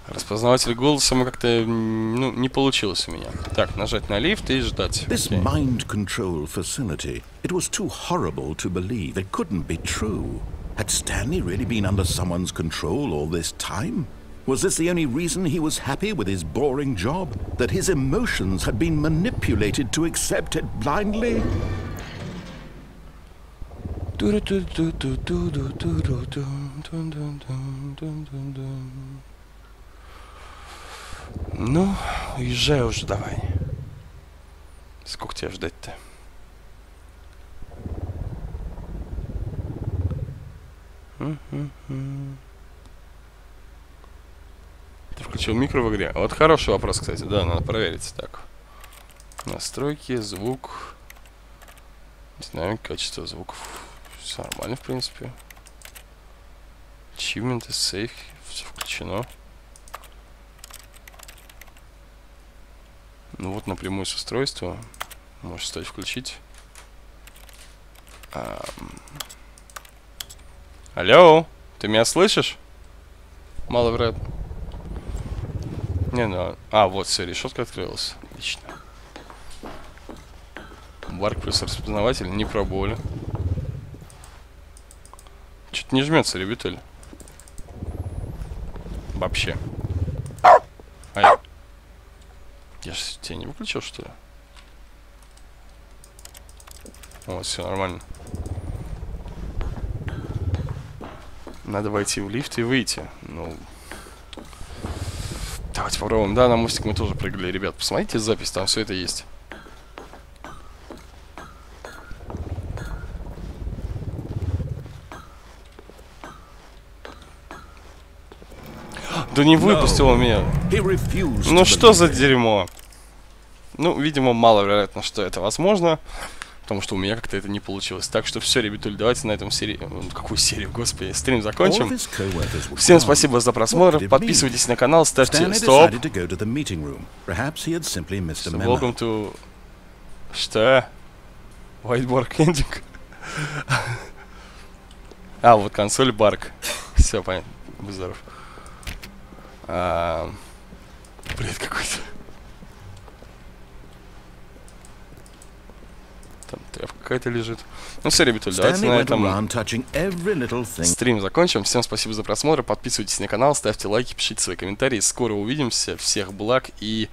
Распознаватель голоса как-то, ну, не получилось у меня. Так, нажать на лифт и ждать. This mind control facility, it was too horrible to believe. It couldn't be true. Had Stanley really been under someone's control all this time? Was this the only reason he was happy with his boring job? That his emotions had been manipulated to accept it blindly? Ну, уезжай уже давай. Сколько тебя ждать-то? Ты включил микро в игре? Вот хороший вопрос, кстати. Да, надо проверить. Так. Настройки, звук. Динамика, качество звуков. Все нормально, в принципе. Achievement, сейф. Все включено. Ну вот напрямую с устройства. Можешь стоять включить. Алло, ты меня слышишь? Маловероятно. Не, ну... А, вот, все, решетка открылась. Отлично. Барк плюс распознаватель, не пробовали. Что-то не жмется, ребятуль. Вообще. Ай. Я же тебя не выключил, что ли? Вот, все нормально. Надо войти в лифт и выйти. Ну... Давайте попробуем. Да, на мостик мы тоже прыгали, ребят. Посмотрите запись, там все это есть. Да не выпустил он меня. Ну что за дерьмо? Ну, видимо, маловероятно, что это возможно. потому что у меня как-то это не получилось. Так что все, ребятуль, давайте на этом какую серию, господи, стрим закончим. Всем спасибо за просмотр, подписывайтесь на канал, ставьте... Стоп! Welcome to... Что? Whiteboard Ending? А, вот консоль Барк. Все, понятно. Будь здоров. Бред какой-то. Там тряпка какая-то лежит. Ну все, ребята, давайте на этом стрим закончим. Всем спасибо за просмотр. Подписывайтесь на канал, ставьте лайки, пишите свои комментарии. Скоро увидимся. Всех благ и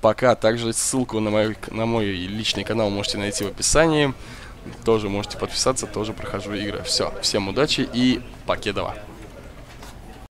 пока. Также ссылку на мой личный канал можете найти в описании. Тоже можете подписаться, тоже прохожу игры. Все, всем удачи и покедова.